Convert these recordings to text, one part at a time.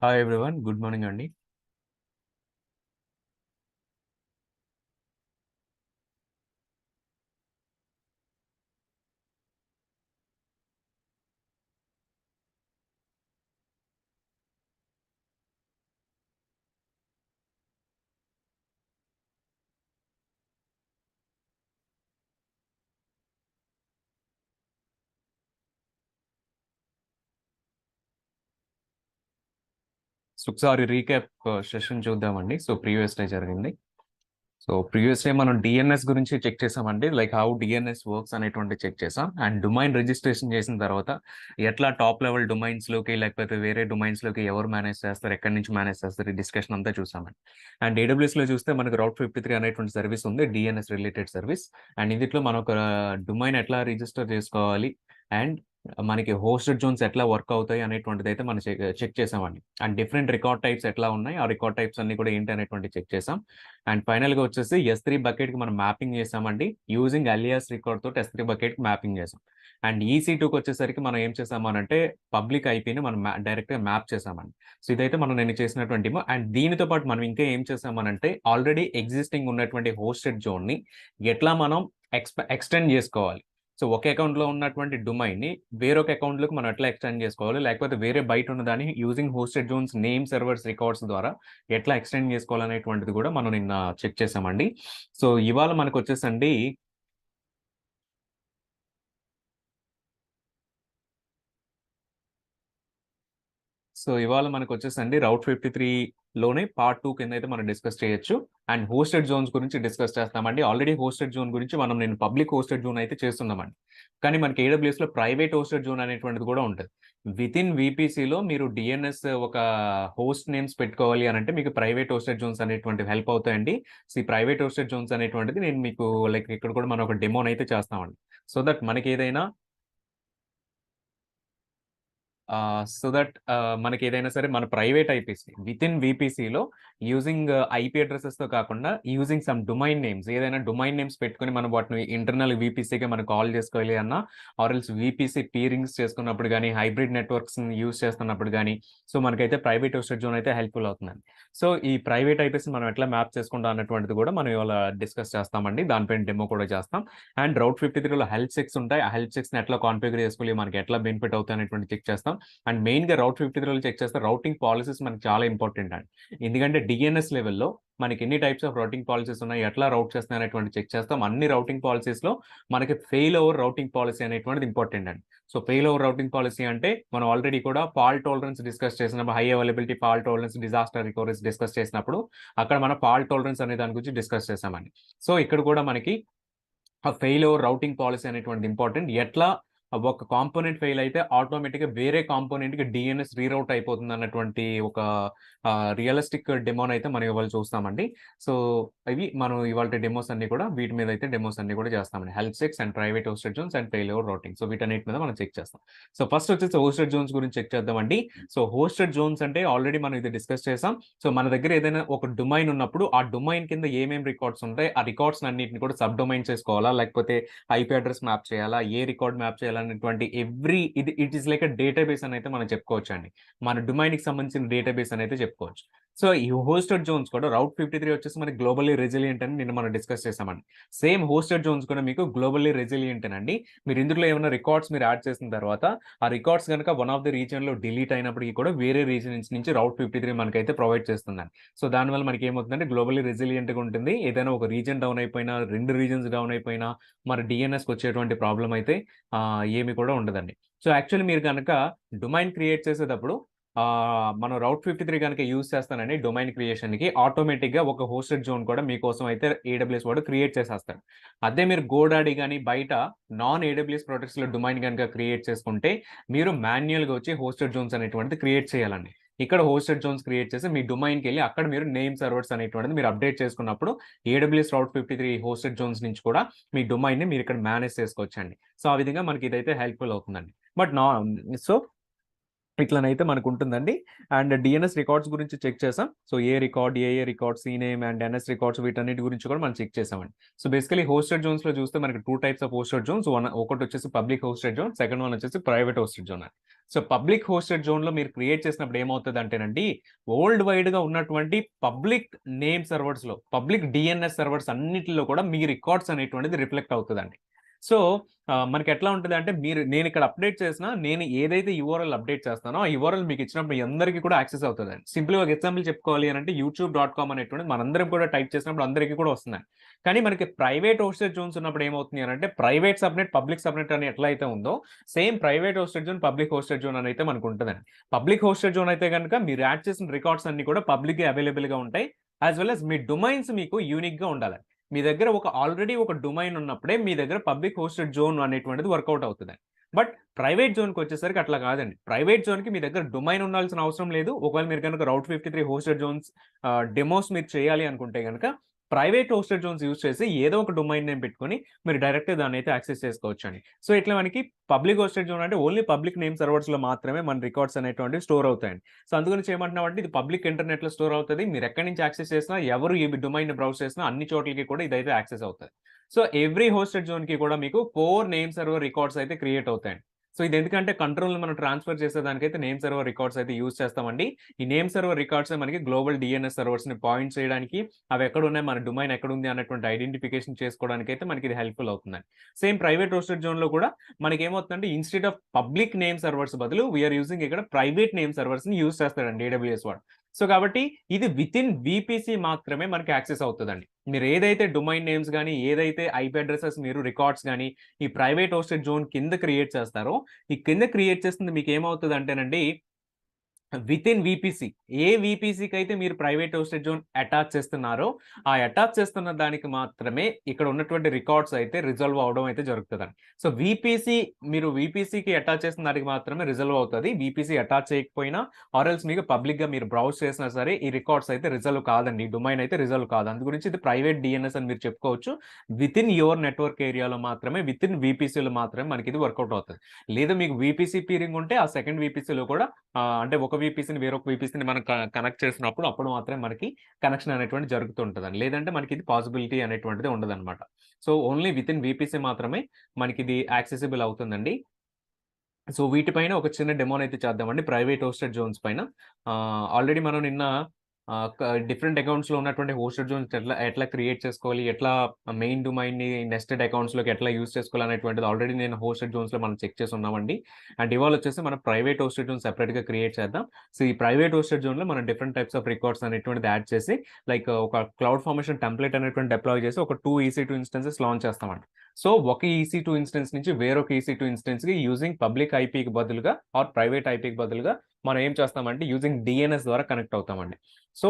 Hi everyone, good morning అండి. So ఒకసారి recap session చూద్దామండి. సో ప్రీవియస్ డే జరిగింది. సో ప్రీవియస్ డే మనం డిఎన్ఎస్ గురించి చెక్ చేసామండి. లైక్ హౌ డిఎన్ఎస్ వర్క్స్ అనేటువంటి చెక్ చేసాం. అండ్ డొమైన్ రిజిస్ట్రేషన్ చేసిన తర్వాత ఎట్లా టాప్ లెవెల్ డొమైన్స్ లోకి లేకపోతే వేరే డొమైన్స్ లోకి ఎవరు మేనేజ్ చేస్తారు, ఎక్కడి నుంచి మేనేజ్ చేస్తారు, ఈ డిస్కషన్ అంతా చూసామండి. అండ్ ఏడబ్ల్యూఎస్ లో చూస్తే మనకు రౌట్ 53 అనేటువంటి సర్వీస్ ఉంది, డిఎన్ఎస్ రిలేటెడ్ సర్వీస్. అండ్ ఇందులో మనం ఒక డొమైన్ ఎట్లా రిజిస్టర్ చేసుకోవాలి అండ్ మనకి హోస్టెడ్ జోన్స్ ఎట్లా వర్క్ అవుతాయి అనేటువంటిది అయితే మనం చెక్ చేసామండి. అండ్ డిఫరెంట్ రికార్డ్ టైప్స్ ఎట్లా ఉన్నాయి, ఆ రికార్డ్ టైప్స్ అన్ని కూడా ఏంటి అనేటువంటి చెక్ చేసాం. అండ్ ఫైనల్ గా వచ్చేసి S3 బకెట్ కి మనం మ్యాపింగ్ చేసామండి. యూజింగ్ అలియాస్ రికార్డ్ తోటి S3 బకెట్ కి మ్యాపింగ్ చేసాం. అండ్ EC2కి వచ్చేసరికి మనం ఏం చేసామనంటే పబ్లిక్ ఐపీని మనం డైరెక్ట్ గా మ్యాప్ చేసామండి. సో ఇదైతే మనం నేను చేసినటువంటి డెమో. అండ్ దీనితో పాటు మనం ఇంకా ఏం చేసామనంటే ఆల్రెడీ ఎగ్జిస్టింగ్ ఉన్నటువంటి హోస్టెడ్ జోన్ ని ఎట్లా మనం ఎక్స్టెండ్ చేసుకోవాలి. సో ఒక అకౌంట్ లో ఉన్నటువంటి డొమైన్ ని వేరొక అకౌంట్ లోకి మనం ఎట్లా ఎక్స్టెండ్ చేసుకోవాలి, లేకపోతే వేరే బయట ఉన్న దాన్ని using hosted zones name servers records ద్వారా ఎట్లా ఎక్స్టెండ్ చేసుకోవాలనేటువంటిది కూడా మనం నిన్న చెక్ చేసామండి. సో ఇవాళ మనకు వచ్చేసండి ఇవాళ మనకు వచ్చేసండి రౌట్ 53 లోనే పార్ట్ 2 కింద అయితే మనం డిస్కస్ చేయొచ్చు. అండ్ హోస్టెడ్ జోన్స్ గురించి డిస్కస్ చేస్తామండి. ఆల్రెడీ హోస్టెడ్ జోన్ గురించి మనం నేను పబ్లిక్ హోస్టెడ్ జోన్ అయితే చేస్తున్నామండి. కానీ మనకి AWS లో ప్రైవేట్ హోస్టెడ్ జోన్ అనేటువంటిది కూడా ఉంటుంది. విత్ ఇన్ VPCలో మీరు డిఎన్ఎస్ ఒక హోస్ట్ నేమ్స్ పెట్టుకోవాలి అని అంటే మీకు ప్రైవేట్ హోస్టెడ్ జోన్స్ అనేటువంటివి హెల్ప్ అవుతాయండి. సో ఈ ప్రైవేట్ హోస్టెడ్ జోన్స్ అనేటువంటిది నేను మీకు లైక్ ఇక్కడ కూడా మనం ఒక డెమోన్ అయితే చేస్తామండి. సో దట్ మనకి ఏదైనా మనకి ఏదైనా సరే మన ప్రైవేట్ ఐపీసీ విత్ ఇన్ VPCలో యూజింగ్ IP అడ్రసెస్ తో కాకుండా యూజింగ్ సమ్ డొమైన్ నేమ్స్, ఏదైనా డొమైన్ నేమ్స్ పెట్టుకుని మనం వాటిని ఇంటర్నల్ VPCగా మనం కాల్ చేసుకోవాలి అన్నా ఆర్ఎల్స్ VPC పీరింగ్స్ చేసుకున్నప్పుడు కానీ హైబ్రిడ్ నెట్వర్క్స్ యూజ్ చేస్తున్నప్పుడు కానీ సో మనకైతే ప్రైవేట్ హోస్టెడ్ జోన్ అయితే హెల్ప్ఫుల్ అవుతుందండి. సో ఈ ప్రైవేట్ ఐపీసీ మనం ఎట్లా మ్యాప్ చేసుకుంటాం అన్నటువంటిది కూడా మనం ఇవాళ డిస్కస్ చేస్తామండి. దానిపైన డెమో కూడా చేస్తాం. అండ్ రౌట్ 53లో హెల్ప్ చెక్స్ ఉంటాయి. ఆ హెల్ప్ చెక్స్ ని ఎట్లా కాన్ఫిగర్ చేసుకోవాలి, మనకి ఎట్లా బెనిఫిట్ అవుతాయి అనేటువంటి చెక్ చేస్తాం. అండ్ మెయిన్ గా రౌట్ 53లో చెక్ చేస్తే రౌటింగ్ పాలసీస్ మనకి చాలా ఇంపార్టెంట్ అండి. ఎందుకంటే డిఎన్ఎస్ లెవెల్లో మనకి ఎన్ని టైప్స్ ఆఫ్ రౌటింగ్ పాలసీస్ ఉన్నాయి, ఎట్లా రౌట్ చేస్తున్నాయి అనేటువంటి చెక్ చేస్తాం. అన్ని రౌటింగ్ పాలసీస్ లో మనకి ఫెయిల్ ఓవర్ రౌటింగ్ పాలసీ అనేటువంటిది ఇంపార్టెంట్ అండి. So fail over routing policy అంటే మనం ఆల్రెడీ కూడా ఫాల్ట్ టాలరెన్స్ డిస్కస్ చేసినప్పుడు, high availability fault tolerance, disaster recoveries discuss చేసినప్పుడు అక్కడ మనం ఫాల్ట్ టాలరెన్స్ అనే దాని గురించి డిస్కస్ చేసామండి. సో ఇక్కడ కూడా మనకి ఆ ఫెయిల్ ఓవర్ రౌటింగ్ పాలసీ అనేటువంటిది ఇంపార్టెంట్. ఎట్లా ఒక కాంపోనెంట్ ఫెయిల్ అయితే ఆటోమేటిక్ గా వేరే కాంపోనెంట్ కి డిఎన్ఎస్ రీరౌట్ అయిపోతుంది అన్నటువంటి ఒక రియలిస్టిక్ డెమోన్ అయితే మనం ఇవాళ చూస్తామండి. సో ఇవి మనం ఇవాళ డెమోస్ అన్ని కూడా వీటి మీద అయితే డెమోస్ అన్ని కూడా చేస్తామండి. Help checks and private hosted zones and fail over routing. So వీటన్నిటి మీద మనం చెక్ చేస్తాం. సో ఫస్ట్ వచ్చేసి హోస్టెడ్ జోన్స్ గురించి చెక్ చేద్దామండి. సో హోస్టెడ్ జోన్స్ అంటే ఆల్రెడీ మనం ఇది డిస్కస్ చేసాం. సో మన దగ్గర ఏదైనా ఒక డొమైన్ ఉన్నప్పుడు ఆ డొమైన్ కింద ఏమేమి రికార్డ్స్ ఉంటాయి, ఆ రికార్డ్స్ అన్నింటిని కూడా సబ్ డొమైన్ చేసుకోవాలా, లేకపోతే IP అడ్రస్ మ్యాప్ చేయాలా, ఏ రికార్డ్ మ్యాప్ చేయాలనేటువంటి ఇట్ ఈస్ లైక్ డేటాబేస్ అని అయితే మనం చెప్పుకోవచ్చు అండి. మన డొమైన్ కి సంబంధించిన డేటాబేస్ అని అయితే చెప్పుకోవచ్చు. సో ఈ హోస్టెడ్ జోన్స్ కూడా రౌట్ 53 వచ్చేసి మనకి గ్లోబల్లీ రెసిలియంట్ అని నిన్న మనం డిస్కస్ చేసామండి. సేమ్ హోస్టెడ్ జోన్స్ కూడా మీకు గ్లోబల్లీ రెసిలియంట్ అండి. మీరు ఇందులో ఏమైనా రికార్డ్స్ మీరు యాడ్ చేసిన తర్వాత ఆ రికార్డ్స్ కనుక వన్ ఆఫ్ ది రీజియన్ లో డిలీట్ అయినప్పటికీ కూడా వేరే రీజన్స్ నుంచి రౌట్ 53 మనకైతే ప్రొవైడ్ చేస్తుందండి. సో దానివల్ల మనకి ఏమవుతుందంటే గ్లోబల్లీ రెసిలియంట్ గా ఉంటుంది. ఏదైనా ఒక రీజన్ డౌన్ అయిపోయినా, రెండు రీజన్స్ డౌన్ అయిపోయినా మరి డిఎన్ఎస్కి వచ్చేటువంటి ప్రాబ్లం అయితే ఏమి కూడా ఉండదండి. సో యాక్చువల్లీ మీరు కనుక డొమైన్ క్రియేట్ చేసేటప్పుడు మనం రౌట్ 53 కనుక యూజ్ చేస్తానని డొమైన్ క్రియేషన్కి ఆటోమేటిక్గా ఒక హోస్టెడ్ జోన్ కూడా మీకోసం అయితే AWS వాడు క్రియేట్ చేసేస్తాడు. అదే మీరు గోడాడీ కానీ బయట నాన్ AWS ప్రొడక్ట్స్లో డొమైన్ కనుక క్రియేట్ చేసుకుంటే మీరు మాన్యువల్గా వచ్చి హోస్టెడ్ జోన్స్ అనేటువంటిది క్రియేట్ చేయాలండి. ఇక్కడ హోస్టెడ్ జోన్స్ క్రియేట్ చేసి మీ డొమైన్కి వెళ్ళి అక్కడ మీరు నేమ్ సర్వర్స్ అనేటువంటిది మీరు అప్డేట్ చేసుకున్నప్పుడు AWS రౌట్ 53 హోస్టెడ్ జోన్స్ నుంచి కూడా మీ డొమైన్ని మీరు ఇక్కడ మేనేజ్ చేసుకోవచ్చండి. సో ఆ విధంగా మనకి ఇదైతే హెల్ప్ఫుల్ అవుతుందండి. బట్ నా సో ఇట్లనైతే మనకుంటుందండి. అండ్ డీఎన్ఎస్ రికార్డ్స్ గురించి చెక్ చేసాం. So, A record, record, CNAME and NS records వీటన్నిటి గురించి కూడా మనం చెక్ చేసామండి. సో, బేసికల్లీ హోస్టెడ్ జోన్స్‌లో చూస్తే మనకి 2 టైప్స్ ఆఫ్ హోస్టెడ్ జోన్స్. ఒకటొచ్చేసి public hosted zone. Second one వచ్చేసి ప్రైవేట్ హోస్టెడ్ జోన్ అండి. సో, పబ్లిక్ హోస్టెడ్ జోన్‌లో మీరు క్రియేట్ చేసినప్పుడు ఏమవుతదంటేనండి, వరల్డ్ వైడ్‌గా ఉన్నటువంటి పబ్లిక్ నేమ్ సర్వర్స్‌లో, పబ్లిక్ డీఎన్ఎస్ సర్వర్స్ అన్నిటిలో కూడా మీ రికార్డ్స్ అనేటువంటిది రిఫ్లెక్ట్ అవుతదండి. సో, మనకెట్లా ఉంటదంటే నేనిక్కడ అప్డేట్ చేసినా, నేను ఏదైతే యూఆర్ఎల్ అప్డేట్ చేస్తానో, ఆ యూఆర్ఎల్ మీకిచ్చినప్పుడు మీ అందరికీ కూడా యాక్సెస్ అవుతదండి. సింపుల్‌గా ఒక ఎగ్జాంపుల్ చెప్పుకోవాలి అనంటే youtube.com అనేటువంటిది మనందరం కూడా టైప్ చేసినప్పుడు అందరికీ కూడా వస్తుందండి. కానీ మనకి ప్రైవేట్ హోస్టెడ్ జోన్స్ ఉన్నప్పుడు ఏమవుతుంది అనంటే, ప్రైవేట్ సబ్‌నెట్, పబ్లిక్ సబ్‌నెట్ అని ఎట్లా అయితే ఉందో, same private hosted zone, public hosted zone అనైతే మనకుంటదండి. పబ్లిక్ హోస్టెడ్ జోన్ అయితే గనుక మీరు యాడ్ చేసిన రికార్డ్స్ అన్నీ కూడా పబ్లిక్‌గా అవైలబుల్‌గా ఉంటాయి. యాస్ వెల్ యాస్ మీ డొమైన్స్ మీకు యూనిక్‌గా ఉండాలి. మీ దగ్గర ఆల్రెడీ ఒక డొమైన్ ఉన్నప్పుడే మీ దగ్గర పబ్లిక్ హోస్టెడ్ జోన్ అనేటువంటిది వర్కౌట్ అవుతదండి. బట్ ప్రైవేట్ జోన్‌కొచ్చేసరికి అట్లా కాదండి. ప్రైవేట్ జోన్‌కి మీ దగ్గర డొమైన్ ఉండాల్సిన అవసరం లేదు. ఒకవేళ మీరు గనుక రౌట్ 53 హోస్టెడ్ జోన్స్ డెమోస్ మీరు చేయాలి అనుకుంటే గనక ప్రైవేట్ హోస్టెడ్ జోన్స్ యూజ్ చేసి ఏదో ఒక డొమైన్ నేమ్ పెట్టుకొని మీరు డైరెక్ట్‌గా దాన్నైతే యాక్సెస్ చేసుకోవచ్చండి. సో, ఇట్లా మనకి పబ్లిక్ హోస్టెడ్ జోన్ అంటే ఓన్లీ పబ్లిక్ నేమ్ సర్వర్స్‌లో మాత్రమే మన రికార్డ్స్ అనేటువంటివి స్టోర్ అవుతాయండి. సో, అందుగురించి ఏమంటున్నామంటే ఇది పబ్లిక్ ఇంటర్నెట్‌లో స్టోర్ అవుతది. మీరెక్కడి నుంచి యాక్సెస్ చేసినా, ఎవరు ఈ డొమైన్‌ని బ్రౌజ్ చేసినా అన్ని చోట్లకి కూడా ఇదైతే యాక్సెస్ అవుతది. సో, ఎవ్రీ హోస్టెడ్ జోన్‌కి కూడా మీకు 4 నేమ్ సర్వర్ రికార్డ్స్ అయితే క్రియేట్ అవుతాయండి. సో, ఇదెందుకంటే కంట్రోల్‌ని మనం ట్రాన్స్‌ఫర్ చేసేదానికైతే నేమ్ సర్వర్ రికార్డ్స్ అయితే యూజ్ చేస్తామండి. ఈ నేమ్ సర్వర్ రికార్డ్సే మనకి గ్లోబల్ డీఎన్ఎస్ సర్వర్స్‌ని పాయింట్ చేయడానికి, అవెక్కడున్నాయి, మన డొమైన్ ఎక్కడుంది అన్నటువంటి ఐడెంటిఫికేషన్ చేసుకోవడానికైతే మనకిది హెల్ప్‌ఫుల్ అవుతుందండి. సేమ్ ప్రైవేట్ హోస్టెడ్ జోన్‌లో కూడా మనకేమవుతుందంటే instead of public name servers బదులు వి ఆర్ యూజింగ్ ఇక్కడ ప్రైవేట్ నేమ్ సర్వర్స్‌ని యూజ్ చేస్తాడండి ఏడబ్ల్యూఎస్ వాడు. సో, కాబట్టి ఇది వితిన్ వీపీసీ మాత్రమే మనకి యాక్సెస్ అవుతదండి. మీరేదైతే డొమైన్ నేమ్స్ గాని, ఏదైతే ఐపీ అడ్రెసెస్ మీరు రికార్డ్స్ గాని, ఈ ప్రైవేట్ హోస్టెడ్ జోన్ కింద క్రియేట్ చేస్తారో, ఈ కింద క్రియేట్ చేస్తుంది మీకేమవుతదంటేనండి వితిన్ వీపీసీ. ఏ వీపీసీకైతే మీరు ప్రైవేట్ హోస్టెడ్ జోన్ అటాచ్ చేస్తున్నారో, ఆ అటాచ్ చేస్తున్న దానికి మాత్రమే ఇక్కడ ఉన్నటువంటి రికార్డ్స్ అయితే రిజాల్వ్ అవ్వడం అయితే జరుగుతదండి. సో, మీరు వీపీసీకి అటాచ్ చేసిన దానికి మాత్రమే రిజాల్వ్ అవుతది. వీపీసీ అటాచ్ చేయకపోయినా ఆర్ ఎల్స్ మీకు పబ్లిక్‌గా మీరు బ్రౌజ్ చేసినా సరే, ఈ రికార్డ్స్ అయితే రిజాల్వ్ కాదండి. డొమైన్ అయితే రిజాల్వ్ కాదు. అందు గురించి ఇది ప్రైవేట్ డీఎన్ఎస్ అని మీరు చెప్పుకోవచ్చు. వితిన్ యువర్ నెట్వర్క్ ఏరియాలో మాత్రమే, వితిన్ వీపీసీలో మాత్రమే మనకిది వర్కౌట్ అవుతది. లేదా మీకు వీపీసీ పీరింగ్ ఉంటే, ఆ సెకండ్ వీపీసీలో కూడా అంటే ఒక వీపీసీని వేరొక వీపీసీని మనం కనెక్ట్ చేసినప్పుడు అప్పుడు మాత్రమే మనకి కనెక్షన్ అనేటువంటిది జరుగుతూ ఉంటదండి. లేదంటే మనకిది పాసిబిలిటీ అనేటువంటిది ఉండదనమాట. సో, ఓన్లీ వితిన్ వీపీసీ మాత్రమే మనకిది యాక్సెసిబుల్ అవుతుందండి. సో, వీటిపైన ఒక చిన్న డెమోనైతే చేద్దామండి. ప్రైవేట్ హోస్టెడ్ జోన్స్ పైన. ఆల్రెడీ మనం నిన్న డిఫరెంట్ అకౌంట్స్‌లో ఉన్నటువంటి హోస్టెడ్ జోన్స్ ఎట్లా ఎట్లా క్రియేట్ చేసుకోవాలి, ఎట్లా మెయిన్ డొమైన్‌ని నెస్టెడ్ అకౌంట్స్‌లోకి ఎట్లా యూజ్ చేసుకోవాలి అనేటువంటిది ఆల్రెడీ నేను హోస్టెడ్ జోన్స్‌లో మనం చెక్ చేసున్నామండి. అండ్ ఇవాళొచ్చేసి మనం ప్రైవేట్ హోస్టెడ్ జోన్ సెపరేట్‌గా క్రియేట్ చేద్దాం. సో, ఈ ప్రైవేట్ హోస్టెడ్ జోన్‌లో మనం డిఫరెంట్ టైప్స్ ఆఫ్ రికార్డ్స్ అనేటువంటిది యాడ్ చేసి, లైక్ ఒక క్లౌడ్ ఫార్మేషన్ టెంప్లేట్ అనేటువంటి డిప్లాయ్ చేసి ఒక 2 EC2 ఇన్‌స్టెన్సెస్ లాంచ్ చేస్తామండి. సో, ఒక EC2 ఇన్‌స్టెన్స్ నుంచి వేరొక EC2 ఇన్‌స్టెన్స్‌కి యూజింగ్ పబ్లిక్ ఐపీకి బదులుగా ఆర్ ప్రైవేట్ ఐపీకి బదులుగా మనం ఏం చేస్తామంటే యూజింగ్ డీఎన్ఎస్ ద్వారా కనెక్ట్ అవుతామండి. సో,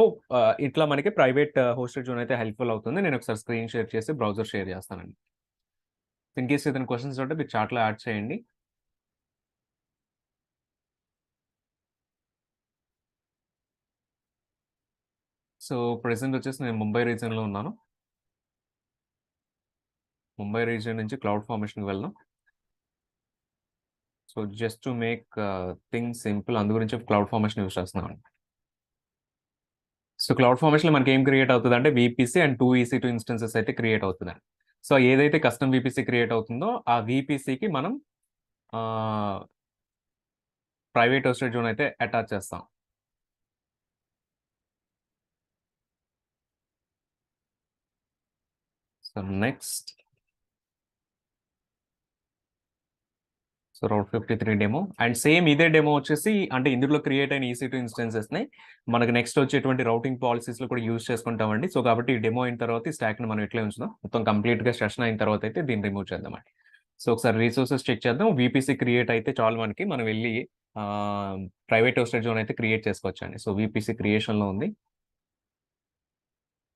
ఇట్లా మనకి ప్రైవేట్ హోస్టెడ్ జోన్ అయితే హెల్ప్‌ఫుల్ అవుతుంది. నేనొకసారి స్క్రీన్ షేర్ చేసి బ్రౌజర్ షేర్ చేస్తానండి. ఇన్ కేస్ ఏదైనా క్వెషన్స్ ఉంటే మీరు చాట్‌లో యాడ్ చేయండి. సో, ప్రెజెంట్ వచ్చేసి నేను ముంబై రీజియన్‌లో ఉన్నాను. ముంబై రీజియన్ నుంచి క్లౌడ్ ఫార్మేషన్‌కి వెళ్దాం. So, just to make things simple అందు గురించి క్లౌడ్ ఫార్మేషన్ యూజ్ చేస్తున్నామండి. సో, క్లౌడ్ ఫార్మేషన్‌లో మనకేం క్రియేట్ అవుతదంటే వీపీసీ అండ్ 2 EC2 ఇన్‌స్టెన్సెస్ అయితే క్రియేట్ అవుతదండి. సో, ఏదైతే కస్టమ్ వీపీసీ క్రియేట్ అవుతుందో ఆ వీపీసీకి మనం ఆహ్, ప్రైవేట్ హోస్టెడ్ జోన్ అయితే అటాచ్ చేస్తాం. So, next Route 53 demo and same ఇదే డెమో వచ్చేసి అంటే ఇందులో క్రియేట్ అయిన EC2 ఇన్‌స్టెన్సెస్‌ని మనకు నెక్స్ట్ వచ్చేటువంటి రౌటింగ్ పాలిసీస్‌లో కూడా యూజ్ చేసుకుంటామండి. సో, కాబట్టి ఈ డెమో అయిన తర్వాత ఈ స్టాక్‌ని మనం ఇట్లే ఉంచుదాం. మొత్తం కంప్లీట్‌గా సెషన్ అయిన తర్వాత అయితే దీన్ని రిమూవ్ చేద్దామండి. సో, ఒకసారి రిసోర్సెస్ చెక్ చేద్దాం. వీపీసీ క్రియేట్ అయితే చాలు మనకి. మనం వెళ్లి ఆహ్, ప్రైవేట్ హోస్టెడ్ జోన్ అయితే క్రియేట్ చేసుకోవచ్చండి. సో, వీపీసీ క్రియేషన్‌లో ఉంది.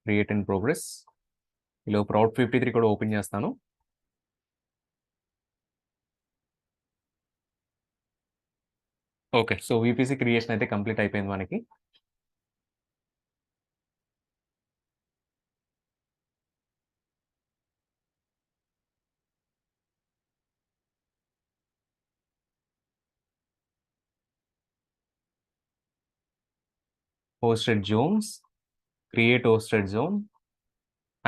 Create in progress. ఈలోపు రౌట్ 53 కూడా ఓపెన్ చేస్తాను. ఓకే. సో, వీపీసీ క్రియేషన్ అయితే కంప్లీట్ అయిపోయింది మనకి. Hosted zones, create hosted zone.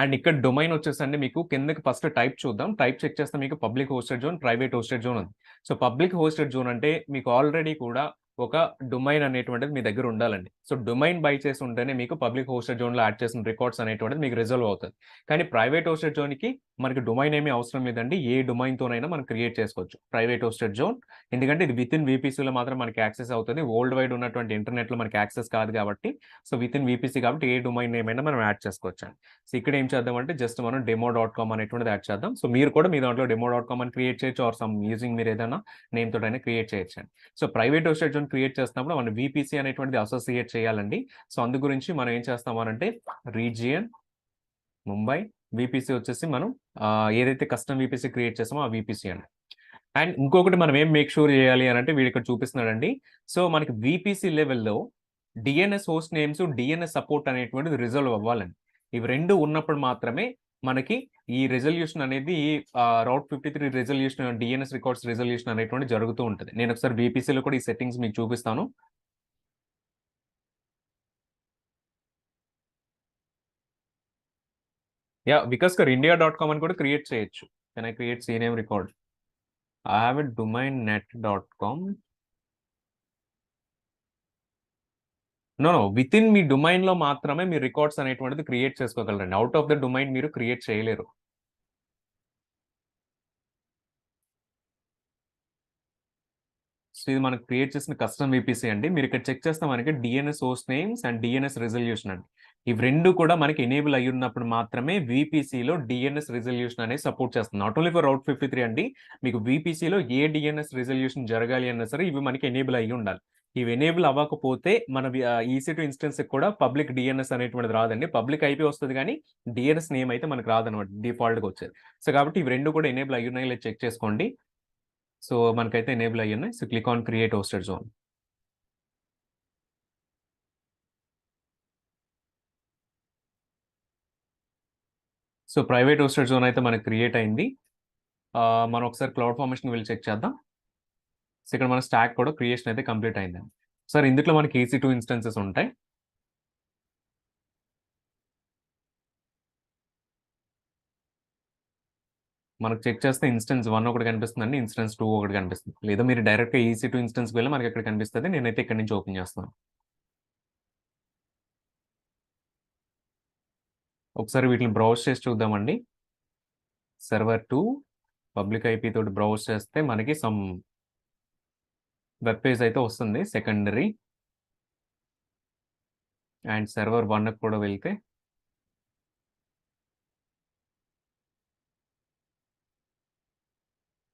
And ఇక్కడ డొమైన్ వచ్చేసండి మీకు కిందకి ఫస్ట్ టైప్ చూద్దాం. టైప్ చెక్ చేస్తే మీకు public hosted zone, private hosted zone ఉంది. సో పబ్లిక్ హోస్టెడ్ జోన్ అంటే మీకు ఆల్రెడీ కూడా ఒక డొమైన్ అనేటువంటిది మీ దగ్గర ఉండాలండి. సో డొమైన్ బై చేసి ఉంటేనే మీకు పబ్లిక్ హోస్టెడ్ జోన్లో యాడ్ చేసిన రికార్డ్స్ అనేటువంటిది మీకు రిజల్వ్ అవుతుంది. కానీ ప్రైవేట్ హోస్టెడ్ జోన్కి మనకి డొమైన్ ఏమీ అవసరం లేదండి. ఏ డొమైన్తోనైనా మనం క్రియేట్ చేసుకోవచ్చు ప్రైవేట్ హోస్టెడ్ జోన్. ఎందుకంటే ఇది విత్ ఇన్ వీపీసీలో మాత్రం మనకి యాక్సెస్ అవుతుంది. వరల్డ్ వైడ్ ఉన్నటువంటి ఇంటర్నెట్లో మనకి యాక్సెస్ కాదు కాబట్టి, సో విత్ ఇన్ వీపీసీ కాబట్టి ఏ డొమైన్ ఏమైనా మనం యాడ్ చేసుకోవచ్చు అండి. సో ఇక్కడ ఏం చేద్దామంటే జస్ట్ మనం demo.com అనేటువంటిది యాడ్ చేద్దాం. సో మీరు కూడా మీ దాంట్లో demo.com అని క్రియేట్ చేయొచ్చు, ఆర్ సమ్ యూజింగ్ మీరు ఏదైనా నేమ్ తోటైనా క్రియేట్ చేయొచ్చు అండి. So private hosted zone create చేస్తున్నప్పుడు మనం వీపీసీ అనేటువంటిది అసోసియేట్ చేయాలండి. సో అందు గురించి మనం ఏం చేస్తామనంటే రీజియన్ ముంబై వీపీసీ వచ్చేసి మనం ఏదైతే కస్టమ్ వీపీసీ క్రియేట్ చేస్తామో ఆ వీపీసీ అండి. అండ్ ఇంకొకటి మనం ఏం మేక్ షూర్ చేయాలి అని అంటే వీడు ఇక్కడ చూపిస్తున్నాడండి. సో మనకి వీపీసీ లెవెల్లో DNS host names, DNS support అనేటువంటిది రిజల్వ్ అవ్వాలండి. ఇవి రెండు ఉన్నప్పుడు మాత్రమే మనకి ఈ రెజల్యూషన్ అనేది రౌట్ 53 రెజల్యూషన్, డిఎన్ఎస్ రికార్డ్స్ రెజల్యూషన్ అనేటువంటి జరుగుతూ ఉంటుంది. నేను ఒకసారి వీపీసీలో కూడా ఈ సెట్టింగ్స్ మీకు చూపిస్తాను. యా, వికాస్కర్ ఇండియా.com అని కూడా క్రియేట్ చేయొచ్చు. Can I create CNAME record? I have a domain net.com. No within మీ డొమైన్ లో మాత్రమే మీరు రికార్డ్స్ అనేటువంటిది క్రియేట్ చేసుకోగలరండి. అవుట్ ఆఫ్ ద డొమైన్ మీరు క్రియేట్ చేయలేరు. సో ఇది మనకు క్రియేట్ చేసిన కస్టమ్ వీపీసీ అండి. మీరు ఇక్కడ చెక్ చేస్తే మనకి DNS host names and DNS resolution అండి. ఇవి రెండు కూడా మనకి ఎనేబుల్ అయ్యి ఉన్నప్పుడు మాత్రమే వీపీసీలో డిఎన్ఎస్ రిజల్యూషన్ అనేది సపోర్ట్ చేస్తుంది. నాట్ ఓన్లీ ఫర్ రౌట్ 53 అండి, మీకు వీపీసీలో ఏ డిఎన్ఎస్ రిజల్యూషన్ జరగాలి అన్నా సరే ఇవి మనకి ఎనేబుల్ అయ్యి ఉండాలి. ఇవి ఎనేబుల్ అవ్వకపోతే మన EC2 ఇన్స్టెన్స్ కూడా పబ్లిక్ డిఎన్ఎస్ అనేటువంటిది రాదండి. పబ్లిక్ ఐపీ వస్తుంది కానీ డిఎన్ఎస్ నేమ్ అయితే మనకు రాదనమాట, డిఫాల్ట్గా వచ్చేది. సో కాబట్టి ఇవి రెండు కూడా ఎనేబుల్ అయ్యి ఉన్నాయి లేదా చెక్ చేసుకోండి. సో మనకైతే ఎనేబుల్ అయ్యి ఉన్నాయి. So click on create hosted zone. So private hosted zone అయితే మనకి క్రియేట్ అయింది. మనం ఒకసారి క్లౌడ్ ఫార్మేషన్ వెళ్ళి చెక్ చేద్దాం. సో ఇక్కడ మన స్టాక్ కూడా క్రియేషన్ అయితే కంప్లీట్ అయిందండి. సార్ ఇందులో మనకి EC2 ఇన్స్టెన్సెస్ ఉంటాయి. మనకు చెక్ చేస్తే ఇన్స్టెన్స్ 1 ఒకటి కనిపిస్తుందండి, ఇన్స్టెన్స్ 2 ఒకటి కనిపిస్తుంది. లేదా మీరు డైరెక్ట్గా EC2 ఇన్స్టెన్స్కి వెళ్ళి మనకి ఇక్కడ కనిపిస్తుంది. నేనైతే ఇక్కడ నుంచి ఓపెన్ చేస్తాను. ఒకసారి వీటిని బ్రౌజ్ చేసి చూద్దామండి. సర్వర్ 2 పబ్లిక్ ఐపీ తోటి బ్రౌజ్ చేస్తే మనకి సమ్ వెబ్ పేజ్ అయితే వస్తుంది సెకండరీ. అండ్ సర్వర్ 1 కూడా వెళ్తే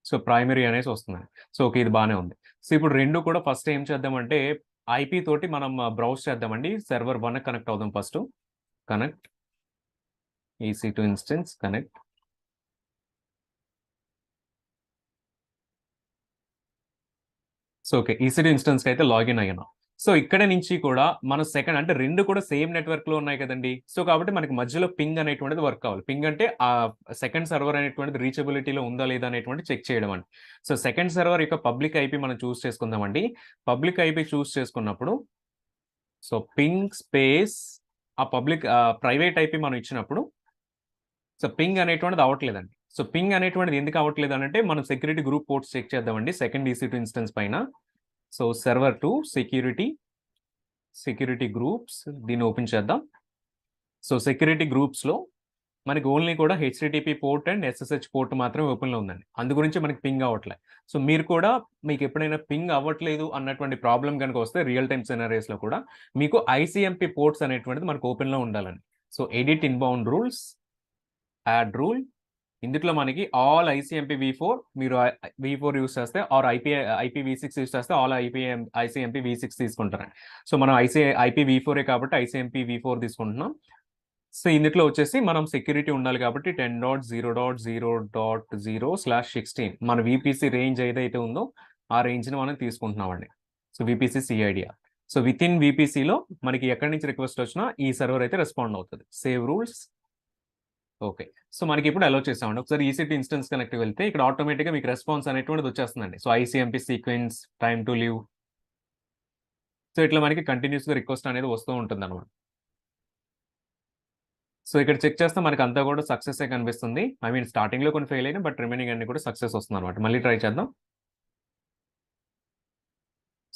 సో ప్రైమరీ అనేసి వస్తుంది. సో ఓకే, ఇది బాగానే ఉంది. సో ఇప్పుడు రెండు కూడా ఫస్ట్ ఏం చేద్దామంటే ఐపీ తోటి మనం బ్రౌజ్ చేద్దామండి. సర్వర్ 1 కనెక్ట్ అవుదాం first. Connect EC2 instance connect. So okay, EC2 ఇన్స్టెన్స్కి అయితే లాగిన్ అయ్యాను. సో ఇక్కడ నుంచి కూడా మన సెకండ్ అంటే రెండు కూడా సేమ్ నెట్వర్క్ లో ఉన్నాయి కదండి. సో కాబట్టి మనకి మధ్యలో పింగ్ అనేటువంటిది వర్క్ కావాలి. పింగ్ అంటే ఆ సెకండ్ సర్వర్ అనేటువంటిది రీచబిలిటీలో ఉందా లేదా అనేటువంటి చెక్ చేయడం అండి. సో సెకండ్ సర్వర్ యొక్క పబ్లిక్ ఐపీ మనం చూస్ చేసుకుందామండి. పబ్లిక్ ఐపీ చూస్ చేసుకున్నప్పుడు సో పింగ్ స్పేస్ ఆ పబ్లిక్ ప్రైవేట్ ఐపీ మనం ఇచ్చినప్పుడు సో పింగ్ అనేటువంటిది అవ్వట్లేదండి. సో పింగ్ అనేటువంటిది ఎందుకు అవ్వట్లేదు అంటే మనం సెక్యూరిటీ గ్రూప్ పోర్ట్స్ చెక్ చేద్దామండి సెకండ్ EC2 ఇన్స్టెన్స్ పైన. సో సర్వర్ 2 సెక్యూరిటీ గ్రూప్స్ దీన్ని ఓపెన్ చేద్దాం. సో సెక్యూరిటీ గ్రూప్స్లో మనకి ఓన్లీ కూడా HTTP port and SSH port మాత్రమే ఓపెన్లో ఉందండి. అందు గురించి మనకి పింగ్ అవ్వట్లేదు. సో మీరు కూడా మీకు ఎప్పుడైనా పింగ్ అవ్వట్లేదు అన్నటువంటి ప్రాబ్లం కనుక వస్తే రియల్ టైమ్ సినారియోస్లో కూడా మీకు ICMP పోర్ట్స్ అనేటువంటిది మనకు ఓపెన్లో ఉండాలండి. So edit inbound rules, add rule. ఇందులో మనకి ఆల్ ICMP v4 మీరు v4 యూస్ చేస్తే ఆర్ IPv6 యూస్ చేస్తే ఆల్ ICMP v6 తీసుకుంటారండి. సో మనం IPv4 కాబట్టి ICMP v4 తీసుకుంటున్నాం. సో ఇందులో వచ్చేసి మనం సెక్యూరిటీ ఉండాలి కాబట్టి 10.0.0.0/16 మన VPC రేంజ్ ఏదైతే ఉందో ఆ రేంజ్ని మనం తీసుకుంటున్నామండి. So VPC CIDR. So within VPCలో మనకి ఎక్కడి నుంచి రిక్వెస్ట్ వచ్చినా ఈ సర్వర్ అయితే రెస్పాండ్ అవుతుంది. Save rules. ఓకే, సో మనకి ఇప్పుడు అలౌ చేసామండి. ఒకసారి EC2 ఇన్స్టెన్స్ కనెక్ట్ వెళ్తే ఇక్కడ ఆటోమేటిక్గా మీకు రెస్పాన్స్ అనేటువంటిది వచ్చేస్తుందండి. So ICMP sequence, time to leave, so ఇట్లా మనకి కంటిన్యూస్గా రిక్వెస్ట్ అనేది వస్తూ ఉంటుంది అనమాట. సో ఇక్కడ చెక్ చేస్తే మనకి అంతా కూడా సక్సెస్ కనిపిస్తుంది. ఐ మీన్ స్టార్టింగ్ లో కొన్ని ఫెయిల్ అయినా బట్ రిమైనింగ్ అన్ని కూడా సక్సెస్ వస్తుంది అనమాట. మళ్ళీ ట్రై చేద్దాం.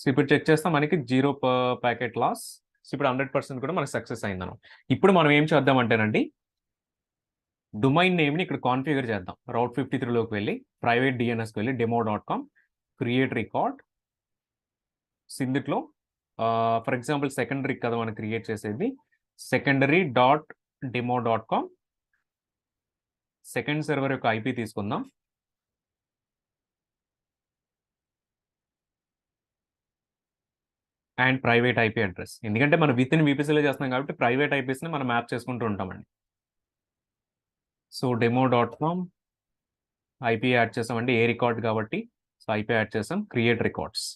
సో ఇప్పుడు చెక్ చేస్తే మనకి 0 ప్యాకెట్ లాస్. సో ఇప్పుడు 100% కూడా మనకి సక్సెస్ అయిందను. ఇప్పుడు మనం ఏం చేద్దాం అంటేనండి, డొమైన్ నేమ్ని ఇక్కడ కాన్ఫిగర్ చేద్దాం. రౌట్ 53లోకి వెళ్ళి ప్రైవేట్ డిఎన్ఎస్కి వెళ్ళి demo.com క్రియేట్ రికార్డ్. ఇందులో ఫర్ ఎగ్జాంపుల్ సెకండరీ కదా మనం క్రియేట్ చేసేది, secondary.demo.com. సెకండ్ సర్వర్ యొక్క ఐపీ తీసుకుందాం. అండ్ ప్రైవేట్ ఐపీ అడ్రస్, ఎందుకంటే మనం విత్ ఇన్ వీపీసీలో చేస్తున్నాం కాబట్టి ప్రైవేట్ ఐపీస్ని మనం మ్యాప్ చేసుకుంటూ ఉంటామండి. సో demo.com ఐపీ యాడ్ చేసామండి, ఏ రికార్డ్ కాబట్టి. సో ఐపీ యాడ్ చేసాం, క్రియేట్ రికార్డ్స్.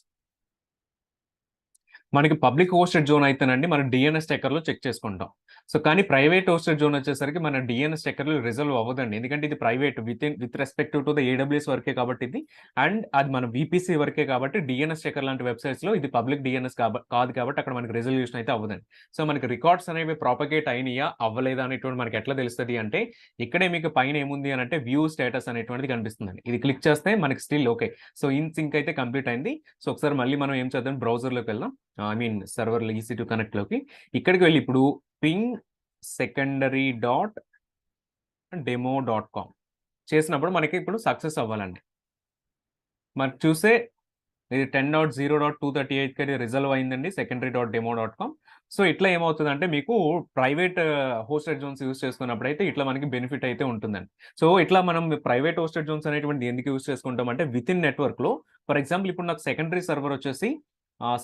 మనకి పబ్లిక్ హోస్టెడ్ జోన్ అయితేనండి మనం డిఎన్ఎస్ టెక్కర్లో చెక్ చేసుకుంటాం. సో కానీ ప్రైవేట్ హోస్టెడ్ జోన్ వచ్చేసరికి మన డిఎన్ఎస్ టెక్కర్లో రిజల్వ్ అవ్వదండి, ఎందుకంటే ఇది private with respective to the AWS వరకే కాబట్టి ఇది, అండ్ అది మన వీపీసీ వరకే కాబట్టి డిఎన్ఎస్ టెక్కర్ లాంటి వెబ్సైట్స్లో ఇది పబ్లిక్ డిఎన్ఎస్ కాదు కాబట్టి అక్కడ మనకి రిజల్యూషన్ అయితే అవ్వదండి. సో మనకి రికార్డ్స్ అనేవి ప్రాపగేట్ అయినాయా అవ్వలేదా అనేటువంటి మనకి ఎట్లా తెలుస్తుంది అంటే, ఇక్కడే మీకు పైన ఏముంది అని అంటే వ్యూ స్టేటస్ అనేటువంటిది కనిపిస్తుందండి. ఇది క్లిక్ చేస్తే మనకి still okay. So in sync అయితే కంప్లీట్ అయింది. సో ఒకసారి మళ్ళీ మనం ఏం చేద్దాం, బ్రౌజర్లోకి వెళ్దాం. ఐ మీన్ సర్వర్లో EC2 కనెక్ట్లోకి. ఇక్కడికి వెళ్ళి ఇప్పుడు పింగ్ secondary.demo.com చేసినప్పుడు మనకి ఇప్పుడు సక్సెస్ అవ్వాలండి. మనకి చూస్తే ఇది 10.0.238కి రిజల్వ్ అయిందండి secondary.demo.com. సో ఇట్లా ఏమవుతుందంటే మీకు ప్రైవేట్ హోస్టెడ్ జోన్స్ యూస్ చేసుకున్నప్పుడు అయితే ఇట్లా మనకి బెనిఫిట్ అయితే ఉంటుందండి. సో ఇట్లా మనం ప్రైవేట్ హోస్టెడ్ జోన్స్ అనేటువంటి ఎందుకు యూస్ చేసుకుంటాం అంటే, విత్ ఇన్ నెట్వర్క్లో ఫర్ ఎగ్జాంపుల్ ఇప్పుడు నాకు సెకండరీ సర్వర్ వచ్చేసి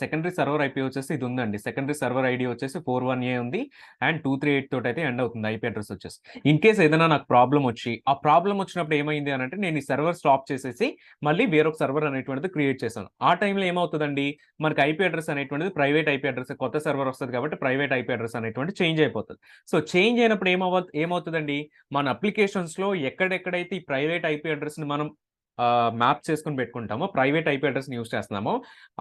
సెకండరీ సర్వర్ ఐపీ వచ్చేసి ఇది ఉందండి. సెకండరీ సర్వర్ ఐడి వచ్చేసి 41A ఉంది అండ్ 238 తోటి అయితే ఎండ్ అవుతుంది ఐపీ అడ్రస్ వచ్చేసి. ఇన్ కేస్ ఏదైనా నాకు ప్రాబ్లం వచ్చి ఆ ప్రాబ్లం వచ్చినప్పుడు ఏమైంది అని అంటే, నేను ఈ సర్వర్ స్టాప్ చేసేసి మళ్ళీ వేరొక సర్వర్ అనేటువంటిది క్రియేట్ చేశాను. ఆ టైంలో ఏమవుతుందండి, మనకి ఐపీ అడ్రస్ అనేటువంటిది ప్రైవేట్ ఐపీ అడ్రస్, కొత్త సర్వర్ వస్తుంది కాబట్టి ప్రైవేట్ ఐపీ అడ్రస్ అనేటువంటి చేంజ్ అయిపోతుంది. సో చేంజ్ అయినప్పుడు ఏమవుతుందండి, మన అప్లికేషన్స్లో ఎక్కడెక్కడైతే ఈ ప్రైవేట్ ఐపీ అడ్రస్ని మనం మ్యాప్ చేసుకుని పెట్టుకుంటామో, ప్రైవేట్ ఐపీ అడ్రస్ని యూస్ చేస్తున్నామో,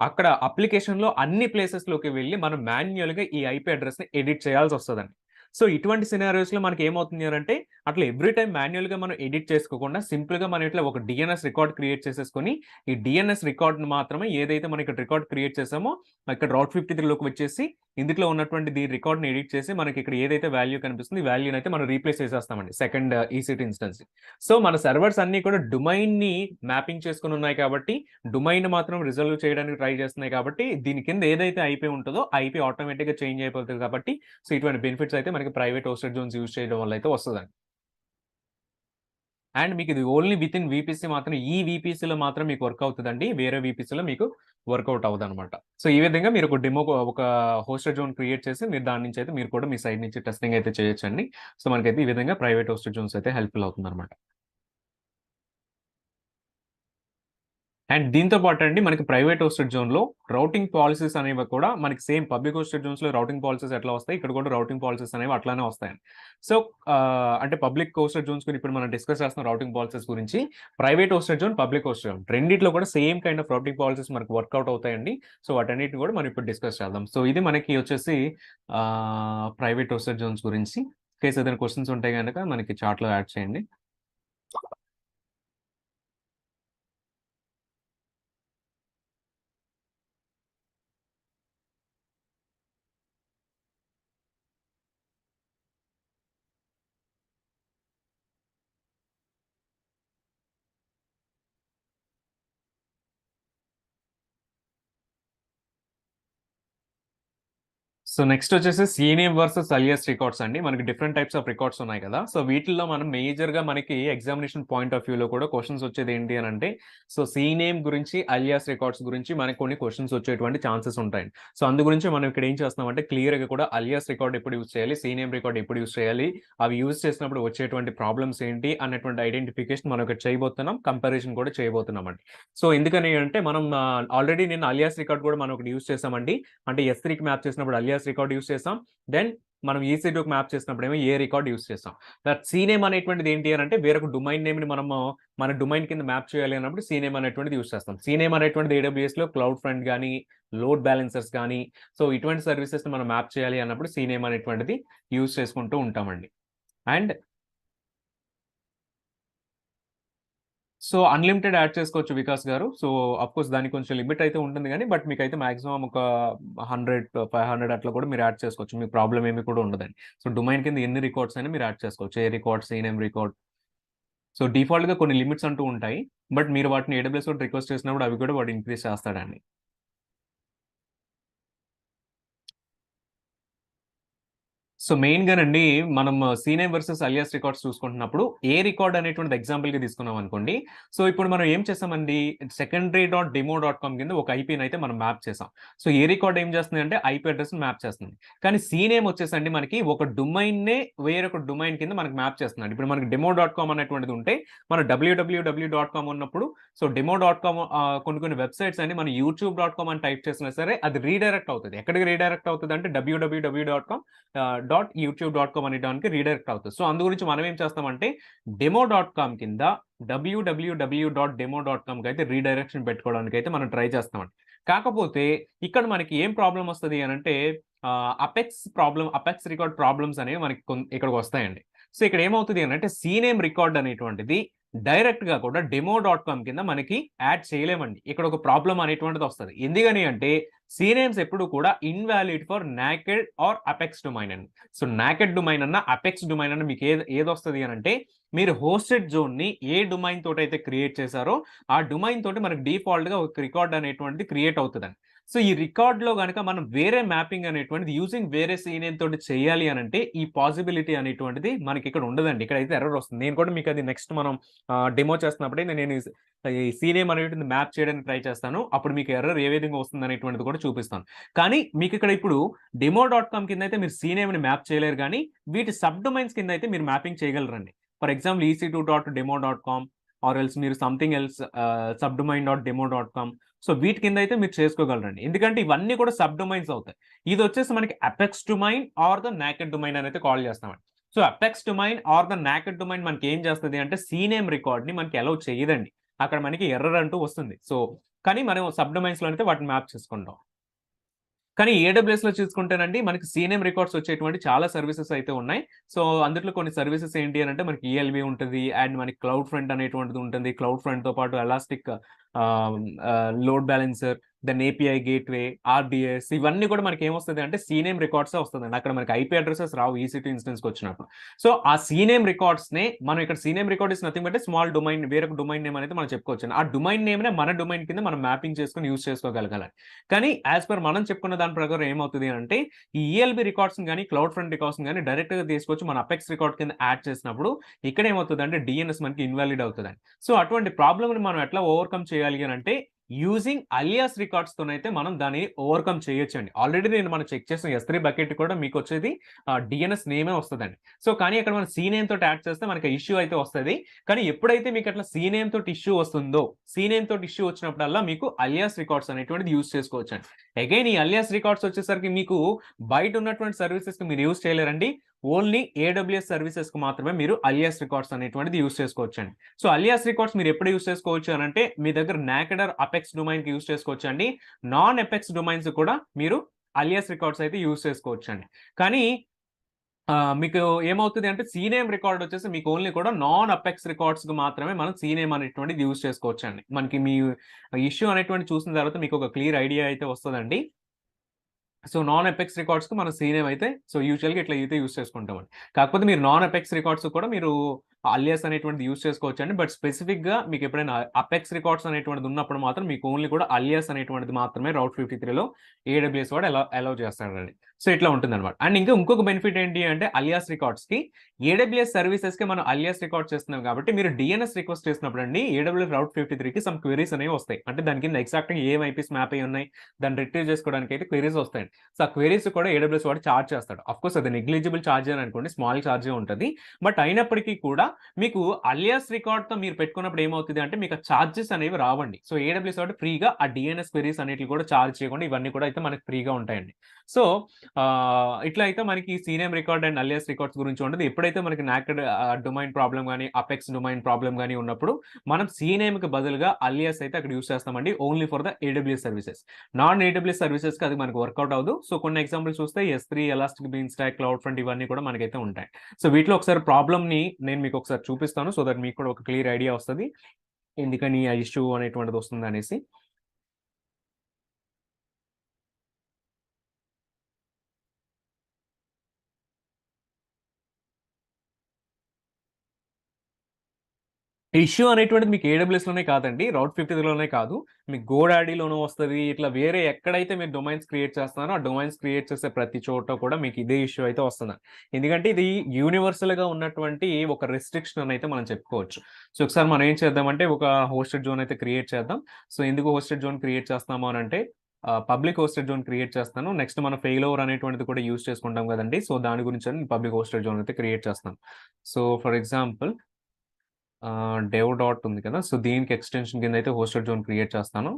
అక్కడ అప్లికేషన్లో అన్ని ప్లేసెస్లోకి వెళ్ళి మనం మాన్యువల్గా ఈ ఐపీ అడ్రస్ని ఎడిట్ చేయాల్సి వస్తుందండి. సో ఇటువంటి సినారియోస్లో మనకి ఏమవుతుంది అంటే, అట్లా ఎవ్రీ టైం మాన్యువల్గా మనం ఎడిట్ చేసుకోకుండా సింపుల్గా మనం ఇట్లా ఒక డిఎన్ఎస్ రికార్డ్ క్రియేట్ చేసేసుకొని, ఈ డిఎన్ఎస్ రికార్డ్ని మాత్రమే ఏదైతే మనం ఇక్కడ రికార్డ్ క్రియేట్ చేసామో ఇక్కడ రౌట్ 53లోకి వచ్చేసి ఇందులో ఉన్నటువంటి దీని రికార్డ్ని ఎడిట్ చేసి మనకి ఇక్కడ ఏదైతే వాల్యూ కనిపిస్తుంది వాల్యూని అయితే మనం రీప్లేస్ చేసేస్తామండి సెకండ్ EC2 ఇన్స్టెన్స్. సో మన సర్వర్స్ అన్ని కూడా డొమైన్ని మ్యాపింగ్ చేసుకుని ఉన్నాయి కాబట్టి డొమైన్ మాత్రం రిజల్వ్ చేయడానికి ట్రై చేస్తున్నాయి కాబట్టి దీని కింద ఏదైతే ఐపీ ఉంటుందో ఐపీ ఆటోమేటిక్గా చేంజ్ అయిపోతుంది కాబట్టి, సో ఇటువంటి బెనిఫిట్స్ అయితే మనకి ప్రైవేట్ హోస్టెడ్ జోన్స్ యూస్ చేయడం వల్ల అయితే వస్తుందండి. అండ్ మీకు ఇది ఓన్లీ విత్ ఇన్ వీపీసీ మాత్రం, ఈ వీపీసీలో మాత్రం మీకు వర్క్ అవుతుందండి, వేరే వీపీసీలో మీకు వర్కౌట్ అవ్వదు అనమాట. సో ఈ విధంగా మీరు ఒక డెమో ఒక హోస్టెడ్ జోన్ క్రియేట్ చేసి మీరు దాని నుంచి అయితే మీరు కూడా మీ సైడ్ నుంచి టెస్టింగ్ అయితే చేయొచ్చండి. సో మనకైతే ఈ విధంగా ప్రైవేట్ హోస్టెడ్ జోన్స్ అయితే హెల్ప్ఫుల్ అవుతుంది అనమాట. అండ్ దీంతో పాటు అండి మనకి ప్రైవేట్ హోస్టెడ్ జోన్లో రౌటింగ్ పాలసీస్ అనేవి కూడా మనకి సేమ్ పబ్లిక్ హోస్టెడ్ జోన్స్లో రౌటింగ్ పాలసీస్ ఎట్లా వస్తాయి, ఇక్కడ కూడా రౌటింగ్ పాలసీస్ అనేవి అట్లానే వస్తాయండి. సో అంటే పబ్లిక్ హోస్టెడ్ జోన్స్ గురించి ఇప్పుడు మనం డిస్కస్ చేస్తున్న రౌటింగ్ పాలసీస్ గురించి, private hosted zone, public hosted zone రెండిట్లో కూడా same kind of routing policies మనకు వర్కౌట్ అవుతాయండి. సో వాటన్నిటిని కూడా మనం ఇప్పుడు డిస్కస్ చేద్దాం. సో ఇది మనకి వచ్చేసి ప్రైవేట్ హోస్టెడ్ జోన్స్ గురించి. కేసు ఏదైనా క్వశ్చన్స్ ఉంటే కనుక మనకి చాట్లో యాడ్ చేయండి. సో నెక్స్ట్ వచ్చేసి సీనేమ్ వర్సెస్ అలియాస్ రికార్డ్స్ అండి. మనకి డిఫరెంట్ టైప్స్ ఆఫ్ రికార్డ్స్ ఉన్నాయి కదా. సో వీటిల్లో మనం మేజర్గా మనకి ఎగ్జామినేషన్ పాయింట్ ఆఫ్ వ్యూలో కూడా క్వశ్చన్స్ వచ్చేది ఏంటి అని అంటే, సో సీనేమ్ గురించి అలియాస్ రికార్డ్స్ గురించి మనకి కొన్ని క్వశ్చన్స్ వచ్చేటువంటి ఛాన్సెస్ ఉంటాయండి. సో అందు గురించి మనం ఇక్కడ ఏం చేస్తున్నామంటే క్లియర్గా కూడా అలియాస్ రికార్డ్ ఎప్పుడు యూస్ చేయాలి, సీనేమ్ రికార్డ్ ఎప్పుడు యూస్ చేయాలి, అవి యూస్ చేసినప్పుడు వచ్చేటువంటి ప్రాబ్లమ్స్ ఏంటి అన్నటువంటి ఐడెంటిఫికేషన్ మనం ఇక్కడ చేయబోతున్నాం, కంపారిజన్ కూడా చేయబోతున్నాం అండి. సో ఎందుకని అంటే మనం ఆల్రెడీ నేను అలియాస్ రికార్డ్ కూడా మనం ఒకటి యూస్ చేసామండి. అంటే S3కి మ్యాప్ చేసినప్పుడు అలియాస్ అలియాస్ రికార్డ్ యూస్ చేస్తాం. దెన్ మనం EC2కి మ్యాప్ చేసినప్పుడేమో ఏ రికార్డ్ యూస్ చేస్తాం. దట్ సీనేమ్ అనేటువంటిది ఏంటి అని అంటే వేరొక డొమైన్ నేమ్‌ని మనము మన డొమైన్ కింద మ్యాప్ చేయాలి అన్నప్పుడు సీనేమ్ అనేటువంటిది యూస్ చేస్తాం. సీనేమ్ అనేటువంటిది AWSలో క్లౌడ్ ఫ్రంట్ గానీ, లోడ్ బ్యాలెన్సర్స్ గానీ, సో ఇటువంటి సర్వీసెస్‌ని మనం మ్యాప్ చేయాలి అన్నప్పుడు సీనేమ్ అనేటువంటిది యూస్ చేసుకుంటూ ఉంటామండి. అండ్ సో అన్‌లిమిటెడ్ యాడ్ చేసుకోవచ్చు వికాస్ గారు. సో ఆఫ్‌కోర్స్ దానికి కొంచెం లిమిట్ అయితే ఉంటుంది గానీ, బట్ మీకైతే మాక్సిమం ఒక 100, 500 అట్లా కూడా మీరు యాడ్ చేసుకోవచ్చు. మీకు ప్రాబ్లమ్ ఏమి కూడా ఉండదండి. సో డొమైన్ కింద ఎన్ని రికార్డ్స్ అయినా మీరు యాడ్ చేసుకోవచ్చు. ఏ రికార్డ్, సీనేమ్ రికార్డ్. సో డిఫాల్ట్‌గా కొన్ని లిమిట్స్ అంటూ ఉంటాయి. బట్ మీరు వాటిని AWS తోటి రిక్వెస్ట్ చేసినప్పుడు అవి కూడా వాడు ఇంక్రీజ్ చేస్తాడండి. సో మెయిన్‌గానండి మనం సీనేమ్ వర్సెస్ అలియాస్ రికార్డ్స్ చూసుకుంటున్నప్పుడు ఏ రికార్డ్ అనేటువంటిది ఎగ్జాంపుల్‌గా తీసుకున్నాం అనుకోండి. సో ఇప్పుడు మనం ఏం చేసామండి secondary.demo.com కింద ఒక ఐపీని అయితే మనం మ్యాప్ చేసాం. సో ఏ రికార్డ్ ఏం చేస్తుంది అంటే ఐపీ అడ్రెస్‌ని మ్యాప్ చేస్తుంది. కానీ సీనేమ్ వచ్చేసండి మనకి ఒక డొమైన్‌నే వేరొక డొమైన్ కింద మనకు మ్యాప్ చేస్తుందండి. ఇప్పుడు మనకి డెమో.కామ్ అనేటువంటిది ఉంటే మన www.com ఉన్నప్పుడు సో డెమో.కామ్ కొన్ని వెబ్‌సైట్స్ అని మనం యూట్యూబ్.com అని టైప్ చేసినా సరే అది రీడైరెక్ట్ అవుతది. ఎక్కడికి రీడైరెక్ట్ అవుతదంటే www.com .youtube.com అనే దానికి రీడైరెక్ట్ అవుతది. సో అందు గురించి మనం ఏం చేస్తామంటే డెమో.కామ్ కింద www.demo.comకి అయితే రీడైరెక్షన్ పెట్టుకోవడానికి అయితే మనం ట్రై చేస్తామండి. కాకపోతే ఇక్కడ మనకి ఏం ప్రాబ్లమ్ వస్తది అనంటే అపెక్స్ రికార్డ్ ప్రాబ్లమ్స్ అనేవి మనకి ఇక్కడికి వస్తాయండి. సో ఇక్కడ ఏమవుతది అనంటే సీనేమ్ రికార్డ్ అనేటువంటిది డైరెక్ట్‌గా కూడా డెమో.కామ్ కింద మనకి యాడ్ చేయలేమండి. ఇక్కడ ఒక ప్రాబ్లమ్ అనేటువంటిది వస్తది. ఎందుకని అంటే సీనేమ్స్ ఎప్పుడు కూడా invalid for naked or apex domain అండి. సో నాకెడ్ డొమైన్ అన్నా, అపెక్స్ డొమైన్ అన్నా మీకు ఏదొస్తది అనంటే మీరు హోస్టెడ్ జోన్‌ని ఏ డొమైన్ తోటైతే క్రియేట్ చేసారో ఆ డొమైన్ తోటి మనకు డిఫాల్ట్‌గా ఒక రికార్డ్ అనేటువంటిది క్రియేట్ అవుతదండి. సో ఈ రికార్డ్‌లో గనక మనం వేరే మ్యాపింగ్ అనేటువంటిది యూజింగ్ వేరే సీనేమ్ తోటి చేయాలి అనంటే ఈ పాసిబిలిటీ అనేటువంటిది మనకిక్కడ ఉండదండి. ఇక్కడైతే ఎర్రర్ వస్తుంది. నేను కూడా మీకు అది నెక్స్ట్ మనం డెమో చేస్తున్నప్పుడే నేను ఈ సీనేమ్ అనేటువంటిది మ్యాప్ చేయడానికి ట్రై చేస్తాను. అప్పుడు మీకు ఎర్రర్ ఏ విధంగా వస్తుందనేటువంటిది కూడా చూపిస్తాను. కానీ మీకిక్కడ ఇప్పుడు డెమో.కామ్ కిందైతే మీరు సీనేమ్‌ని మ్యాప్ చేయలేరు గానీ, వీటి సబ్ డొమైన్స్ కిందైతే మీరు మ్యాపింగ్ చేయగలరండి. For example EC2.demo.com or else మీరు సంథింగ్ ఎల్స్ subdomain.demo.com సో వీటి కింద అయితే మీరు చేసుకోగలరండి. ఎందుకంటే ఇవన్నీ కూడా సబ్ డొమైన్స్ అవుతాయి. ఇదొచ్చేసి మనకి apex domain or the naked domain అని అయితే కాల్ చేస్తామండి. So apex domain or the naked domain మనకి ఏం చేస్తది అంటే సీనేమ్ రికార్డ్‌ని మనకి అలౌ చేయదండి. అక్కడ మనకి ఎర్రర్ అంటూ వస్తుంది. సో కానీ మనం సబ్ డొమైన్స్‌లో అయితే వాటిని మ్యాప్ చేసుకుంటాం. కానీ ఏడబ్ల్యూఎస్‌లో చూసుకుంటేనండి మనకి సీనేమ్ రికార్డ్స్ వచ్చేటువంటి చాలా సర్వీసెస్ అయితే ఉన్నాయి. సో అందుట్లో కొన్ని సర్వీసెస్ ఏంటి అనంటే మనకి ELB ఉంటది. అండ్ మనకి క్లౌడ్ ఫ్రంట్ అనేటువంటిది ఉంటుంది. క్లౌడ్ ఫ్రంట్‌తో పాటు elastic ah, load balancer, then API gateway, RDS ఇవన్నీ కూడా మనకి ఏమొస్తది అంటే సీనేమ్ రికార్డ్సే వస్తదండి. అక్కడ మనకి ఐపీ అడ్రెసెస్ రావు EC2 ఇన్స్టెన్స్‌కి వచ్చినప్పుడు. సో ఆ సీనేమ్ రికార్డ్స్‌నే మనం ఇక్కడ CNAME record is nothing but a small domain వేరొక డొమైన్ నేమ్ అనేది మనం చెప్పుకోవచ్చండి. ఆ డొమైన్ నేమ్‌నే మన డొమైన్ కింద మనం మ్యాపింగ్ చేసుకొని యూజ్ చేసుకోగలగాలి. కానీ యాస్ పర్ మనం చెప్పుకున్న దాని ప్రకారం ఏమవుతది అంటే ఈ ELB రికార్డ్స్‌ని గాని, క్లౌడ్ ఫ్రంట్ రికార్డ్స్‌ని గాని డైరెక్ట్‌గా తీసుకొచ్చి మన అపెక్స్ రికార్డ్ కింద యాడ్ చేసినప్పుడు ఇక్కడ ఏమవుతదంటే DNS మనకి ఇన్వాలిడ్ అవుతదండి. సో అటువంటి ప్రాబ్లమ్‌ని మనం ఎట్లా ఓవర్‌కమ్ చేయాలి అనంటే యూజింగ్ అలియాస్ రికార్డ్స్‌తోనైతే మనం దాన్ని ఓవర్‌కమ్ చేయొచ్చండి. ఆల్రెడీ మనం చెక్ చేసిన S3 బకెట్ కూడా మీకొచ్చేది DNS నేమే వస్తదండి. సో కానీ అక్కడ మనం సీనేమ్ తోటి యాడ్ చేస్తే మనకి ఇష్యూ అయితే వస్తది. కానీ ఎప్పుడైతే మీకు అట్లా సీనేమ్ తోటి ఇష్యూ వస్తుందో, సీనేమ్ తోటి ఇష్యూ వచ్చినప్పుడల్లా మీకు అలియాస్ రికార్డ్స్ అనేటువంటిది యూజ్ చేసుకోవచ్చండి. అగైన్ ఈ అలియాస్ రికార్డ్స్ వచ్చేసరికి మీకు బయట ఉన్నటువంటి సర్వీసెస్‌కి మీరు యూజ్ చేయలేరండి. ఓన్లీ AWS సర్వీసెస్‌కి మాత్రమే మీరు అలియాస్ రికార్డ్స్ అనేటువంటిది యూజ్ చేసుకోవచ్చండి. సో అలియాస్ రికార్డ్స్ మీరు ఎప్పుడు యూజ్ చేసుకోవచ్చు అనంటే మీ దగ్గర నాకెడ్ ఆర్ అపెక్స్ డొమైన్‌కి యూజ్ చేసుకోవచ్చండి. నాన్ అపెక్స్ డొమైన్స్ కూడా మీరు అలియాస్ రికార్డ్స్ అయితే యూజ్ చేసుకోవచ్చండి. కానీ మీకు ఏమవుతది అంటే సీనేమ్ రికార్డ్ వచ్చేసి మీకు ఓన్లీ కూడా నాన్ అపెక్స్ రికార్డ్స్‌కి మాత్రమే మనం సీనేమ్ అనేటువంటిది యూజ్ చేసుకోవచ్చండి. మనకి మీ ఇష్యూ అనేటువంటిది చూసిన తర్వాత మీకు ఒక క్లియర్ ఐడియా అయితే వస్తదండి. సో నాన్ అపెక్స్ రికార్డ్స్‌కి మనం సీనేమ్ అయితే సో యూజువల్‌గా ఇట్లా అయితే యూజ్ చేసుకుంటామండి. కాకపోతే మీరు నాన్ అపెక్స్ రికార్డ్స్ కూడా మీరు అలియాస్ అనేటువంటిది యూజ్ చేసుకోవచ్చండి. బట్ స్పెసిఫిక్‌గా మీకు ఎప్పుడైనా అపెక్స్ రికార్డ్స్ అనేటువంటిది ఉన్నప్పుడు మాత్రం మీకు ఓన్లీ కూడా అలియాస్ అనేటువంటిది మాత్రమే రౌట్ 53లో AWS వాడు అలౌ చేస్తాడండి. సో ఇట్లా ఉంటుందన్నమాట. అండ్ ఇంకొక బెనిఫిట్ ఏంటి అంటే అలియాస్ రికార్డ్స్‌కి AWS సర్వీసెస్‌కి మనం అలియాస్ రికార్డ్ చేస్తున్నాం కాబట్టి మీరు DNS రిక్వెస్ట్ చేసినప్పుడండి AWS రౌట్ 53కి సమ్ క్వెరీస్ అనేవి వస్తాయి. అంటే దాని కింద ఎగ్జాక్ట్‌గా ఏం ఐపీస్ మ్యాప్ అయ్యి ఉన్నాయి, దాన్ని రిట్రీవ్ చేసుకోవడానికి అయితే క్వెరీస్ వస్తాయండి. సో ఆ క్వెరీస్ కూడా AWS వాడు చార్జ్ చేస్తాడు. ఆఫ్‌కోర్స్ అది నెగ్లిజిబుల్ చార్జ్ అని అనుకోండి. స్మాల్ చార్జే ఉంటది. బట్ అయినప్పటికీ కూడా మీకు అలియాస్ రికార్డ్‌తో మీరు పెట్టుకున్నప్పుడు ఏమవుతది అంటే మీకు ఆ చార్జెస్ అనేవి రావండి. సో, ఏడబ్ల్యూఎస్ కాబట్టి ఫ్రీగా ఆ డీఎన్ఎస్ క్వెరీస్ అన్నిటిని కూడా చార్జ్ చేయకుండా ఇవన్నీ కూడా అయితే మనకు ఫ్రీగా ఉంటాయండి. సో, ఇట్లా అయితే మనకి CNAME record and alias records గురించి ఉండదు. ఎప్పుడైతే మనకి నాకెడ్ డొమైన్ ప్రాబ్లమ్ గాని, అపెక్స్ డొమైన్ ప్రాబ్లమ్ గాని ఉన్నప్పుడు మనం సీనేమ్‌కి బదులుగా అలియాస్ అయితే అక్కడ యూజ్ చేస్తామండి. Only for the AWS services. Non AWS సర్వీసెస్‌కి అది మనకు వర్కౌట్ అవ్వదు. సో, కొన్ని ఎగ్జాంపుల్స్ చూస్తే ఎస్3, ఎలాస్టిక్ బీన్‌స్టాక్, క్లౌడ్ ఫ్రంట్ ఇవన్నీ కూడా మనకైతే ఉంటాయి. సో, వీటిలో ఒకసారి ప్రాబ్లమ్‌ని నేను మీకు ఒకసారి చూపిస్తాను. సో దట్ మీకు కూడా ఒక క్లియర్ ఐడియా వస్తది. ఎందుకని ఆ ఇష్యూ అనేటువంటిది వస్తుందనేసి. ఇష్యూ అనేటువంటిది మీకు ఏడబ్ల్యూఎస్‌లోనే కాదండి. రౌట్ 53లోనే కాదు. మీకు గోడాడీలోనూ వస్తది. ఇట్లా వేరే ఎక్కడైతే మీరు డొమైన్స్ క్రియేట్ చేస్తున్నారో, ఆ డొమైన్స్ క్రియేట్ చేసే ప్రతి చోట కూడా మీకు ఇదే ఇష్యూ అయితే వస్తుందండి. ఎందుకంటే ఇది యూనివర్సల్‌గా ఉన్నటువంటి ఒక రిస్ట్రిక్షన్ అని అయితే మనం చెప్పుకోవచ్చు. సో, ఒకసారి మనం ఏం చేద్దామంటే ఒక హోస్టెడ్ జోన్ అయితే క్రియేట్ చేద్దాం. సో, ఎందుకు హోస్టెడ్ జోన్ క్రియేట్ చేస్తున్నాము అనంటే పబ్లిక్ హోస్టెడ్ జోన్ క్రియేట్ చేస్తాను. నెక్స్ట్ మనం ఫెయిల్ఓవర్ అనేటువంటిది కూడా యూజ్ చేసుకుంటాం కదండీ! సో, దాని గురించని పబ్లిక్ హోస్టెడ్ జోన్ అయితే క్రియేట్ చేస్తాను. So, for example dev dot ఉంది కదా! సో, దీనికి ఎక్స్‌టెన్షన్ కింద అయితే హోస్టెడ్ జోన్ క్రియేట్ చేస్తాను.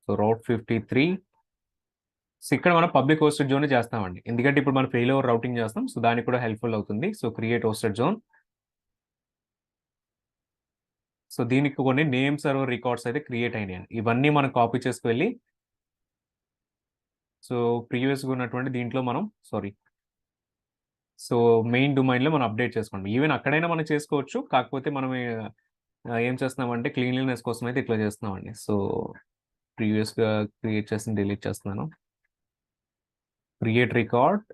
సో, రౌట్ 53 సో, ఇక్కడ మనం పబ్లిక్ హోస్టెడ్ జోనే చేస్తామండి. ఎందుకంటే ఇప్పుడు మనం ఫెయిల్ఓవర్ రౌటింగ్ చేస్తాం. సో, దానికి కూడా హెల్ప్‌ఫుల్ అవుతుంది. So, create hosted zone. So, దీనికి కొన్ని నేమ్ సర్వర్ రికార్డ్స్ అయితే క్రియేట్ అయినాయండి. ఇవన్నీ మనం కాపీ చేసుకెళ్ళి సో, ప్రీవియస్‌గా ఉన్నటువంటి దీంట్లో మనం సారీ. సో, మెయిన్ డొమైన్‌లో మనం అప్డేట్ చేసుకోండి. ఈవెన్ అక్కడైనా మనం చేసుకోవచ్చు. కాకపోతే మనం ఏం చేస్తున్నామంటే క్లీన్‌లీనెస్ కోసం అయితే ఇట్లా చేస్తున్నామండి. సో, ప్రీవియస్‌గా క్రియేట్ చేసింది డిలీట్ చేస్తున్నాను. క్రియేట్ రికార్డ్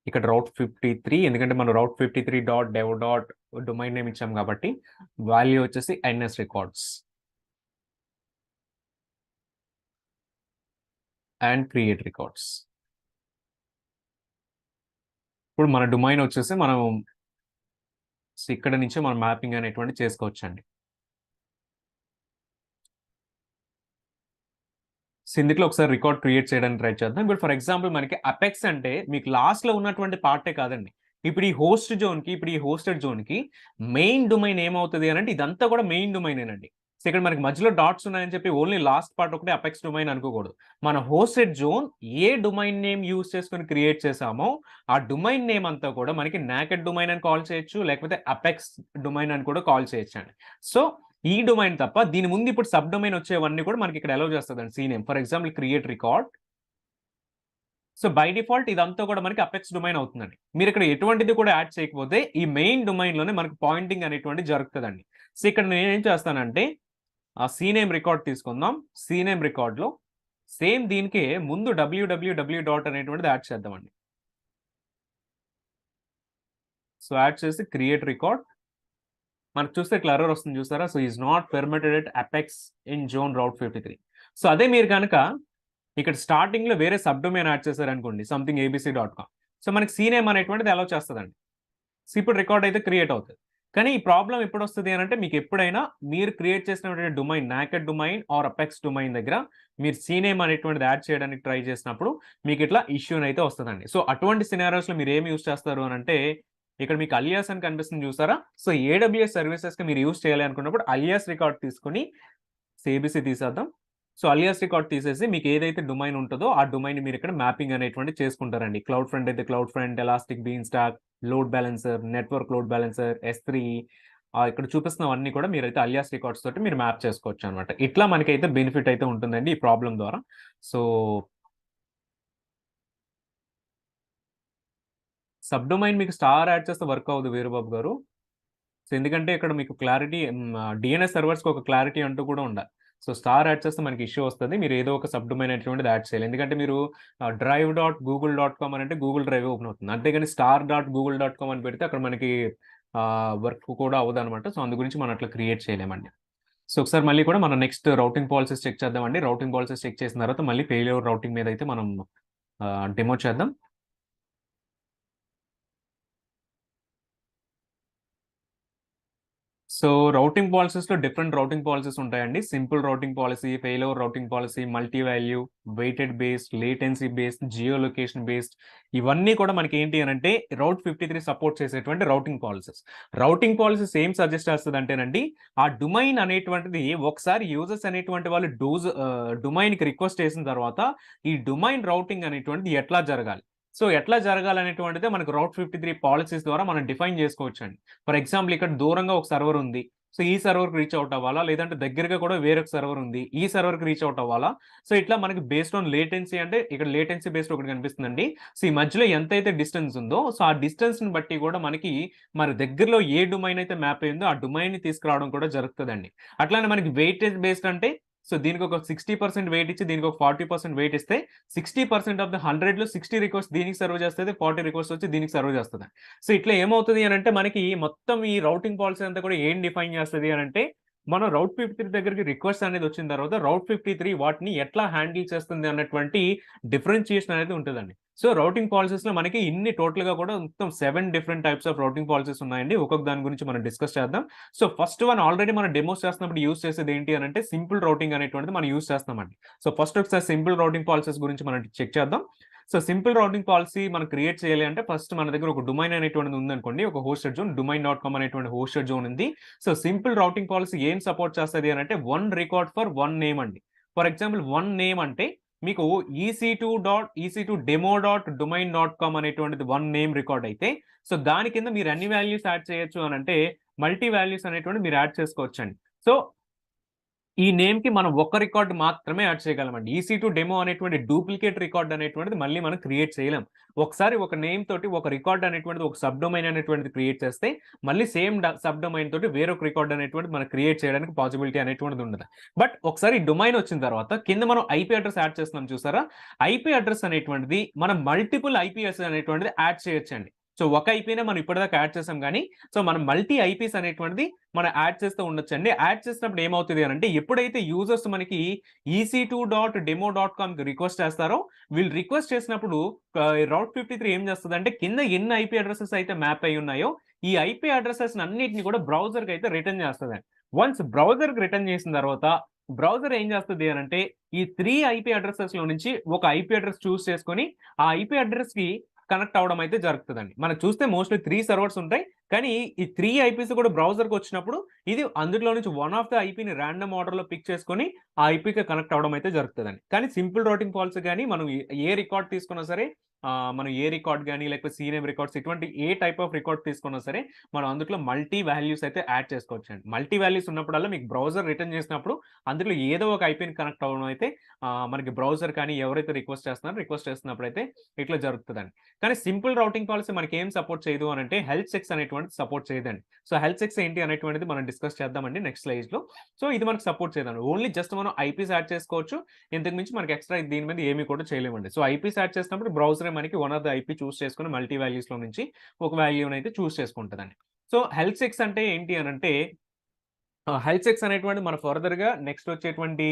ఇక్కడ రౌట్ 53 ఎందుకంటే మనం Route 53 dot dev dot domain name ఇచ్చాం కాబట్టి వాల్యూ వచ్చేసి NS records and create records. ఇప్పుడు మన డొమైన్ వచ్చేసి మనం ఇక్కడ నుంచే మనం మ్యాపింగ్ అనేటువంటిది చేసుకోవచ్చండి. సో, ఇందులో ఒకసారి రికార్డ్ క్రియేట్ చేయడానికి ట్రై చేద్దాం. ఇప్పుడు ఫర్ ఎగ్జాంపుల్ మనకి అపెక్స్ అంటే మీకు లాస్ట్‌లో ఉన్నటువంటి పార్టే కాదండి. ఇప్పుడు ఈ హోస్టెడ్ జోన్‌కి మెయిన్ డొమైన్ ఏమవుతది అనంటే ఇదంతా కూడా మెయిన్ డొమైనేనండి. సో, ఇక్కడ మనకి మధ్యలో డాట్స్ ఉన్నాయని చెప్పి ఓన్లీ లాస్ట్ పార్ట్ ఒకటే అపెక్స్ డొమైన్ అనుకోకూడదు. మన హోస్టెడ్ జోన్ ఏ డొమైన్ నేమ్ యూజ్ చేసుకొని క్రియేట్ చేసామో, ఆ డొమైన్ నేమ్ అంతా కూడా మనకి నాకెడ్ డొమైన్ అని కాల్ చేయొచ్చు. లేకపోతే అపెక్స్ డొమైన్ అని కూడా కాల్ చేయొచ్చండి. సో, ఈ డొమైన్ తప్ప దీని ముందు ఇప్పుడు సబ్ డొమైన్ వచ్చేవన్నీ కూడా మనకి ఇక్కడ అలౌ చేస్తదండి CNAME. For example create record. So, by default ఇదంతా కూడా మనకి అపెక్స్ డొమైన్ అవుతుందండి. మీరిక్కడ ఎటువంటిది కూడా యాడ్ చేయకపోతే ఈ మెయిన్ డొమైన్‌లోనే మనకు పాయింటింగ్ అనేటువంటిది జరుగుతదండి. సో, ఇక్కడ నేనేం చేస్తానంటే ఆ సీనేమ్ రికార్డ్ తీసుకుందాం. సీనేమ్ రికార్డ్‌లో సేమ్ దీనికే ముందు www డాట్ అనేటువంటిది యాడ్ చేద్దామండి. సో, యాడ్ చేసి క్రియేట్ రికార్డ్. మనకు చూస్తే ఇట్లా ఎర్రర్ వస్తుంది చూసారా? So, is not permitted at apex in zone Route 53. So, అదే మీరు గనక ఇక్కడ స్టార్టింగ్‌లో వేరే సబ్ డొమైన్ యాడ్ చేశారనుకోండి. Something ABC dot com. So, మనకి సీనేమ్ అనేటువంటిది అలౌ చేస్తదండి. సో, ఇప్పుడు రికార్డ్ అయితే క్రియేట్ అవుతది. కానీ ఈ ప్రాబ్లమ్ ఎప్పుడొస్తది అనంటే మీకెప్పుడైనా మీరు క్రియేట్ చేసినటువంటి domain naked domain or apex domain దగ్గర మీరు సీనేమ్ అనేటువంటిది యాడ్ చేయడానికి ట్రై చేసినప్పుడు మీకిట్లా ఇష్యూనైతే వస్తదండి. సో, అటువంటి సినారియోస్‌లో మీరేమి యూజ్ చేస్తారు అనంటే ఇక్కడ మీకు అలియాస్ అని కనిపిస్తుంది చూసారా? సో, ఏడబ్ల్యూఎస్ సర్వీసెస్‌కి మీరు యూజ్ చేయాలి అనుకున్నప్పుడు అలియాస్ రికార్డ్ తీసుకొని ఏబీసీ తీసేద్దాం. సో, అలియాస్ రికార్డ్ తీసేసి మీకు ఏదైతే డొమైన్ ఉంటదో ఆ డొమైన్‌ని మీరిక్కడ మ్యాపింగ్ అనేటువంటిది చేసుకుంటారండి. క్లౌడ్ ఫ్రంట్ అయితే CloudFront, Elastic Beanstalk, load balancer, network load balancer, ఎస్3 ఇక్కడ చూపిస్తున్నవన్నీ కూడా మీరైతే అలియాస్ రికార్డ్స్ తోటి మీరు మ్యాప్ చేసుకోవచ్చనమాట. ఇట్లా మనకైతే బెనిఫిట్ అయితే ఉంటుందండి ఈ ప్రాబ్లమ్ ద్వారా. సో, సబ్ డొమైన్ మీకు స్టార్ యాడ్ చేస్తే వర్క్ అవ్వదు వీరబాబు గారు. సో, ఎందుకంటే ఇక్కడ మీకు క్లారిటీ డీఎన్ఎస్ సర్వర్స్‌కి ఒక క్లారిటీ అంటూ కూడా ఉండాలి. సో, స్టార్ యాడ్ చేస్తే మనకి ఇష్యూ వస్తది. మీరు ఏదో ఒక సబ్ డొమైన్ అనేటువంటిది యాడ్ చేయాలి. ఎందుకంటే మీరు drive dot Google dot com అనంటే గూగుల్ డ్రైవే ఓపెన్ అవుతుంది. అంతేగాని star dot Google dot com అని పెడితే అక్కడ మనకి వర్క్ కూడా అవ్వదనమాట. సో, అందు గురించి మనం అట్లా క్రియేట్ చేయలేమండి. సో, ఒకసారి మళ్ళీ కూడా మనం నెక్స్ట్ రౌటింగ్ పాలిసీస్ చెక్ చేద్దామండి. రౌటింగ్ పాలిసీస్ చెక్ చేసిన తర్వాత మళ్ళీ ఫెయిల్యూర్ రౌటింగ్ మీద అయితే మనం డెమో చేద్దాం. సో రౌటింగ్ పాలసీస్లో డిఫరెంట్ రౌటింగ్ పాలసీస్ ఉంటాయండి. Simple routing policy, failover routing policy, multi value, weighted based, latency based, geo location based, ఇవన్నీ కూడా మనకి ఏంటి అని అంటే రౌట్ 53 సపోర్ట్ చేసేటువంటి రౌటింగ్ పాలసీస్. రౌటింగ్ పాలసీస్ ఏం సజెస్ట్ చేస్తుంది అంటేనండి, ఆ డొమైన్ అనేటువంటిది ఒకసారి యూజర్స్ అనేటువంటి వాళ్ళు డొమైన్కి రిక్వెస్ట్ చేసిన తర్వాత ఈ డొమైన్ రౌటింగ్ అనేటువంటిది ఎట్లా జరగాలి, సో ఎట్లా జరగాలనేటువంటిదే మనకు రౌట్ 53 పాలసీస్ ద్వారా మనం డిఫైన్ చేసుకోవచ్చండి. ఫర్ ఎగ్జాంపుల్ ఇక్కడ దూరంగా ఒక సర్వర్ ఉంది, సో ఈ సర్వర్కి రీచ్ అవుట్ అవ్వాలా, లేదంటే దగ్గరగా కూడా వేరొక సర్వర్ ఉంది, ఈ సర్వర్కి రీచ్ అవుట్ అవ్వాలా. సో ఇట్లా మనకి బేస్డ్ ఆన్ లేటెన్సీ, అంటే ఇక్కడ లేటెన్సీ బేస్డ్ ఒకటి కనిపిస్తుందండి. సో ఈ మధ్యలో ఎంతైతే డిస్టెన్స్ ఉందో, సో ఆ డిస్టెన్స్ని బట్టి కూడా మనకి మరి దగ్గరలో ఏ డొమైన్ అయితే మ్యాప్ అయిందో ఆ డొమైన్ని తీసుకురావడం కూడా జరుగుతుందండి. అట్లానే మనకి వెయిటేజ్ బేస్డ్ అంటే, సో దీనికి ఒక 60% వెయిట్ ఇచ్చి దీనికి ఒక 40% వెయిట్ ఇస్తే 60% ఆఫ్ ద 100లో 60 రిక్వెస్ట్ దీనికి సర్వ్ చేస్తుంది, 40 రిక్వెస్ట్ వచ్చి దీనికి సర్వ్ చేస్తుంది. సో ఇట్లా ఏమవుతుంది అని అంటే మనకి మొత్తం ఈ రౌటింగ్ పాలసీ అంతా కూడా ఏం డిఫైన్ చేస్తుంది అని అంటే, మనం రౌట్ 53 దగ్గరికి రిక్వెస్ట్ అనేది వచ్చిన తర్వాత రౌట్ 53 వాటిని ఎట్లా హ్యాండిల్ చేస్తుంది అన్నటువంటి డిఫరెన్షియేషన్ అనేది ఉంటుందండి. సో రౌటింగ్ పాలసీస్లో మనకి ఇన్ని టోటల్గా కూడా మొత్తం 7 different types of routing policies ఉన్నాయండి. ఒక్కొక్క దాని గురించి మనం డిస్కస్ చేద్దాం. సో ఫస్ట్ వన్ ఆల్రెడీ మనం డెమోస్ చేస్తున్నప్పుడు యూస్ చేసేది ఏంటి అని అంటే సింపుల్ రౌటింగ్ అనేటువంటిది మనం యూస్ చేస్తామండి. సో ఫస్ట్ ఒకసారి సింపుల్ రౌటింగ్ పాలసీస్ గురించి మనం చెక్ చేద్దాం. సో సింపుల్ రౌటింగ్ పాలసీ మనం క్రియేట్ చేయాలి అంటే ఫస్ట్ మన దగ్గర ఒక డొమైన్ అనేటువంటిది ఉందనుకోండి, ఒక హోస్టెడ్ జోన్, domain.com అనేటువంటి హోస్టెడ్ జోన్ ఉంది. సో సింపుల్ రౌటింగ్ పాలసీ ఏం సపోర్ట్ చేస్తుంది అని అంటే 1 రికార్డ్ ఫర్ 1 నేమ్ అండి. ఫర్ ఎగ్జాంపుల్ 1 నేమ్ అంటే మీకు ec2.demo.domain.com అనేటువంటిది 1 నేమ్ రికార్డ్ అయితే, సో దాని కింద మీరు అన్ని వాల్యూస్ యాడ్ చేయొచ్చు అని అంటే మల్టీ వాల్యూస్ అనేటువంటి మీరు యాడ్ చేసుకోవచ్చండి. సో ఈ నేమ్‌కి మనం ఒక రికార్డ్ మాత్రమే యాడ్ చేయగలమండి. EC2 డెమో అనేటువంటి డూప్లికేట్ రికార్డ్ అనేటువంటిది మళ్ళీ మనం క్రియేట్ చేయలేం. ఒకసారి ఒక నేమ్ తోటి ఒక రికార్డ్ అనేటువంటిది, ఒక సబ్ డొమైన్ అనేటువంటిది క్రియేట్ చేస్తే మళ్ళీ సేమ్ సబ్ డొమైన్ తోటి వేరొక రికార్డ్ అనేటువంటిది మనం క్రియేట్ చేయడానికి పాసిబిలిటీ అనేటువంటిది ఉండదు. బట్ ఒకసారి డొమైన్ వచ్చిన తర్వాత కింద మనం ఐపీ అడ్రెస్ యాడ్ చేస్తున్నాం చూసారా? ఐపీ అడ్రెస్ అనేటువంటిది మనం మల్టిపుల్ ఐపీఎస్ అనేటువంటిది యాడ్ చేయొచ్చండి. సో ఒక ఐపీనే మనం ఇప్పటిదాకా యాడ్ చేసాం గానీ, సో మనం మల్టీ ఐపీస్ అనేటువంటిది మనం యాడ్ చేస్తూ ఉండొచ్చండి. యాడ్ చేసినప్పుడు ఏమవుతది అనంటే, ఎప్పుడైతే యూజర్స్ మనకి ec2.demo.comకి రిక్వెస్ట్ చేస్తారో, వీళ్ళు రిక్వెస్ట్ చేసినప్పుడు రౌట్ 53 ఏం చేస్తదంటే, కింద ఎన్ని ఐపీ అడ్రెసెస్ అయితే మ్యాప్ అయ్యి ఉన్నాయో, ఈ ఐపీ అడ్రెసెస్ అన్నిటిని కూడా బ్రౌజర్‌కి అయితే రిటర్న్ చేస్తదండి. వన్స్ బ్రౌజర్‌కి రిటర్న్ చేసిన తర్వాత, బ్రౌజర్ ఏం చేస్తది అనంటే, ఈ 3 ఐపీ అడ్రెసెస్‌లో నుంచి ఒక ఐపీ అడ్రెస్ చూస్ చేసుకొని, ఆ ఐపీ అడ్రెస్‌కి కనెక్ట్ అవ్వడం అయితే జరుగుతదండి. మనం చూస్తే మోస్ట్‌లీ 3 సర్వర్స్ ఉంటాయి. కానీ ఈ 3 ఐపీస్ కూడా బ్రౌజర్‌కి వచ్చినప్పుడు ఇది అందులో నుంచి వన్ ఆఫ్ ద ఐపీని రాండమ్ ఆర్డర్‌లో పిక్ చేసుకొని ఆ ఐపీకి కనెక్ట్ అవ్వడం అయితే జరుగుతదండి. కానీ సింపుల్ రౌటింగ్ పాలసీ గాని మనం ఏ రికార్డ్ తీసుకున్నా సరే, మనం ఏ రికార్డ్ గాని లేకపోతే సీనేమ్ రికార్డ్స్ ఇటువంటి ఏ టైప్ ఆఫ్ రికార్డ్ తీసుకున్నా సరే, మనం అందులో మల్టీ వాల్యూస్ అయితే యాడ్ చేసుకోవచ్చండి. మల్టీ వాల్యూస్ ఉన్నప్పుడల్లా మీకు బ్రౌజర్ రిటర్న్ చేసినప్పుడు అందులో ఏదో ఒక ఐపీని కనెక్ట్ అవ్వడం అయితే మనకి బ్రౌజర్ కానీ ఎవరైతే రిక్వెస్ట్ చేస్తున్నప్పుడు అయితే ఇట్లా జరుగుతదండి. కానీ సింపుల్ రౌటింగ్ పాలసీ మనకి ఏం సపోర్ట్ చేయదు అని అంటే హెల్త్ చెక్స్ అనేటువంటిది సపోర్ట్ చేయదండి. సో హెల్త్ చెక్స్ ఏంటి అనేటువంటిది మనం డిస్కస్ చేద్దామండి నెక్స్ట్ స్లైడ్స్‌లో. సో ఇది మనకు సపోర్ట్ చేయదండి. ఓన్లీ జస్ట్ మనం ఐపీస్ యాడ్ చేసుకోవచ్చు. ఇంతకు మించి మనకి ఎక్స్‌ట్రా దీని మీద ఏమి కూడా చేయలేమండి. సో ఐపీస్ యాడ్ చేసినప్పుడు బ్రౌజరే మనకి వన్ ఆఫ్ ద ఐపీ చూస్ చేసుకొని మల్టీ వాల్యూస్‌లో నుంచి ఒక వాల్యూని అయితే చూస్ చేసుకుంటదండి. సో హెల్త్ చెక్స్ అంటే ఏంటి అనంటే, హెల్త్ చెక్స్ అనేటువంటిది మనం ఫర్దర్‌గా నెక్స్ట్ వచ్చేటువంటి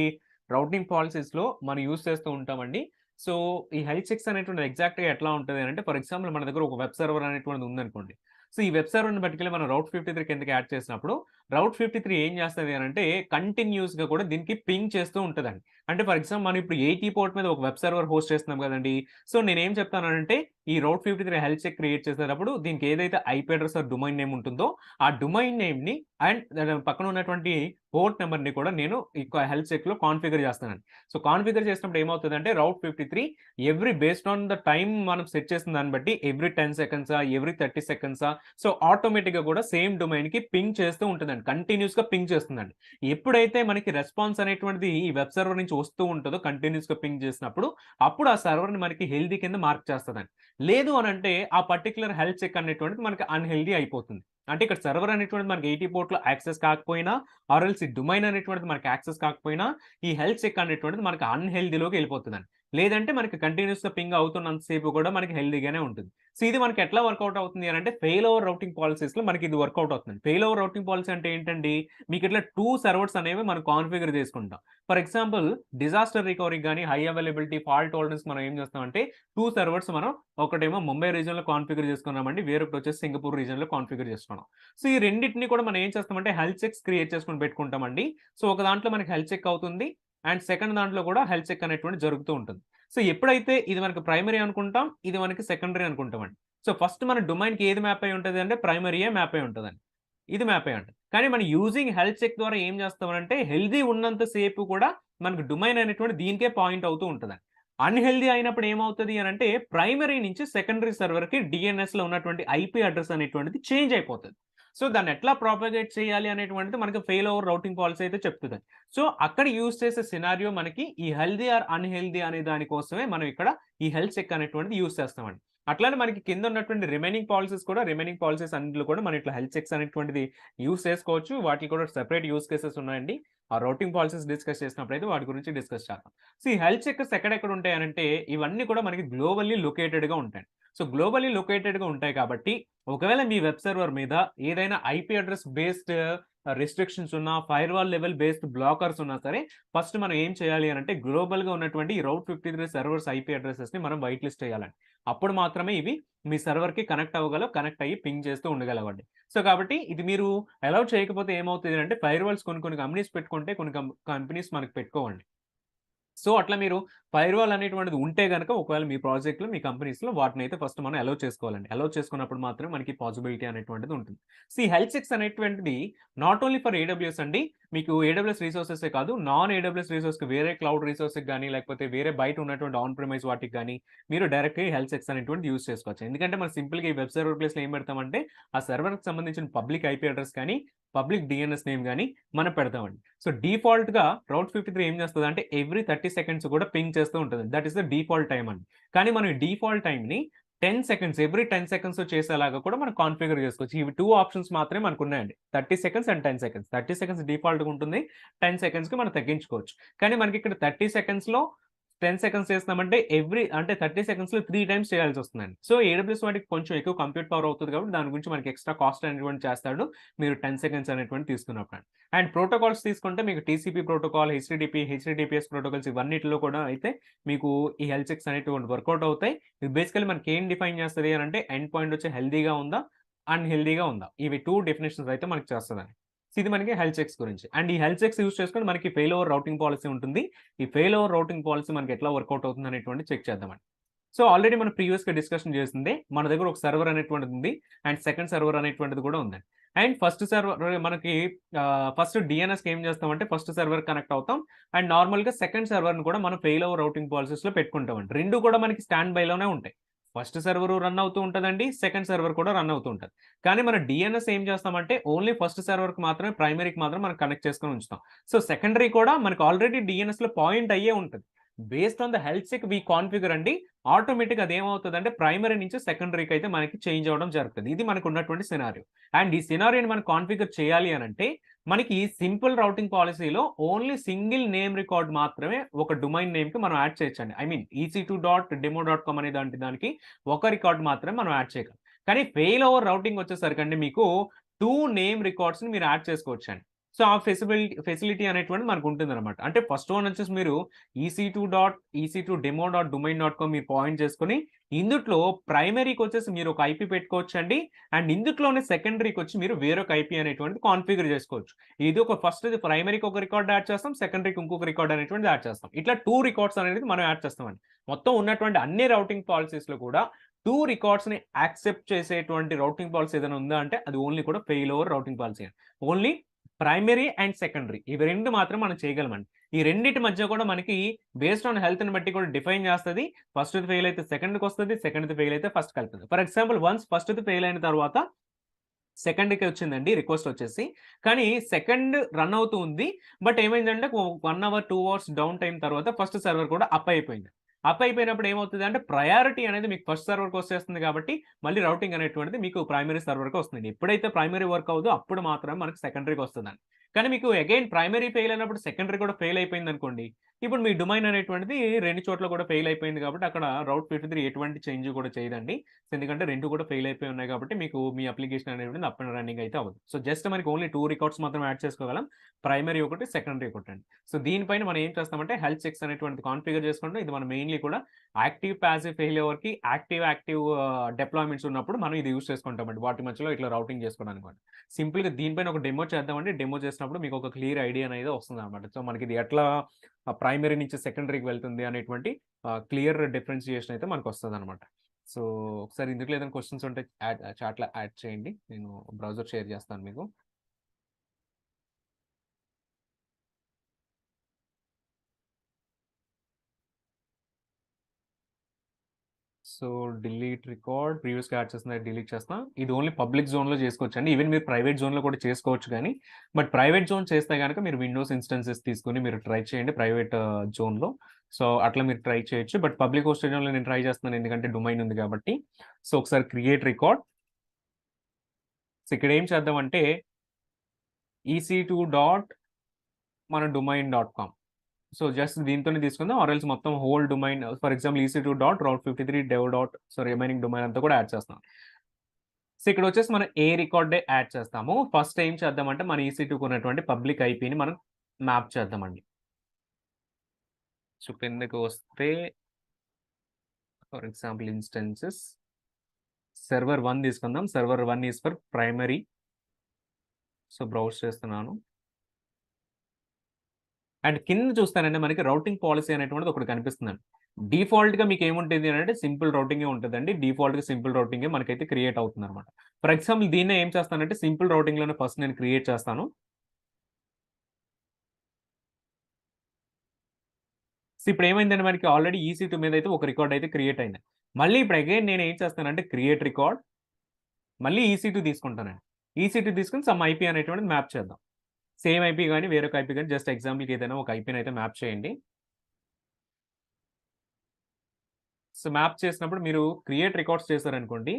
రౌటింగ్ పాలసీస్‌లో మనం యూజ్ చేస్తూ ఉంటామండి. సో ఈ హెల్త్ చెక్స్ అనేటువంటిది ఎగ్జాక్ట్‌గా ఎట్లా ఉంటది అనంటే, ఫర్ ఎగ్జాంపుల్ మన దగ్గర ఒక వెబ్ సర్వర్ అనేటువంటిది ఉందనుకోండి. సో ఈ వెబ్ సర్వర్‌ని పట్టుకెళ్ళి మనం రౌట్ 53 కిందకి యాడ్ చేసినప్పుడు, రౌట్ 53 ఏం చేస్తది అనంటే కంటిన్యూయస్‌గా కూడా దీనికి పింగ్ చేస్తూ ఉంటదండి. అంటే ఫర్ ఎగ్జాంపుల్ మనం ఇప్పుడు 80 పోర్ట్ మీద ఒక వెబ్ సర్వర్ హోస్ట్ చేస్తున్నాం కదండీ! సో నేనేం చెప్తాననంటే, ఈ రౌట్ 53 హెల్త్ చెక్ క్రియేట్ చేసేటప్పుడు దీనికి ఏదైతే IP address or domain name ఉంటుందో, ఆ డొమైన్ నేమ్‌ని అండ్ దాని పక్కన ఉన్నటువంటి పోర్ట్ నంబర్‌ని కూడా నేను ఈ హెల్త్ చెక్‌లో కాన్ఫిగర్ చేస్తానండి. సో కాన్ఫిగర్ చేసినప్పుడు ఏమవుతదంటే రౌట్ 53 బేస్డ్ ఆన్ ద టైమ్ మనం సెట్ చేసిన దాన్ని బట్టి ఎవ్రీ 10 సెకండ్సా, ఎవ్రీ 30 సెకండ్సా, సో ఆటోమేటిక్‌గా కూడా సేమ్ డొమైన్‌కి పింగ్ చేస్తూ ఉంటదండి. కంటిన్యూయస్‌గా పింగ్ చేస్తుందండి. ఎప్పుడైతే మనకి రెస్పాన్స్ అనేటువంటిది ఈ వెబ్ సర్వర్ నుంచి వస్తూ ఉంటదో కంటిన్యూయస్‌గా పింగ్ చేసినప్పుడు, అప్పుడు ఆ సర్వర్‌ని మనకి హెల్తీ కింద మార్క్ చేస్తదండి. లేదు అనంటే ఆ పర్టిక్యులర్ హెల్త్ చెక్ అనేటువంటిది మనకి అన్‌హెల్తీ అయిపోతుంది. అంటే ఇక్కడ సర్వర్ అనేటువంటిది మనకి 80 పోర్ట్‌లో యాక్సెస్ కాకపోయినా, ఆర్ ఎల్స్ ఈ డొమైన్ అనేటువంటిది మనకి యాక్సెస్ కాకపోయినా, ఈ హెల్త్ చెక్ అనేటువంటిది మనకి అన్‌హెల్తీలోకి వెళ్ళిపోతదండి. లేదంటే మనకి కంటిన్యూస్‌గా పింగ్ అవుతున్నంత సేపు కూడా మనకి హెల్తీగానే ఉంటుంది. సో, ఇది మనకి ఎట్లా వర్కౌట్ అవుతుంది అనంటే ఫెయిల్ ఓవర్ రౌటింగ్ పాలిసీస్‌లో మనకి ఇది వర్కౌట్ అవుతుంది. ఫెయిల్ ఓవర్ రౌటింగ్ పాలిసీ అంటే ఏంటండి? మీకు ఇట్లా 2 సర్వర్స్ అనేవి మనం కాన్ఫిగర్ చేసుకుంటాం. ఫర్ ఎగ్జాంపుల్ డిజాస్టర్ రికవరీకి గాని, హై అవైలబిలిటీ, ఫాల్ట్ టోలరెన్స్ మనం ఏం చేస్తామంటే 2 సర్వర్స్ మనం ఒకటేమో ముంబై రీజియన్‌లో కాన్ఫిగర్ చేసుకున్నామండి. వేరొకటి వచ్చేసి సింగపూర్ రీజియన్‌లో కాన్ఫిగర్ చేసుకున్నాం. సో, ఈ రెండిటిని కూడా మనం ఏం చేస్తామంటే హెల్త్ చెక్స్ క్రియేట్ చేసుకొని పెట్టుకుంటామండి. సో, ఒక దాంట్లో మనకి హెల్త్ చెక్ అవుతుంది. అండ్ సెకండ్ దాంట్లో కూడా హెల్త్ చెక్ అనేటువంటిది జరుగుతూ ఉంటుంది. సో, ఎప్పుడైతే ఇది మనకు ప్రైమరీ అనుకుంటాం, ఇది మనకి సెకండరీ అనుకుంటామండి. సో, ఫస్ట్ మన డొమైన్‌కి ఏది మ్యాప్ అయ్యి ఉంటది అంటే ప్రైమరీయే మ్యాప్ అయ్యి ఉంటదండి. ఇది మ్యాప్ అయ్యి ఉంటది. కానీ మనం యూజింగ్ హెల్త్ చెక్ ద్వారా ఏం చేస్తామనంటే హెల్తీ ఉన్నంత సేపు కూడా మనకు డొమైన్ అనేటువంటిది దీనికే పాయింట్ అవుతూ ఉంటదండి. అన్‌హెల్తీ అయినప్పుడు ఏమవుతది అనంటే ప్రైమరీ నుంచి సెకండరీ సర్వర్‌కి డీఎన్ఎస్‌లో ఉన్నటువంటి ఐపీ అడ్రెస్ అనేటువంటిది చేంజ్ అయిపోతది. సో, దాన్ని ఎట్లా ప్రాపగేట్ చేయాలి అనేటువంటిది మనకి ఫెయిల్ ఓవర్ రౌటింగ్ పాలిసీ అయితే చెప్తదండి. సో, అక్కడ యూజ్ చేసే సినారియో మనకి ఈ హెల్తీ ఆర్ అన్‌హెల్తీ అనే దాని కోసమే మనం ఇక్కడ ఈ హెల్త్ చెక్ అనేటువంటిది యూజ్ చేస్తామండి. అట్లానే మనకి కింద ఉన్నటువంటి రిమైనింగ్ పాలిసీస్ అన్నిట్లో కూడా మనం ఇట్లా హెల్త్ చెక్స్ అనేటువంటిది యూజ్ చేసుకోవచ్చు. వాటికి కూడా సెపరేట్ యూజ్ కేసెస్ ఉన్నాయండి. ఆ రౌటింగ్ పాలిసీస్ డిస్కస్ చేసినప్పుడైతే వాటి గురించి డిస్కస్ చేద్దాం. సో, ఈ హెల్త్ చెకర్స్ ఎక్కడెక్కడ ఉంటాయనంటే ఇవన్నీ కూడా మనకి గ్లోబల్లీ లొకేటెడ్‌గా ఉంటాయి. సో, గ్లోబల్లీ లొకేటెడ్‌గా ఉంటాయి కాబట్టి ఒకవేళ మీ వెబ్ సర్వర్ మీద ఏదైనా ఐపీ అడ్రెస్ బేస్డ్ రిస్ట్రిక్షన్స్ ఉన్నా, ఫైర్‌వాల్ లెవెల్ బేస్డ్ బ్లాకర్స్ ఉన్నా సరే, ఫస్ట్ మనం ఏం చేయాలి అనంటే గ్లోబల్‌గా ఉన్నటువంటి ఈ రౌట్ 53 సర్వర్స్ ఐపీ అడ్రెసెస్‌ని మనం వైట్ లిస్ట్ చేయాలండి. అప్పుడు మాత్రమే ఇవి మీ సర్వర్‌కి కనెక్ట్ అవ్వగలవు. కనెక్ట్ అయ్యి పింగ్ చేస్తూ ఉండగలవండి. సో, కాబట్టి ఇది మీరు అలౌ చేయకపోతే ఏమవుతది అంటే ఫైర్‌వాల్స్ కొన్ని కంపెనీస్ పెట్టుకుంటే కొన్ని కంపెనీస్ మనకు పెట్టుకోవండి. సో, అట్లా మీరు ఫైర్‌వాల్ అనేటువంటిది ఉంటే గనక ఒకవేళ మీ ప్రాజెక్ట్‌లో, మీ కంపెనీస్‌లో వాటినైతే ఫస్ట్ మనం అలౌ చేసుకోవాలండి. అలౌ చేసుకున్నప్పుడు మాత్రమే మనకి పాసిబిలిటీ అనేటువంటిది ఉంటుంది. సో, ఈ హెల్త్ చెక్స్ అనేటువంటిది నాట్ ఓన్లీ ఫర్ ఏడబ్ల్యూఎస్ అండి. మీకు ఏడబ్ల్యూఎస్ రిసోర్సెసే కాదు, నాన్ ఏడబ్ల్యూఎస్ రిసోర్స్‌కి వేరే క్లౌడ్ రిసోర్స్‌కి గాని, లేకపోతే వేరే బయట ఉన్నటువంటి ఆన్ ప్రిమైస్ వాటికి గాని, మీరు డైరెక్ట్‌గా ఈ హెల్త్ చెక్స్ అనేటువంటిది యూజ్ చేసుకోవచ్చు. ఎందుకంటే మనం సింపుల్‌గా ఈ వెబ్ సర్వర్ ప్లేస్‌లో ఏం పెడతామంటే, ఆ సర్వర్‌కి సంబంధించిన పబ్లిక్ ఐపీ అడ్రెస్ కానీ, పబ్లిక్ డీఎన్ఎస్ నేమ్ గాని మనం పెడతామండి. సో, డిఫాల్ట్‌గా రౌట్ 53 ఏం చేస్తదంటే ఎవ్రీ 30 సెకండ్స్ కూడా పింగ్ చేస్తూ ఉంటది. That is the default time అండి. కానీ మనం ఈ డిఫాల్ట్ టైమ్‌ని 10 సెకండ్స్ ఎవ్రీ 10 సెకండ్స్ చేసేలాగా కూడా మనం కాన్ఫిగర్ చేసుకోవచ్చు. ఇవి 2 ఆప్షన్స్ మాత్రమే మనకున్నాయండి. 30 సెకండ్స్ అండ్ 10 సెకండ్స్. 30 సెకండ్స్ డిఫాల్ట్‌గా ఉంటుంది. 10 సెకండ్స్‌కి మనం తగ్గించుకోవచ్చు. కానీ మనకిక్కడ 30 సెకండ్స్‌లో 10 సెకండ్స్ చేస్తున్నామంటే అంటే 30 సెకండ్స్‌లో 3 టైమ్స్ చేయాల్సొస్తుందండి. సో, ఏడబ్ల్యూఎస్ వాటికి కొంచెం ఎక్కువ కంప్యూట్ పవర్ అవుతది కాబట్టి దాని గురించి మనకి ఎక్స్‌ట్రా కాస్ట్ అనేటువంటిది చేస్తాడు. మీరు 10 సెకండ్స్ అనేటువంటిది తీసుకున్నప్పుడు. అండ్ ప్రోటోకాల్స్ తీసుకుంటే మీకు టీసీపీ ప్రోటోకాల్, హెచ్‌టిటిపిఎస్ ప్రోటోకాల్స్ ఇవన్నిటిలో కూడా అయితే మీకు ఈ హెల్త్ చెక్స్ అనేటువంటివి వర్కౌట్ అవుతాయి. ఇది బేసికల్లీ మనకి ఏం డిఫైన్ చేస్తది అనంటే ఎండ్ పాయింట్ వచ్చి హెల్తీగా ఉందా? అన్‌హెల్తీగా ఉందా? ఇవి 2 డెఫినిషన్స్ అయితే మనకు చేస్తదండి. సో, ఇది మనకి హెల్త్ చెక్స్ గురించి. అండ్ ఈ హెల్త్ చెక్స్ యూజ్ చేసుకొని మనకి ఫెయిల్ ఓవర్ రౌటింగ్ పాలిసీ ఉంటుంది. ఈ ఫెయిల్ ఓవర్ రౌటింగ్ పాలిసీ మనకి ఎట్లా వర్కౌట్ అవుతుంది అనేటువంటిది చెక్ చేద్దామండి. సో, ఆల్రెడీ మనం ప్రీవియస్‌గా డిస్కషన్ చేసిందే. మన దగ్గర ఒక సర్వర్ అనేటువంటిది ఉంది. అండ్ సెకండ్ సర్వర్ అనేటువంటిది కూడా ఉందండి. అండ్ ఫస్ట్ సర్వర్ మనకి ఫస్ట్ డీఎన్ఎస్‌కి ఏం చేస్తామంటే ఫస్ట్ సర్వర్ కనెక్ట్ అవుతాం. అండ్ నార్మల్‌గా సెకండ్ సర్వర్‌ని కూడా మనం ఫెయిల్ ఓవర్ రౌటింగ్ పాలిసీస్‌లో పెట్టుకుంటామండి. 2 కూడా మనకి స్టాండ్ బైలోనే ఉంటాయి. ఫస్ట్ సర్వర్ రన్ అవుతూ ఉంటదండి. సెకండ్ సర్వర్ కూడా రన్ అవుతూ ఉంటది. కానీ మన డీఎన్ఎస్ ఏం చేస్తామంటే ఓన్లీ ఫస్ట్ సర్వర్‌కి మాత్రమే ప్రైమరీకి మాత్రం మనం కనెక్ట్ చేసుకొని ఉంచుతాం. సో, సెకండరీ కూడా మనకు ఆల్రెడీ డీఎన్ఎస్‌లో పాయింట్ అయ్యే ఉంటది. Based on the health check we configure అండి. ఆటోమేటిక్‌గా అదేమవుతదంటే ప్రైమరీ నుంచి సెకండరీకి అయితే మనకి చేంజ్ అవ్వడం జరుగుతది. ఇది మనకున్నటువంటి సినారియో. అండ్ ఈ సినారియోని మనం కాన్ఫిగర్ చేయాలి అనంటే మనకి సింపుల్ రౌటింగ్ పాలిసీలో ఓన్లీ సింగిల్ నేమ్ రికార్డ్ మాత్రమే ఒక డొమైన్ నేమ్‌కి మనం యాడ్ చేయొచ్చండి. ఐ మీన్ ec2.demo.com అనే దానికి ఒక రికార్డ్ మాత్రమే మనం యాడ్ చేయగలం. కానీ ఫెయిల్ ఓవర్ రౌటింగ్ వచ్చేసరికండి మీకు 2 నేమ్ రికార్డ్స్‌ని మీరు యాడ్ చేసుకోవచ్చండి. సో, ఆ ఫెసిలిటీ అనేటువంటిది మనకుంటుందనమాట. అంటే ఫస్ట్ వన్ వచ్చేసి మీరు ec2.demo.domain.com మీరు పాయింట్ చేసుకొని, ఇందుట్లో ప్రైమరీకొచ్చేసి మీరు ఒక ఐపీ పెట్టుకోవచ్చండి. అండ్ ఇందుట్లోనే సెకండరీకొచ్చి మీరు వేరొక ఐపీ అనేటువంటిది కాన్ఫిగర్ చేసుకోవచ్చు. ఇది ఒక ఫస్ట్‌ది ప్రైమరీకి ఒక రికార్డ్ యాడ్ చేస్తాం. సెకండరీకి ఇంకొక రికార్డ్ అనేటువంటిది యాడ్ చేస్తాం. ఇట్లా 2 రికార్డ్స్ అనేది మనం యాడ్ చేస్తామండి. మొత్తం ఉన్నటువంటి అన్ని రౌటింగ్ పాలిసీస్‌లో కూడా 2 రికార్డ్స్‌ని యాక్సెప్ట్ చేసేటువంటి రౌటింగ్ పాలిసీ ఏదైనా ఉందా అంటే అది ఓన్లీ కూడా ఫెయిల్ ఓవర్ రౌటింగ్ పాలిసీ అండి. ఓన్లీ ప్రైమరీ అండ్ సెకండరీ ఇవి 2 మాత్రం మనం చేయగలమండి. ఈ రెండిటి మధ్య కూడా మనకి బేస్డ్ ఆన్ హెల్త్‌ని బట్టి కూడా డిఫైన్ చేస్తది. ఫస్ట్‌ది ఫెయిల్ అయితే సెకండ్‌కొస్తది. సెకండ్‌ది ఫెయిల్ అయితే ఫస్ట్‌కెళ్తది. ఫర్ ఎగ్జాంపుల్ వన్స్ ఫస్ట్‌ది ఫెయిల్ అయిన తర్వాత సెకండ్‌కి వచ్చిందండి రిక్వెస్ట్ వచ్చేసి. కానీ సెకండ్ రన్ అవుతూ ఉంది. బట్ ఏమైందంటే 1 అవర్, 2 అవర్స్ డౌన్ టైమ్ తర్వాత ఫస్ట్ సర్వర్ కూడా అప్ అయిపోయింది. అప్ అయిపోయినప్పుడు ఏమవుతదంటే ప్రయారిటీ అనేది మీకు ఫస్ట్ సర్వర్‌కి వచ్చేస్తుంది కాబట్టి మళ్ళీ రౌటింగ్ అనేటువంటిది మీకు ప్రైమరీ సర్వర్‌కి వస్తుంది. ఎప్పుడైతే ప్రైమరీ వర్క్ అవ్వదో అప్పుడు మాత్రమే మనకు సెకండరీకి వస్తదండి. కానీ మీకు అగైన్ ప్రైమరీ ఫెయిల్ అయినప్పుడు సెకండరీ కూడా ఫెయిల్ అయిపోయిందనుకోండి. ఇప్పుడు మీ డొమైన్ అనేటువంటిది 2 చోట్ల కూడా ఫెయిల్ అయిపోయింది కాబట్టి అక్కడ రౌట్ 53 ఎటువంటి చేంజ్ కూడా చేయదండి. ఎందుకంటే 2 కూడా ఫెయిల్ అయిపోయి ఉన్నాయి కాబట్టి మీకు మీ అప్లికేషన్ అనేటువంటిది అప్ అండ్ రన్నింగ్ అయితే అవ్వదు. సో జస్ట్ మనకి ఓన్లీ 2 రికార్డ్స్ మాత్రం యాడ్ చేసుకోగలం. ప్రైమరీ ఒకటి, సెకండరీ ఒకటండి. సో దీనిపైన మనం ఏం చేస్తామంటే హెల్త్ చెక్స్ అనేటువంటిది కాన్ఫిగర్ చేసుకుంటాం. ఇది మనం మెయిన్‌లీ కూడా యాక్టివ్, పాసివ్ ఫెయిల్యూర్‌కి యాక్టివ్ డిప్లాయ్‌మెంట్స్ ఉన్నప్పుడు మనం ఇది యూజ్ చేసుకుంటామండి. వాటి మధ్యలో ఇట్లా రౌటింగ్ చేసుకోవడానికన్నమాట. సింపుల్‌గా దీనిపైన ఒక డెమో చేద్దామండి. డెమో చేసినప్పుడు మీకు ఒక క్లియర్ ఐడియా అనేది వస్తుందన్నమాట. సో మనకి ఇది ఎట్లా ప్రైమరీ నుంచి సెకండరీకి వెళ్తుంది అనేటువంటి క్లియర్ డిఫరెన్షియేషన్ అయితే మనకొస్తదన్నమాట. సో ఒకసారి ఇందులో ఏదైనా క్వెషన్స్ ఉంటే చాట్‌లో యాడ్ చేయండి. నేను బ్రౌజర్ షేర్ చేస్తాను మీకు. సో డిలీట్ రికార్డ్ ప్రీవియస్‌గా యాడ్ చేసింది డిలీట్ చేస్తున్నా. ఇది ఓన్లీ పబ్లిక్ జోన్‌లో చేసుకోవచ్చండి. ఈవెన్ మీరు ప్రైవేట్ జోన్‌లో కూడా చేసుకోవచ్చు గానీ, బట్ ప్రైవేట్ జోన్ చేస్తే గనక మీరు విండోస్ ఇన్‌స్టాన్సెస్ తీసుకొని మీరు ట్రై చేయండి ప్రైవేట్ జోన్‌లో. సో అట్లా మీరు ట్రై చేయొచ్చు. బట్ పబ్లిక్ హోస్టెడ్ జోన్‌లో నేను ట్రై చేస్తున్నాను ఎందుకంటే డొమైన్ ఉంది కాబట్టి. సో ఒకసారి క్రియేట్ రికార్డ్. సో ఇక్కడ ఏం చేద్దామంటే EC2 డాట్ మన domain dot com. So just దీంతోనే తీసుకుందాం ఆర్ ఎల్స్ మొత్తం whole domain for example EC2 dot Route 53 dev dot so remaining domain అంతా కూడా యాడ్ చేస్తాం. సో ఇక్కడ వచ్చేసి మనం ఏ రికార్డే యాడ్ చేస్తాము. ఫస్ట్ ఏం చేద్దామంటే మన EC2కి ఉన్నటువంటి పబ్లిక్ ఐపీని మనం మ్యాప్ చేద్దామండి. సో కిందకి వస్తే ఫర్ ఎగ్జాంపుల్ ఇన్స్టెన్సెస్ సర్వర్ 1 తీసుకుందాం. Server 1 is for primary. So browse చేస్తున్నాను. అండ్ కింద చూస్తానంటే మనకి రౌటింగ్ పాలసీ అనేటువంటిది ఒకటి కనిపిస్తుందండి. డిఫాల్ట్‌గా మీకు ఏముంటుంది అంటే సింపుల్ రౌటింగే ఉంటదండి. డిఫాల్ట్‌గా సింపుల్ రౌటింగే మనకైతే క్రియేట్ అవుతుందన్నమాట. ఫర్ ఎగ్జాంపుల్ దీన్నే ఏం చేస్తానంటే సింపుల్ రౌటింగ్‌లోనే ఫస్ట్ నేను క్రియేట్ చేస్తాను. సో ఇప్పుడు ఏమైందంటే మనకి ఆల్రెడీ EC2 మీద అయితే ఒక రికార్డ్ అయితే క్రియేట్ అయింది. మళ్ళీ ఇప్పుడు అగైన్ నేను ఏం చేస్తానంటే క్రియేట్ రికార్డ్ మళ్ళీ EC2 తీసుకుంటానండి. EC2 తీసుకొని సమ్ ఐపీ అనేటువంటిది మ్యాప్ చేద్దాం. సేమ్ ఐపీ గాని వేరొక ఐపీ గాని జస్ట్ ఎగ్జాంపుల్‌కి ఏదైనా ఒక ఐపీని అయితే మ్యాప్ చేయండి. సో మ్యాప్ చేసినప్పుడు మీరు క్రియేట్ రికార్డ్స్ చేశారనుకోండి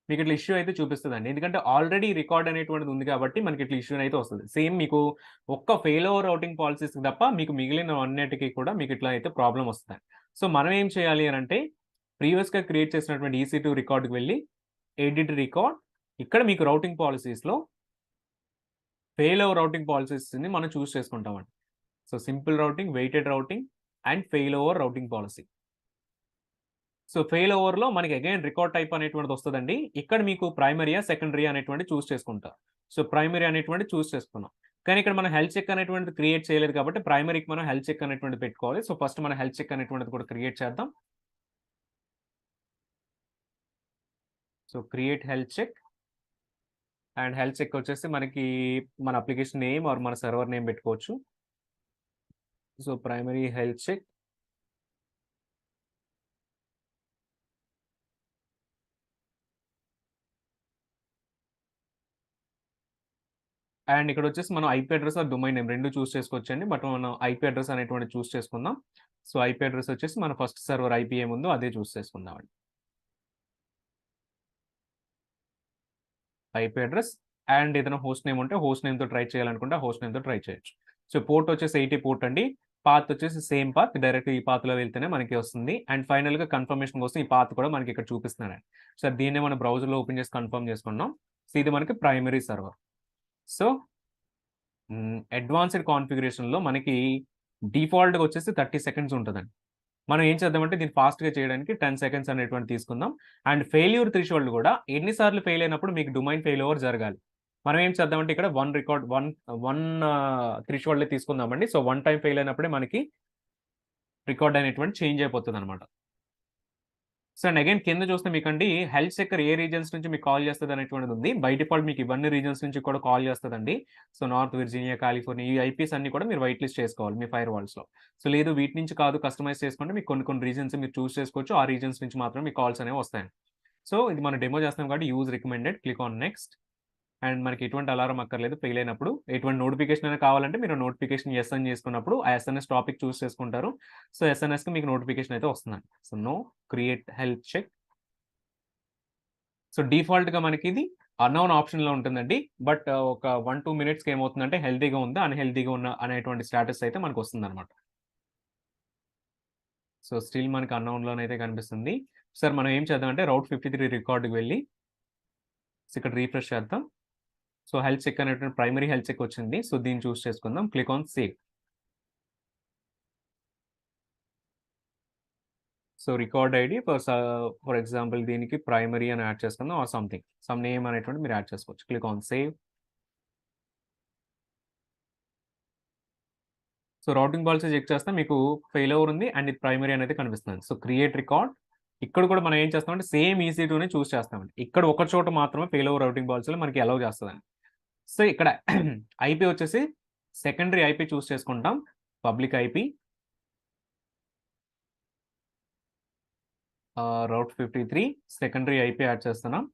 మీకు ఇట్లా ఇష్యూ అయితే చూపిస్తదండి. ఎందుకంటే ఆల్రెడీ రికార్డ్ అనేటువంటిది ఉంది కాబట్టి మనకి ఇట్లా ఇష్యూ అయితే వస్తది. సేమ్ మీకు ఒక్క ఫెయిల్ ఓవర్ రౌటింగ్ పాలిసీస్‌కి తప్ప మీకు మిగిలిన అన్నిటికి కూడా మీకు ఇట్లా అయితే ప్రాబ్లమ్ వస్తది. సో మనం ఏం చేయాలి అనంటే ప్రీవియస్‌గా క్రియేట్ చేసినటువంటి EC2 రికార్డ్‌కి వెళ్లి ఎడిట్ రికార్డ్ ఇక్కడ మీకు రౌటింగ్ పాలిసీస్‌లో ఫెయిల్ ఓవర్ రౌటింగ్ పాలిసీస్‌ని మనం చూస్ చేసుకుంటామండి. So simple routing, weighted routing and fail over routing policy. So fail ఓవర్‌లో మనకి అగైన్ రికార్డ్ టైప్ అనేటువంటిది వస్తదండి. ఇక్కడ మీకు ప్రైమరీయా, సెకండరీయా అనేటువంటిది చూస్ చేసుకుంటారు. సో ప్రైమరీ అనేటువంటిది చూస్ చేసుకున్నాం. కానీ ఇక్కడ మనం హెల్త్ చెక్ అనేటువంటిది క్రియేట్ చేయలేదు కాబట్టి ప్రైమరీకి మనం హెల్త్ చెక్ అనేటువంటిది పెట్టుకోవాలి. సో ఫస్ట్ మనం హెల్త్ చెక్ అనేటువంటిది కూడా క్రియేట్ చేద్దాం. So create health check and health check వచ్చేసి మనకి మన అప్లికేషన్ నేమ్ ఆర్ మన సర్వర్ నేమ్ పెట్టుకోవచ్చు. So primary health check and ఇక్కడ వచ్చేసి మనం IP address or domain name 2 choose చేసుకోవచ్చండి. బట్ మనం ఐపీ అడ్రెస్ అనేటువంటిది చూస్ చేసుకుందాం. సో ఐపీ అడ్రెస్ వచ్చేసి మన ఫస్ట్ సర్వర్ ఐపీ ఏముందో అదే చూస్ చేసుకుందామండి. ఐపీ అడ్రెస్ అండ్ ఏదైనా హోస్ట్ నేమ్ ఉంటే హోస్ట్ నేమ్‌తో ట్రై చేయాలనుకుంటే ఆ హోస్ట్ నేమ్‌తో ట్రై చేయొచ్చు. సో పోర్ట్ వచ్చేసి 80 పోర్ట్ అండి. పాత్ వచ్చేసి సేమ్ పాత్. డైరెక్ట్ ఈ పాత్‌లో వెళ్తేనే మనకి వస్తుంది. అండ్ ఫైనల్‌గా కన్ఫర్మేషన్ కోసం ఈ పాత్ కూడా మనకి ఇక్కడ చూపిస్తున్నాడండి. సో దీన్నే మనం బ్రౌజర్‌లో ఓపెన్ చేసి కన్ఫర్మ్ చేసుకున్నాం. సో ఇది మనకి ప్రైమరీ సర్వర్. సో అడ్వాన్స్‌డ్ కాన్ఫిగరేషన్‌లో మనకి డిఫాల్ట్‌గా వచ్చేసి 30 సెకండ్స్ ఉంటదండి. మనం ఏం చేద్దామంటే దీన్ని ఫాస్ట్‌గా చేయడానికి 10 సెకండ్స్ అనేటువంటిది తీసుకుందాం. అండ్ ఫెయిల్యూర్ థ్రెషోల్డ్ కూడా ఎన్ని సార్లు ఫెయిల్ అయినప్పుడు మీకు డొమైన్ ఫెయిల్ ఓవర్ జరగాలి. మనం ఏం చేద్దామంటే ఇక్కడ 1 థ్రెషోల్డే తీసుకుందామండి. సో 1 టైమ్ ఫెయిల్ అయినప్పుడే మనకి రికార్డ్ అనేటువంటి చేంజ్ అయిపోతదనమాట. సో అండ్ అగైన్ కింద చూస్తే మీకండి హెల్త్ చెకర్ ఏ రీజియన్స్ నుంచి మీకు కాల్ చేస్తది అనేటువంటిది ఉంది. బై డిఫాల్ట్ మీకు ఇవన్నీ రీజియన్స్ నుంచి కూడా కాల్ చేస్తదండి. సో నార్త్ విర్జీనియా, కాలిఫోర్నియా ఈ ఐపీస్ అన్ని కూడా మీరు వైట్ లిస్ట్ చేసుకోవాలి మీ ఫైర్‌వాల్స్‌లో. సో లేదు వీటి నుంచి కాదు కస్టమైజ్ చేసుకుంటే మీకు కొన్ని రీజియన్స్ మీరు చూస్ చేసుకోవచ్చు. ఆ రీజియన్స్ నుంచి మాత్రమే మీకు కాల్స్ అనేవి వస్తాయండి. సో ఇది మనం డెమో చేస్తున్నాం కాబట్టి use recommended click on next. And మనకి ఎటువంటి అలారం అక్కర్లేదు ఫెయిల్ అయినప్పుడు. ఎటువంటి నోటిఫికేషన్ అయినా కావాలంటే మీరు నోటిఫికేషన్ యెస్ అని చేసుకున్నప్పుడు ఆ ఎస్ఎన్ఎస్ టాపిక్ చూస్ చేసుకుంటారు. సో ఎస్ఎన్ఎస్‌కి మీకు నోటిఫికేషన్ అయితే వస్తుందండి. So no create health check. So డిఫాల్ట్‌గా మనకిది అన్‌నోన్ ఆప్షన్‌లో ఉంటుందండి. బట్ ఒక 1, 2 మినిట్స్‌కి ఏమవుతుందంటే హెల్తీగా ఉందా? అన్‌హెల్తీగా ఉన్న అనేటువంటి స్టేటస్ అయితే మనకొస్తుందనమాట. సో, స్టిల్ మనకి అన్‌నోన్‌లోనైతే కనిపిస్తుంది. సార్ మనం ఏం చేద్దామంటే రౌట్ 53 రికార్డ్‌కి వెళ్లి ఇక్కడ రిఫ్రెష్ చేద్దాం. సో, హెల్త్ చెక్ అనేటువంటి ప్రైమరీ హెల్త్ చెక్ వచ్చింది. సో, దీన్ని చూస్ చేసుకుందాం. Click on save. So, record ID for example దీనికి ప్రైమరీ అని యాడ్ చేసుకుందాం ఆర్ సంథింగ్. సమ్ నేమ్ అనేటువంటిది మీరు యాడ్ చేసుకోవచ్చు. Click on save. So, routing policy check చేస్తే మీకు ఫెయిల్యూర్ ఉంది అండ్ ఇది ప్రైమరీ అనేది కనిపిస్తుంది. So, create record. ఇక్కడ కూడా మనం ఏం చేస్తామంటే సేమ్ EC2ని చూస్ చేస్తామండి. ఇక్కడ ఒక చోట మాత్రమే ఫెయిల్యూర్ రౌటింగ్ పాలిసీలో మనకి అలౌ చేస్తదండి. సో, ఇక్కడ ఐపీ వచ్చేసి సెకండరీ ఐపీ చూస్ చేసుకుంటాం. పబ్లిక్ ఐపీ రౌట్ 53 సెకండరీ ఐపీ యాడ్ చేస్తున్నాం.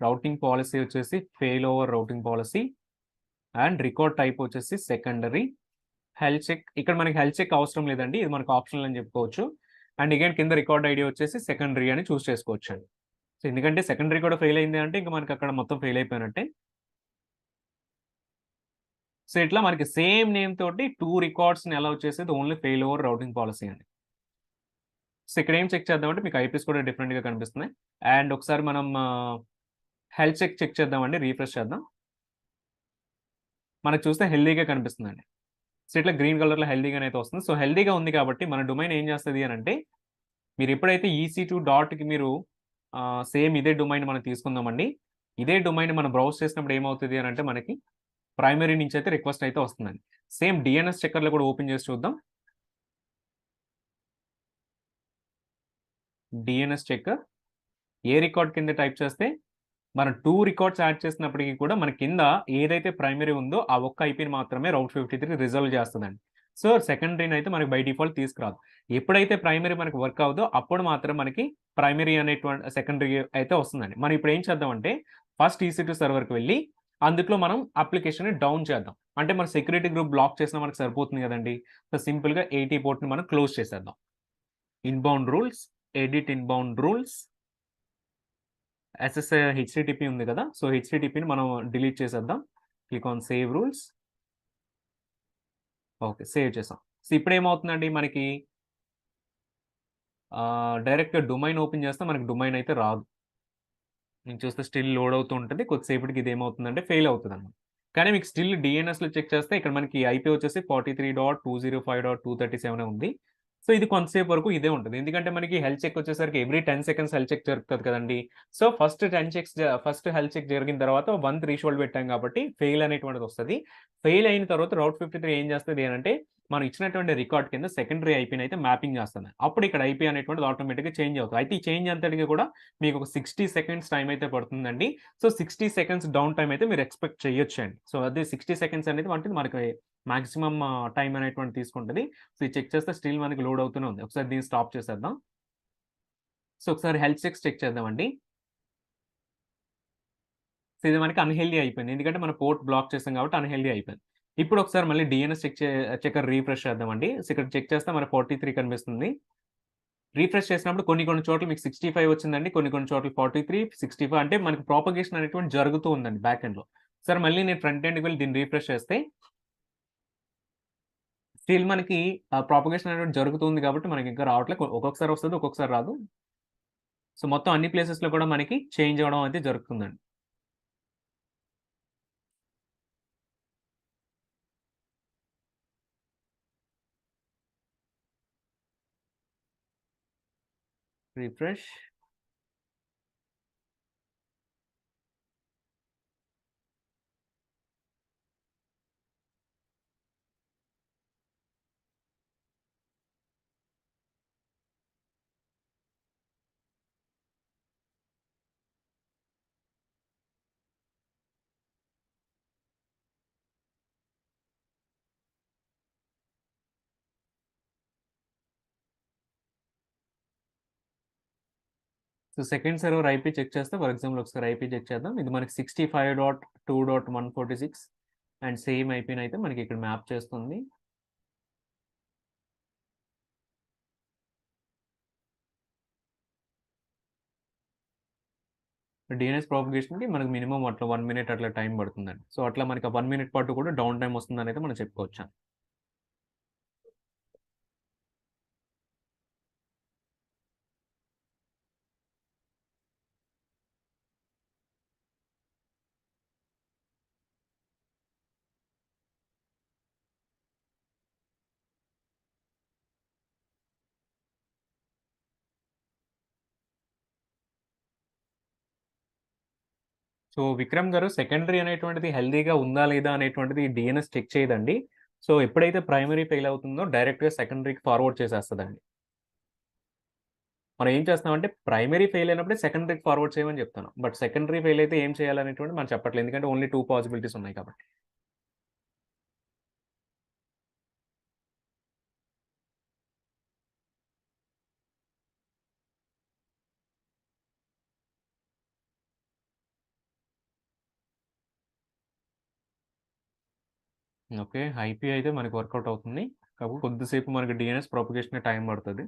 రౌటింగ్ పాలిసీ వచ్చేసి failure routing policy and record type వచ్చేసి సెకండరీ. హెల్త్ చెక్ ఇక్కడ మనకి హెల్త్ చెక్ అవసరం లేదండి. ఇది మనకు ఆప్షనల్ అని చెప్పుకోవచ్చు. అండ్ అగైన్ కింద రికార్డ్ ఐడీ వచ్చేసి సెకండరీ అని చూస్ చేసుకోవచ్చండి. సో, ఎందుకంటే సెకండరీ కూడా ఫెయిల్ అయింది అంటే ఇంక మనకి అక్కడ మొత్తం ఫెయిల్ అయిపోయినట్టే. సో, ఇట్లా మనకి సేమ్ నేమ్ తోటి 2 రికార్డ్స్‌ని అలౌ చేసేది ఓన్లీ ఫెయిల్యూర్ రౌటింగ్ పాలిసీ అండి. సో, ఇక్కడ ఏం చెక్ చేద్దామంటే మీకు ఐపీస్ కూడా డిఫరెంట్‌గా కనిపిస్తున్నాయి. అండ్ ఒకసారి మనం హెల్త్ చెక్ చేద్దామండి. రిఫ్రెష్ చేద్దాం. మనకు చూస్తే హెల్తీగా కనిపిస్తుందండి. సో, ఇట్లా గ్రీన్ కలర్‌లో హెల్తీగానే అయితే వస్తుంది. సో, హెల్తీగా ఉంది కాబట్టి మన డొమైన్ ఏం చేస్తది అనంటే మీరు ఎప్పుడైతే EC2 డాట్‌కి మీరు సేమ్ ఇదే డొమైన్ మనం తీసుకుందామండి. ఇదే డొమైన్ మనం బ్రౌజ్ చేసినప్పుడు ఏమవుతది అనంటే మనకి ప్రైమరీ నుంచి అయితే రిక్వెస్ట్ అయితే వస్తుందండి. సేమ్ DNS చెక్కర్‌లో కూడా ఓపెన్ చేసి చూద్దాం. DNS చెక్కర్ ఏ రికార్డ్ కింద టైప్ చేస్తే మనం 2 రికార్డ్స్ యాడ్ చేసినప్పటికి కూడా మన కింద ఏదైతే ప్రైమరీ ఉందో ఆ ఒక్క ఐపీని మాత్రమే రౌట్ 53 రిజల్వ్ చేస్తదండి. సో, సెకండరీని అయితే మనకి బై డిఫాల్ట్ తీసుకురాదు. ఎప్పుడైతే ప్రైమరీ మనకి వర్క్ అవ్వదో అప్పుడు మాత్రం మనకి ప్రైమరీ అనేటువంటి సెకండరీ అయితే వస్తుందండి. మనం ఇప్పుడు ఏం చేద్దామంటే ఫస్ట్ EC2 సర్వర్‌కి వెళ్లి అందుట్లో మనం అప్లికేషన్‌ని డౌన్ చేద్దాం. అంటే మన సెక్యూరిటీ గ్రూప్ బ్లాక్ చేసినా మనకు సరిపోతుంది కదండీ. సో, సింపుల్‌గా 80 పోర్ట్‌ని మనం క్లోజ్ చేసేద్దాం. Inbound rules, edit inbound rules HTTP ఉంది కదా! సో, హెచ్‌టిటిపిని మనం డిలీట్ చేసేద్దాం. Click on save rules. Okay. Save చేసాం. సో, ఇప్పుడేమవుతుందండి మనకి డైరెక్ట్‌గా డొమైన్ ఓపెన్ చేస్తే మనకి డొమైన్ అయితే రాదు. నేను చూస్తే స్టిల్ లోడ్ అవుతూ ఉంటది. కొద్దిసేపటికి ఇదేమవుతుందంటే ఫెయిల్ అవుతదన్నమాట. కానీ మీకు స్టిల్ DNS‌లో చెక్ చేస్తే ఇక్కడ మనకి ఐపీ వచ్చేసి 43.205.237 ఉంది. సో, ఇది కొంతసేపు వరకు ఇదే ఉంటది. ఎందుకంటే మనకి హెల్త్ చెక్ వచ్చేసరికి ఎవ్రీ 10 సెకండ్స్ హెల్త్ చెక్ జరుగుతది కదండీ! సో, ఫస్ట్ హెల్త్ చెక్ జరిగిన తర్వాత 1 థ్రెషోల్డ్ పెట్టాం కాబట్టి ఫెయిల్ అనేటువంటిది వస్తది. ఫెయిల్ అయిన తర్వాత రౌట్ 53 ఏం చేస్తది అనంటే మనం ఇచ్చినటువంటి రికార్డ్ కింద సెకండరీ ఐపీని అయితే మ్యాపింగ్ చేస్తది. అప్పుడు ఇక్కడ ఐపీ అనేటువంటిది ఆటోమేటిక్‌గా చేంజ్ అవుతది. అయితే ఈ చేంజ్ అంతటికి కూడా మీకు ఒక 60 సెకండ్స్ టైమ్ అయితే పడుతుందండి. సో, 60 సెకండ్స్ డౌన్ టైమ్ అయితే మీరు ఎక్స్‌పెక్ట్ చేయొచ్చండి. సో, అదే 60 సెకండ్స్ అనేది మనకి మాక్సిమం టైమ్ అనేటువంటిది తీసుకుంటది. సో, ఇది చెక్ చేస్తే స్టిల్ మనకి లోడ్ అవుతూనే ఉంది. ఒకసారి దీన్ని స్టాప్ చేసేద్దాం. సో, ఒకసారి హెల్త్ చెక్ చేద్దామండి. సో, ఇది మనకి అన్‌హెల్తీ అయిపోయింది. ఎందుకంటే మనం పోర్ట్ బ్లాక్ చేసాం కాబట్టి అన్‌హెల్తీ అయిపోయింది. ఇప్పుడు ఒకసారి మళ్ళీ DNS చెకర్ రిఫ్రెష్ చేద్దామండి. సో, ఇక్కడ చెక్ చేస్తే మనకు 43 కనిపిస్తుంది. రిఫ్రెష్ చేసినప్పుడు కొన్ని చోట్ల మీకు 65 వచ్చిందండి. కొన్ని చోట్ల 43, 65 అంటే మనకి ప్రొపగేషన్ అనేటువంటిది జరుగుతూ ఉందండి బ్యాక్ ఎండ్‌లో. సరే మళ్ళీ నేను ఫ్రంట్ ఎండ్‌కి వెళ్లి దీన్ని రిఫ్రెష్ చేస్తే స్టిల్ మనకి ప్రొపగేషన్ అనేటువంటిది జరుగుతుంది కాబట్టి మనకి ఇంకా రావట్లే. ఒక్కొక్కసారి వస్తది, ఒక్కొక్కసారి రాదు. సో, మొత్తం అన్ని ప్లేసెస్‌లో కూడా మనకి చేంజ్ అవ్వడం అయితే జరుగుతుందండి. Refresh. So, second server IP check చేస్తే ఫర్ ఎగ్జాంపుల్ ఒకసారి ఐపీ చెక్ చేద్దాం. ఇది మనకి 65.2.146 అండ్ సేమ్ ఐపీనైతే మనకి ఇక్కడ మ్యాప్ చేస్తుంది. డీఎన్ఎస్ ప్రాపగేషన్‌కి మనకు మినిమమ్ అట్లా 1 మినిట్ అట్లా టైం పడుతుందండి. సో, అట్లా మనకి ఆ 1 మినిట్ పాటు కూడా డౌన్ టైమ్ వస్తుందనైతే మనం చెప్పుకోవచ్చు. సో, విక్రమ్ గారు సెకండరీ అనేటువంటిది హెల్తీగా ఉందా? లేదా? అనేటువంటిది డీఎన్ఎస్ చెక్ చేయదండి. సో, ఎప్పుడైతే ప్రైమరీ ఫెయిల్ అవుతుందో డైరెక్ట్‌గా సెకండరీకి ఫార్వర్డ్ చేసేస్తదండి. మనం ఏం చేస్తామంటే ప్రైమరీ ఫెయిల్ అయినప్పుడే సెకండరీకి ఫార్వర్డ్ చేయమని చెప్తాను. బట్ సెకండరీ ఫెయిల్ అయితే ఏం చేయాలనేటువంటిది మనం చెప్పట్లేదు. ఎందుకంటే ఓన్లీ 2 పాసిబిలిటీస్ ఉన్నాయి కాబట్టి. ఓకే. ఐపీ అయితే మనకి వర్కౌట్ అవుతుంది. కాకపోతే కొద్దిసేపు మనకి డీఎన్ఎస్ ప్రొపగేషన్‌కి టైం పడతది.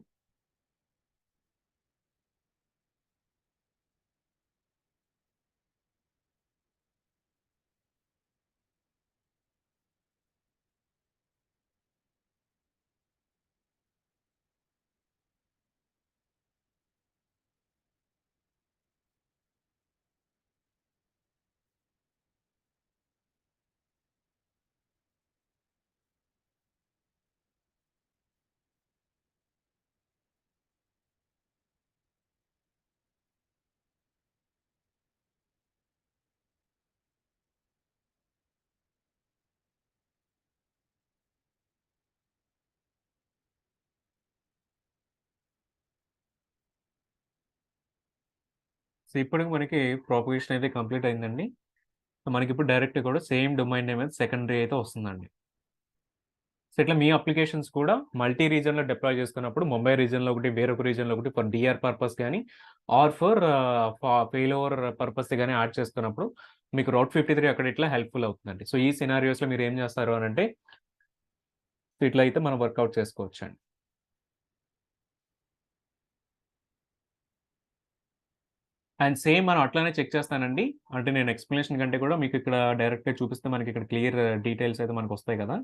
సో, ఇప్పటికి మనకి ప్రొపగేషన్ అయితే కంప్లీట్ అయిందండి. సో, మనకిప్పుడు డైరెక్ట్‌గా కూడా సేమ్ డొమైన్ నేమ్ అయితే సెకండరీ అయితే వస్తుందండి. సో, ఇట్లా మీ అప్లికేషన్స్ కూడా మల్టీ రీజియన్‌లో డిప్లాయ్ చేసుకున్నప్పుడు ముంబై రీజియన్‌లో ఒకటి, వేరొక రీజియన్‌లో ఒకటి ఫర్ డీఆర్ పర్పస్ గాని ఆర్ ఫర్ ఫెయిల్యూర్ పర్పస్ గాని యాడ్ చేసుకున్నప్పుడు మీకు రౌట్ 53 అక్కడ ఇట్లా హెల్ప్‌ఫుల్ అవుతుందండి. సో, ఈ సినారియోస్‌లో మీరు ఏం చేస్తారు అనంటే ఇట్లా అయితే మనం వర్కౌట్ చేసుకోవచ్చండి. అండ్ సేమ్ మనం అట్లానే చెక్ చేస్తానండి. అంటే నేను ఎక్స్‌ప్లనేషన్ కంటే కూడా మీకు ఇక్కడ డైరెక్ట్‌గా చూపిస్తే మనకి ఇక్కడ క్లియర్ డీటెయిల్స్ అయితే మనకొస్తాయి కదా!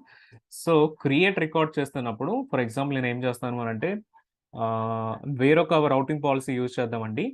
సో, క్రియేట్ రికార్డ్ చేస్తున్నప్పుడు ఫర్ ఎగ్జాంపుల్ నేను ఏం చేస్తాను అనంటే ఆహ్, వేరొక రౌటింగ్ పాలిసీ యూజ్ చేద్దామండి.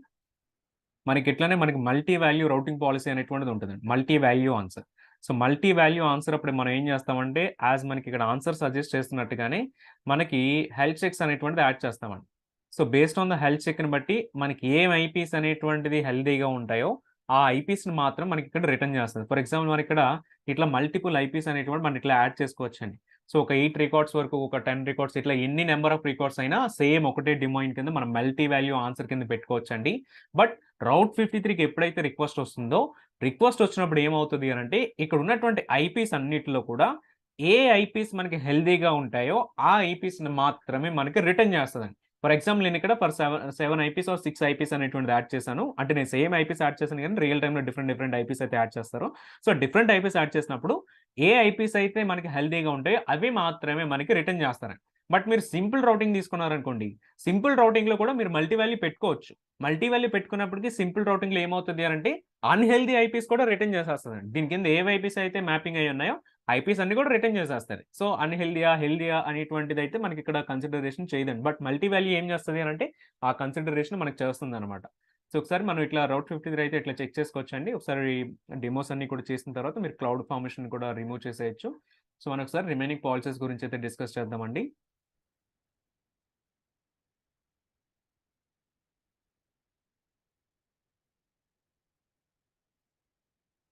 మనకి మల్టీ వాల్యూ రౌటింగ్ పాలిసీ అనేటువంటిది ఉంటదండి. Multi value answer. So, multi value answer అప్పుడు మనం ఏం చేస్తామంటే మనకి ఇక్కడ ఆన్సర్ సజెస్ట్ చేస్తున్నట్టుగానే మనకి హెల్త్ చెక్స్ అనేటువంటిది యాడ్ చేస్తామండి. So, based on the health చెక్‌ని బట్టి మనకి ఏం ఐపీస్ అనేటువంటిది హెల్తీగా ఉంటాయో, ఆ ఐపీస్‌ని మాత్రం మనకిక్కడ రిటర్న్ చేస్తది. ఫర్ ఎగ్జాంపుల్ మనకిక్కడ ఇట్లా మల్టిపుల్ ఐపీస్ అనేటువంటివి మనం ఇట్లా యాడ్ చేసుకోవచ్చండి. సో, ఒక 8 రికార్డ్స్ వరకు, ఒక 10 రికార్డ్స్ ఇట్లా ఎన్ని నంబర్ ఆఫ్ రికార్డ్స్ అయినా సేమ్ ఒకటే డొమైన్ కింద మనం మల్టీ వాల్యూ ఆన్సర్ కింద పెట్టుకోవచ్చండి. బట్ రౌట్ 53కి ఎప్పుడైతే రిక్వెస్ట్ వస్తుందో, రిక్వెస్ట్ వచ్చినప్పుడు ఏమవుతది అనంటే, ఇక్కడ ఉన్నటువంటి ఐపీస్ అన్నిటిలో కూడా ఏ ఐపీస్ మనకి హెల్తీగా ఉంటాయో, ఆ ఐపీస్‌ని మాత్రమే మనకి రిటర్న్ చేస్తదండి. ఫర్ ఎగ్జాంపుల్ నేనిక్కడ ఫర్ 7 ఐపీస్ ఆర్ 6 ఐపీస్ అనేటువంటిది యాడ్ చేశాను. అంటే నేను సేమ్ ఐపీస్ యాడ్ చేశాను గానీ, రియల్ టైమ్‌లో డిఫరెంట్ ఐపీస్ అయితే యాడ్ చేస్తారు. సో, డిఫరెంట్ ఐపీస్ యాడ్ చేసినప్పుడు, ఏ ఐపీస్ అయితే మనకి హెల్తీగా ఉంటాయో, అవి మాత్రమే మనకి రిటర్న్ చేస్తారండి. బట్ మీరు సింపుల్ రౌటింగ్ తీసుకున్నారనుకోండి, సింపుల్ రౌటింగ్‌లో కూడా మీరు మల్టీ వాల్యూ పెట్టుకోవచ్చు. మల్టీ వాల్యూ పెట్టుకున్నప్పటికి సింపుల్ రౌటింగ్‌లో ఏమవుతది అనంటే, అన్‌హెల్తీ ఐపీస్ కూడా రిటర్న్ చేసేస్తదండి. దీని కింద ఏవి ఐపీస్ అయితే మ్యాపింగ్ అయ్యి ఉన్నాయో, ఐపీస్ అన్ని కూడా రిటర్న్ చేసేస్తది. సో, అన్‌హెల్తీయా, హెల్తీయా అనేటువంటిదైతే మనకిక్కడ కన్సిడరేషన్ చేయదండి. బట్ మల్టీ వాల్యూ ఏం చేస్తది అనంటే, ఆ కన్సిడరేషన్ మనకు చేస్తుందనమాట. సో, ఒకసారి మనం ఇట్లా రౌట్ 53 అయితే ఇట్లా చెక్ చేసుకోవచ్చండి. ఒకసారి డెమోస్ అన్ని కూడా చేసిన తర్వాత మీరు క్లౌడ్ ఫార్మేషన్ కూడా రిమూవ్ చేసేయొచ్చు. సో, మనం ఒకసారి రిమైనింగ్ పాలిసీస్ గురించి అయితే డిస్కస్ చేద్దామండి.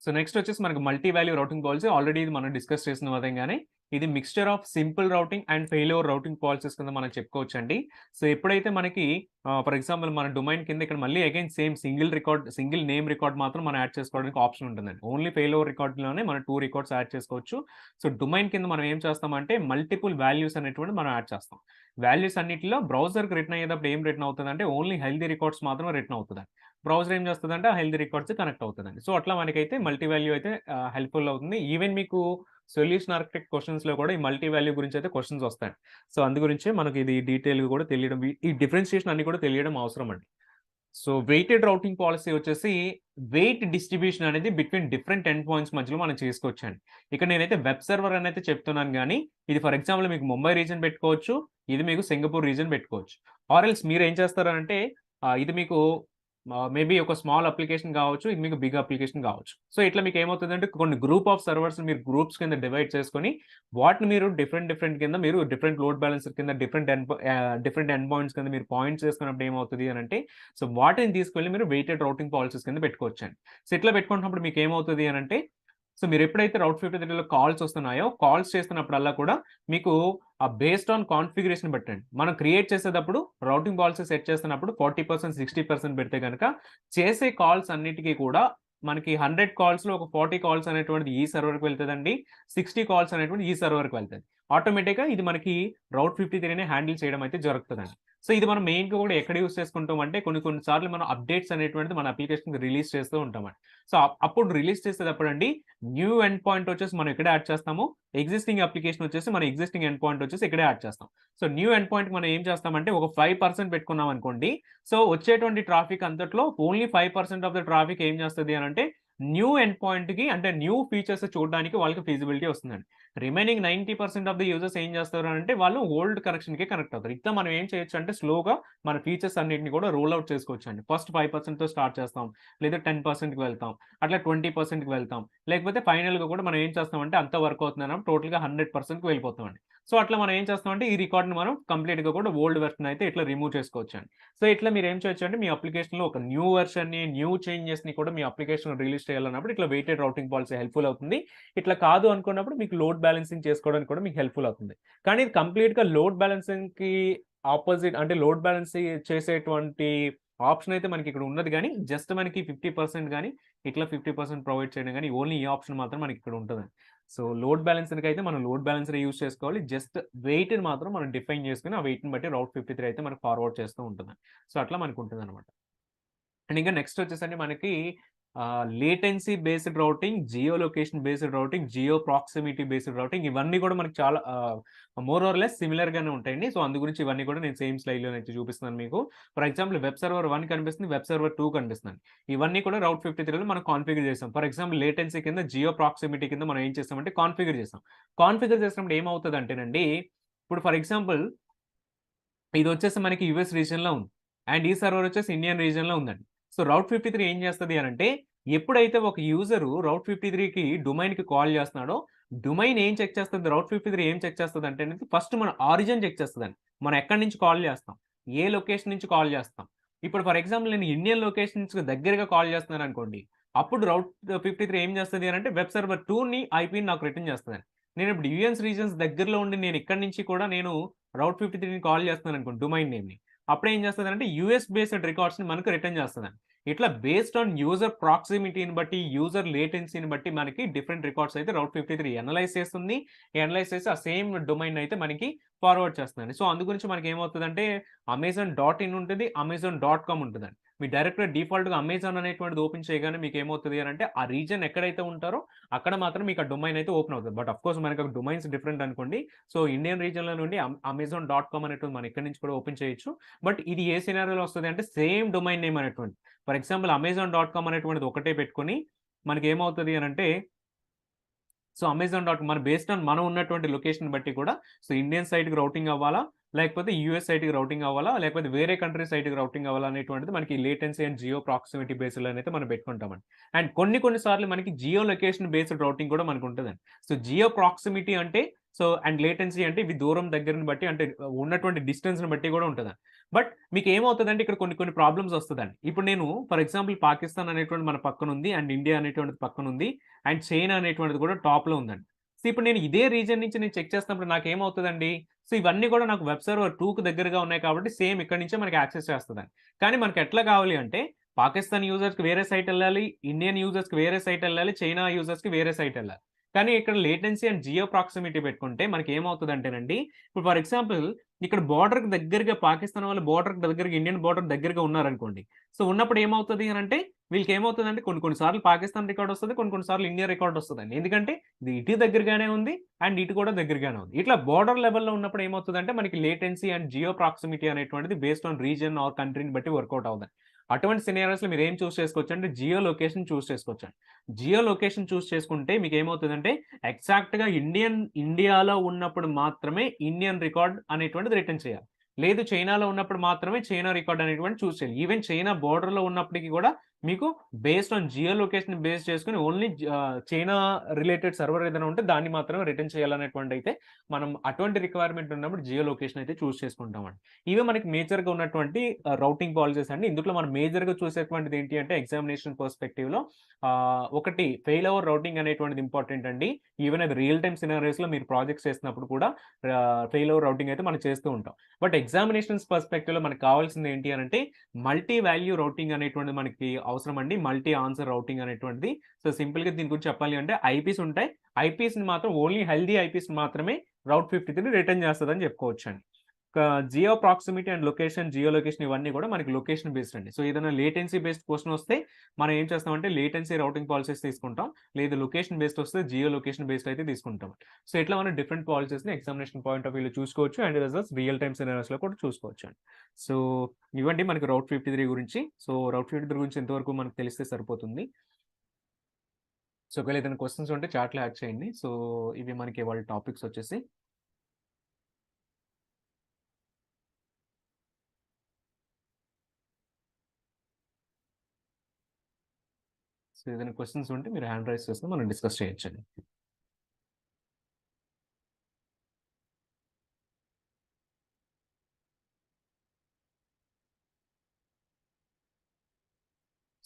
సో, నెక్స్ట్ వచ్చేసి మనకు multi value routing policy already ఇది మనం డిస్కస్ చేసిన విధంగానే ఇది mixture of simple routing and failure routing policies కింద మనం చెప్పుకోవచ్చండి. సో, ఎప్పుడైతే మనకి ఫర్ ఎగ్జాంపుల్ మన డొమైన్ కింద ఇక్కడ మళ్ళీ again same single name record మాత్రం మనం యాడ్ చేసుకోవడానికి ఆప్షన్ ఉంటుందండి. ఓన్లీ ఫెయిల్యూర్ రికార్డ్‌లోనే మనం 2 రికార్డ్స్ యాడ్ చేసుకోవచ్చు. సో, డొమైన్ కింద మనం ఏం చేస్తామంటే మల్టిపుల్ వాల్యూస్ అనేటువంటివి మనం యాడ్ చేస్తాం. వాల్యూస్ అన్నిటిలో బ్రౌజర్‌కి రిటర్న్ అయ్యేటప్పుడు ఏం రిటర్న్ అవుతదంటే ఓన్లీ హెల్తీ రికార్డ్స్ మాత్రమే రిటర్న్ అవుతదండి. బ్రౌజర్ ఏం చేస్తదంటే, ఆ హెల్తీ రికార్డ్స్ కనెక్ట్ అవుతదండి. సో, అట్లా మనకైతే మల్టీ వాల్యూ అయితే హెల్ప్‌ఫుల్ అవుతుంది. ఈవెన్ మీకు సొల్యూషన్ ఆర్కిటెక్ట్ క్వెషన్స్‌లో కూడా ఈ మల్టీ వాల్యూ గురించి అయితే క్వెషన్స్ వస్తాయి. సో, అందు గురించే మనకి ఇది డీటెయిల్‌గా కూడా తెలియడం ఈ డిఫరెన్షియేషన్ అన్నీ కూడా తెలియడం అవసరం అండి. సో వెయిటెడ్ రౌటింగ్ పాలిసీ వచ్చేసి వెయిట్ డిస్ట్రిబ్యూషన్ అనేది బిట్వీన్ డిఫరెంట్ ఎండ్ పాయింట్స్ మధ్యలో మనం చేసుకోవచ్చండి. ఇక్కడ నేనైతే వెబ్ సర్వర్ అని అయితే చెప్తున్నాను గానీ, ఇది ఫర్ ఎగ్జాంపుల్ మీకు ముంబై రీజియన్ పెట్టుకోవచ్చు. ఇది మీకు సింగపూర్ రీజియన్ పెట్టుకోవచ్చు. ఆర్ ఎల్స్ మీరేం చేస్తారనంటే ఇది మీకు మేబీ ఒక స్మాల్ అప్లికేషన్ కావచ్చు. ఇది మీకు బిగ్ అప్లికేషన్ కావచ్చు. సో ఇట్లా మీకు ఏమవుతుందంటే కొన్ని గ్రూప్ ఆఫ్ సర్వర్స్ మీరు గ్రూప్స్ కింద డివైడ్ చేసుకొని వాటిని మీరు డిఫరెంట్ కింద మీరు డిఫరెంట్ లోడ్ బ్యాలెన్సర్ కింద డిఫరెంట్ ఎండ్ పాయింట్స్ కింద మీరు పాయింట్స్ చేసుకున్నప్పుడు ఏమవుతుంది అనంటే సో వాటిని తీసుకెళ్ళి మీరు వెయిటెడ్ రౌటింగ్ పాలిసీస్ కింద పెట్టుకోవచ్చండి. సో ఇట్లా పెట్టుకున్నప్పుడు మీకు ఏమవుతుంది అనంటే సో మీరు ఎప్పుడైతే రౌట్ 53లో కాల్స్ వస్తున్నాయో కాల్స్ చేస్తున్నప్పుడల్లా కూడా మీకు బేస్డ్ ఆన్ కాన్ఫిగరేషన్ బట్టండి. మనం క్రియేట్ చేసేటప్పుడు రౌటింగ్ పాలిసీ సెట్ చేస్తున్నప్పుడు 40%, 60% పెడితే గనక చేసే కాల్స్ అన్నిటికీ కూడా మనకి 100 కాల్స్‌లో ఒక 40 కాల్స్ అనేటువంటిది ఈ సర్వర్‌కి వెళ్తదండి. 60 కాల్స్ అనేటువంటిది ఈ సర్వర్‌కి వెళ్తది. ఆటోమేటిక్‌గా ఇది మనకి రౌట్ 53ని హ్యాండిల్ చేయడం అయితే జరుగుతదండి. సో ఇది మనం మెయిన్‌గా కూడా ఎక్కడ యూజ్ చేసుకుంటాం అంటే కొన్ని సార్లు మనం అప్డేట్స్ అనేటువంటిది మన అప్లికేషన్‌కి రిలీజ్ చేస్తూ ఉంటామండి. సో అప్పుడు రిలీజ్ చేసేటప్పుడండి న్యూ ఎండ్ పాయింట్ వచ్చేసి మనం ఇక్కడే యాడ్ చేస్తాము. ఎగ్జిస్టింగ్ అప్లికేషన్ వచ్చేసి మన ఎగ్జిస్టింగ్ ఎండ్ పాయింట్ వచ్చేసి ఇక్కడే యాడ్ చేస్తాం. సో న్యూ ఎండ్ పాయింట్‌కి మనం ఏం చేస్తామంటే ఒక 5% పెట్టుకున్నాం అనుకోండి. సో వచ్చేటువంటి ట్రాఫిక్ అంతట్లో ఓన్లీ 5% ఆఫ్ ద ట్రాఫిక్ ఏం చేస్తది అనంటే న్యూ ఎండ్ పాయింట్‌కి అంటే న్యూ ఫీచర్స్ చూడడానికి వాళ్ళకి ఫీజిబిలిటీ వస్తుందండి. రిమైనింగ్ 90% ఆఫ్ ద యూజర్స్ ఏం చేస్తారు అంటే వాళ్ళు ఓల్డ్ కనెక్షన్‌కే కనెక్ట్ అవుతారు. ఇట్లా మనం ఏం చేయొచ్చు అంటే స్లోగా మన ఫీచర్స్ అన్నిటిని కూడా రోల్ అవుట్ చేసుకోవచ్చండి. ఫస్ట్ 5%తో స్టార్ట్ చేస్తాం. లేదా 10%కి వెళ్తాం. అట్లా 20%కి వెళ్తాం. లేకపోతే ఫైనల్‌గా కూడా మనం ఏం చేస్తామంటే అంత వర్క్ అవుతుందన్నప్పుడు టోటల్‌గా 100%కి వెళ్ళిపోతామండి. సో అట్లా మనం ఏం చేస్తామంటే ఈ రికార్డ్‌ని మనం కంప్లీట్‌గా కూడా ఓల్డ్ వెర్షన్ అయితే ఇట్లా రిమూవ్ చేసుకోవచ్చండి. సో ఇట్లా మీరు ఏం చేయొచ్చంటే మీ అప్లికేషన్‌లో ఒక న్యూ వెర్షన్‌ని, న్యూ చేంజెస్‌ని కూడా మీ అప్లికేషన్‌లో రిలీజ్ చేయాలన్నప్పుడు ఇట్లా వెయిటెడ్ రౌటింగ్ పాలిసీ హెల్ప్‌ఫుల్ అవుతుంది. ఇట్లా కాదు అనుకున్నప్పుడు మీకు లోడ్ బ్యాలెన్సింగ్ చేసుకోవడానికి కూడా మీకు హెల్ప్‌ఫుల్ అవుతుంది. కానీ ఇది కంప్లీట్‌గా లోడ్ బ్యాలెన్సింగ్‌కి ఆపోజిట్ అంటే లోడ్ బ్యాలెన్సింగ్ చేసేటువంటి ఆప్షన్ అయితే మనకి ఇక్కడ ఉన్నది గానీ, జస్ట్ మనకి 50% గానీ, ఇట్లా 50% ప్రొవైడ్ చేయడం గానీ, ఓన్లీ ఈ ఆప్షన్ మాత్రం మనకి ఇక్కడ ఉంటదండి. సో లోడ్ బ్యాలెన్సర్‌కి అయితే మనం లోడ్ బ్యాలెన్సరే యూజ్ చేసుకోవాలి. జస్ట్ వెయిట్‌ని మాత్రం మనం డిఫైన్ చేసుకొని, ఆ వెయిట్‌ని బట్టి రౌట్ 53 అయితే మనకు ఫార్వర్డ్ చేస్తూ ఉంటదండి. సో అట్లా మనకు ఉంటదనమాట. అండ్ ఇంకా నెక్స్ట్ వచ్చేసండి మనకి latency based routing, geo location based routing, geo proximity based routing ఇవన్నీ కూడా మనకి చాలా మోర్ ఆర్ లెస్ సిమిలర్ గానే ఉంటాయండి. సో అందు గురించి ఇవన్నీ కూడా నేను సేమ్ స్లైడ్‌లోనైతే చూపిస్తున్నాను మీకు. ఫర్ ఎగ్జాంపుల్ వెబ్ సర్వర్ 1 కనిపిస్తుంది. వెబ్ సర్వర్ 2 కనిపిస్తుంది. ఇవన్నీ కూడా రౌట్ 53లో మనం కాన్ఫిగర్ చేసాం. ఫర్ ఎగ్జాంపుల్ లేటెన్సీ కింద జియో ప్రాక్సిమిటీ కింద మనం ఏం చేసామంటే కాన్ఫిగర్ చేసాం. కాన్ఫిగర్ చేసినప్పుడు ఏమవుతదంటేనండి, ఇప్పుడు ఫర్ ఎగ్జాంపుల్ ఇదొచ్చేసి మనకి యూఎస్ రీజియన్‌లో ఉంది. అండ్ ఈ సర్వర్ వచ్చేసి ఇండియన్ రీజియన్‌లో ఉందండి. సో రౌట్ 53 ఏం చేస్తది అనంటే, ఎప్పుడైతే ఒక యూజరు రౌట్ 53కి డొమైన్‌కి కాల్ చేస్తున్నాడో, డొమైన్ ఏం చెక్ చేస్తది, రౌట్ 53 ఏం చెక్ చేస్తదంటే ఫస్ట్ మన ఆరిజిన్ చెక్ చేస్తదండి. మనం ఎక్కడి నుంచి కాల్ చేస్తాం? ఏ లొకేషన్ నుంచి కాల్ చేస్తాం? ఇప్పుడు ఫర్ ఎగ్జాంపుల్ నేను ఇండియన్ లొకేషన్ నుంచి దగ్గరగా కాల్ చేస్తున్నాననుకోండి. అప్పుడు రౌట్ 53 ఏం చేస్తది అనంటే వెబ్ సర్వర్ 2ని ఐపీని నాకు రిటర్న్ చేస్తదండి. నేను ఇప్పుడు యూఎస్ రీజియన్స్ దగ్గరలో ఉండి నేను ఇక్కడి నుంచి కూడా నేను రౌట్ 53ని కాల్ చేస్తున్నాననుకోండి డొమైన్ నేమ్‌ని. అప్పుడేం చేస్తదంటే యూఎస్ బేస్డ్ రికార్డ్స్‌ని మనకు రిటర్న్ చేస్తదండి. ఇట్లా బేస్డ్ ఆన్ యూజర్ ప్రాక్సిమిటీని బట్టి, యూజర్ లేటెన్సీని బట్టి మనకి డిఫరెంట్ రికార్డ్స్ అయితే రౌట్ 53 అనలైజ్ చేస్తుంది. అనలైజ్ చేసి ఆ సేమ్ డొమైన్ అయితే మనకి ఫార్వర్డ్ చేస్తుందండి. సో అందు గురించి మనకి ఏమవుతదంటే అమెజాన్ డాట్ ఇన్ ఉంటది. అమెజాన్ డాట్ కామ్ ఉంటదండి. మీరు డైరెక్ట్‌గా డిఫాల్ట్‌గా అమెజాన్ అనేటువంటిది ఓపెన్ చేయగానే మీకు ఏమవుతది అనంటే ఆ రీజియన్ ఎక్కడైతే ఉంటారో అక్కడ మాత్రం మీకు ఆ డొమైన్ అయితే ఓపెన్ అవుతది. బట్ ఆఫ్‌కోర్స్ మనకు డొమైన్స్ డిఫరెంట్ అనుకోండి. సో ఇండియన్ రీజియన్‌లో నుండి అమెజాన్ డాట్ కామ్ అనేటువంటిది మనం ఇక్కడి నుంచి కూడా ఓపెన్ చేయొచ్చు. బట్ ఇది ఏ సినారియోలో వస్తది అంటే సేమ్ డొమైన్ నేమ్ అనేటువంటిది. For example Amazon dot com అనేటువంటిది ఒకటే పెట్టుకొని మనకేమవుతది అనంటే సో అమెజాన్ డాట్ మన బేస్డ్ ఆన్ మనం ఉన్నటువంటి లొకేషన్ బట్టి కూడా సో ఇండియన్ సైట్‌కి రౌటింగ్ అవ్వాలా? లేకపోతే యూఎస్ సైట్‌కి రౌటింగ్ అవ్వాలా? లేకపోతే వేరే కంట్రీ సైట్‌కి రౌటింగ్ అవ్వాలా? అనేటువంటిది మనకి లేటెన్సీ అండ్ జియో ప్రాక్సిమిటీ బేస్డ్‌లోనైతే మనం పెట్టుకుంటామండి. అండ్ కొన్ని సార్లు మనకి జియో లొకేషన్ బేస్డ్ రౌటింగ్ కూడా మనకుంటదండి. సో జియో ప్రాక్సిమిటీ అంటే సో అండ్ లేటెన్సీ అంటే ఇవి దూరం దగ్గరని బట్టి అంటే ఉన్నటువంటి డిస్టెన్స్‌ని బట్టి కూడా ఉంటదండి. బట్ మీకేమవుతదంటే ఇక్కడ కొన్ని ప్రాబ్లమ్స్ వస్తదండి. ఇప్పుడు నేను ఫర్ ఎగ్జాంపుల్ పాకిస్తాన్ అనేటువంటిది మన పక్కనుంది. అండ్ ఇండియా అనేటువంటిది పక్కనుంది. అండ్ చైనా అనేటువంటిది కూడా టాప్‌లో ఉందండి. సో, ఇప్పుడు నేను ఇదే రీజియన్ నుంచి నేను చెక్ చేస్తున్నప్పుడు నాకేమవుతదండి? సో, ఇవన్నీ కూడా నాకు వెబ్ సర్వర్ 2కి దగ్గరగా ఉన్నాయి కాబట్టి సేమ్ ఇక్కడి నుంచే మనకి యాక్సెస్ చేస్తదండి. కానీ మనకెట్లా కావాలి అంటే పాకిస్తాన్ యూజర్స్‌కి వేరే సైట్ ఎళ్ళాలి. ఇండియన్ యూజర్స్‌కి వేరే సైట్ ఎళ్ళాలి. చైనా యూజర్స్‌కి వేరే సైట్ ఎళ్ళాలి. కానీ ఇక్కడ లేటెన్సీ అండ్ జియో ప్రాక్సిమిటీ పెట్టుకుంటే మనకేమవుతదంటేనండి, ఇప్పుడు ఫర్ ఎగ్జాంపుల్ ఇక్కడ బోర్డర్‌కి దగ్గరగా పాకిస్తాన్ వాళ్ళు బోర్డర్‌కి దగ్గరగా ఇండియన్ బోర్డర్ దగ్గరగా ఉన్నారనుకోండి. సో, ఉన్నప్పుడు ఏమవుతది అనంటే వీళ్ళకేమవుతదంటే కొన్ని సార్లు పాకిస్తాన్ రికార్డ్ వస్తది. కొన్ని సార్లు ఇండియా రికార్డ్ వస్తదండి. ఎందుకంటే ఇది ఇటు దగ్గరగానే ఉంది. అండ్ ఇటు కూడా దగ్గరగానే ఉంది. ఇట్లా బోర్డర్ లెవెల్‌లో ఉన్నప్పుడు ఏమవుతదంటే మనకి లేటెన్సీ అండ్ జియో ప్రాక్సిమిటీ అనేటువంటిది బేస్డ్ ఆన్ రీజియన్ ఆర్ కంట్రీని బట్టి వర్కౌట్ అవ్వదండి. అటువంటి సినారియోస్లో మీరు ఏం చూస్ చేసుకోవచ్చు అంటే జియో లొకేషన్ చూస్ చేసుకోవచ్చు. జియో లొకేషన్ చూస్ చేసుకుంటే మీకు ఏమవుతుందంటే ఎగ్జాక్ట్గా ఇండియాలో ఉన్నప్పుడు మాత్రమే ఇండియన్ రికార్డ్ అనేటువంటిది రిటర్న్ చేయాలి. లేదు చైనాలో ఉన్నప్పుడు మాత్రమే చైనా రికార్డ్ అనేటువంటి చూస్ చేయాలి. ఈవెన్ చైనా బోర్డర్లో ఉన్నప్పటికీ కూడా మీకు based on geo location base చేసుకుని ఓన్లీ చైనా రిలేటెడ్ సర్వర్ ఏదైనా ఉంటే దాన్ని మాత్రమే రిటర్న్ చేయాలనేటువంటి అయితే మనం అటువంటి రిక్వైర్మెంట్ ఉన్నప్పుడు జియో లొకేషన్ అయితే చూస్ చేసుకుంటామండి. ఇవే మనకి మేజర్గా ఉన్నటువంటి రౌటింగ్ పాలసీస్ అండి. ఇందులో మనం మేజర్గా చూసేటువంటిది ఏంటి అంటే ఎగ్జామినేషన్ పర్స్పెక్టివ్లో ఒకటి ఫెయిల్ అవర్ రౌటింగ్ అనేటువంటిది ఇంపార్టెంట్ అండి. ఈవెన్ అది రియల్ టైమ్ సినారియోస్లో మీరు ప్రాజెక్ట్స్ చేసినప్పుడు కూడా ఫెయిల్ అవర్ రౌటింగ్ అయితే మనం చేస్తూ ఉంటాం. బట్ ఎగ్జామినేషన్స్ పర్స్పెక్టివ్లో మనకు కావాల్సింది ఏంటి అని అంటే మల్టీ వాల్యూ రౌటింగ్ అనేటువంటిది మనకి అవసరం అండి. మల్టీ ఆన్సర్ రౌటింగ్ అనేటువంటిది. సో సింపుల్గా దీని గురించి చెప్పాలి అంటే ఐపీస్ ఉంటాయి. ఐపీస్ని మాత్రం ఓన్లీ హెల్దీ ఐపీస్ మాత్రమే రౌట్ 53 రిటర్న్ చేస్తుందని చెప్పుకోవచ్చండి. Geo proximity and location, geo location ఇవన్నీ కూడా మనకి లొకేషన్ బేస్డ్ అండి. సో ఏదైనా లేటెన్సీ బేస్డ్ క్వశ్చన్ వస్తే మనం ఏం చేస్తామంటే లేటెన్సీ రౌటింగ్ పాలసీస్ తీసుకుంటాం. లేదు లొకేషన్ బేస్డ్ వస్తే జియో లొకేషన్ బేస్డ్ అయితే తీసుకుంటాం. సో ఇట్లా మనం డిఫరెంట్ పాలసీస్ని ఎగ్జామినేషన్ పాయింట్ ఆఫ్ వ్యూలో చూసుకోవచ్చు అండ్ రిజల్ట్స్ రియల్ టైమ్ సినారియోస్లో కూడా చూసుకోవచ్చు అండి. సో ఇవ్వండి మనకి రౌట్ 53 గురించి. సో రౌట్ 53 గురించి ఎంతవరకు మనకు తెలిస్తే సరిపోతుంది. సో ఒకవేళ ఏదైనా క్వశ్చన్స్ ఉంటే చాట్లో యాడ్ చేయండి. సో ఇవి మనకి వాళ్ళ టాపిక్స్ వచ్చేసి. సో ఏదైనా క్వశ్చన్స్ ఉంటే మీరు హ్యాండ్ రైజ్ చేస్తే మనం డిస్కస్ చేయొచ్చండి.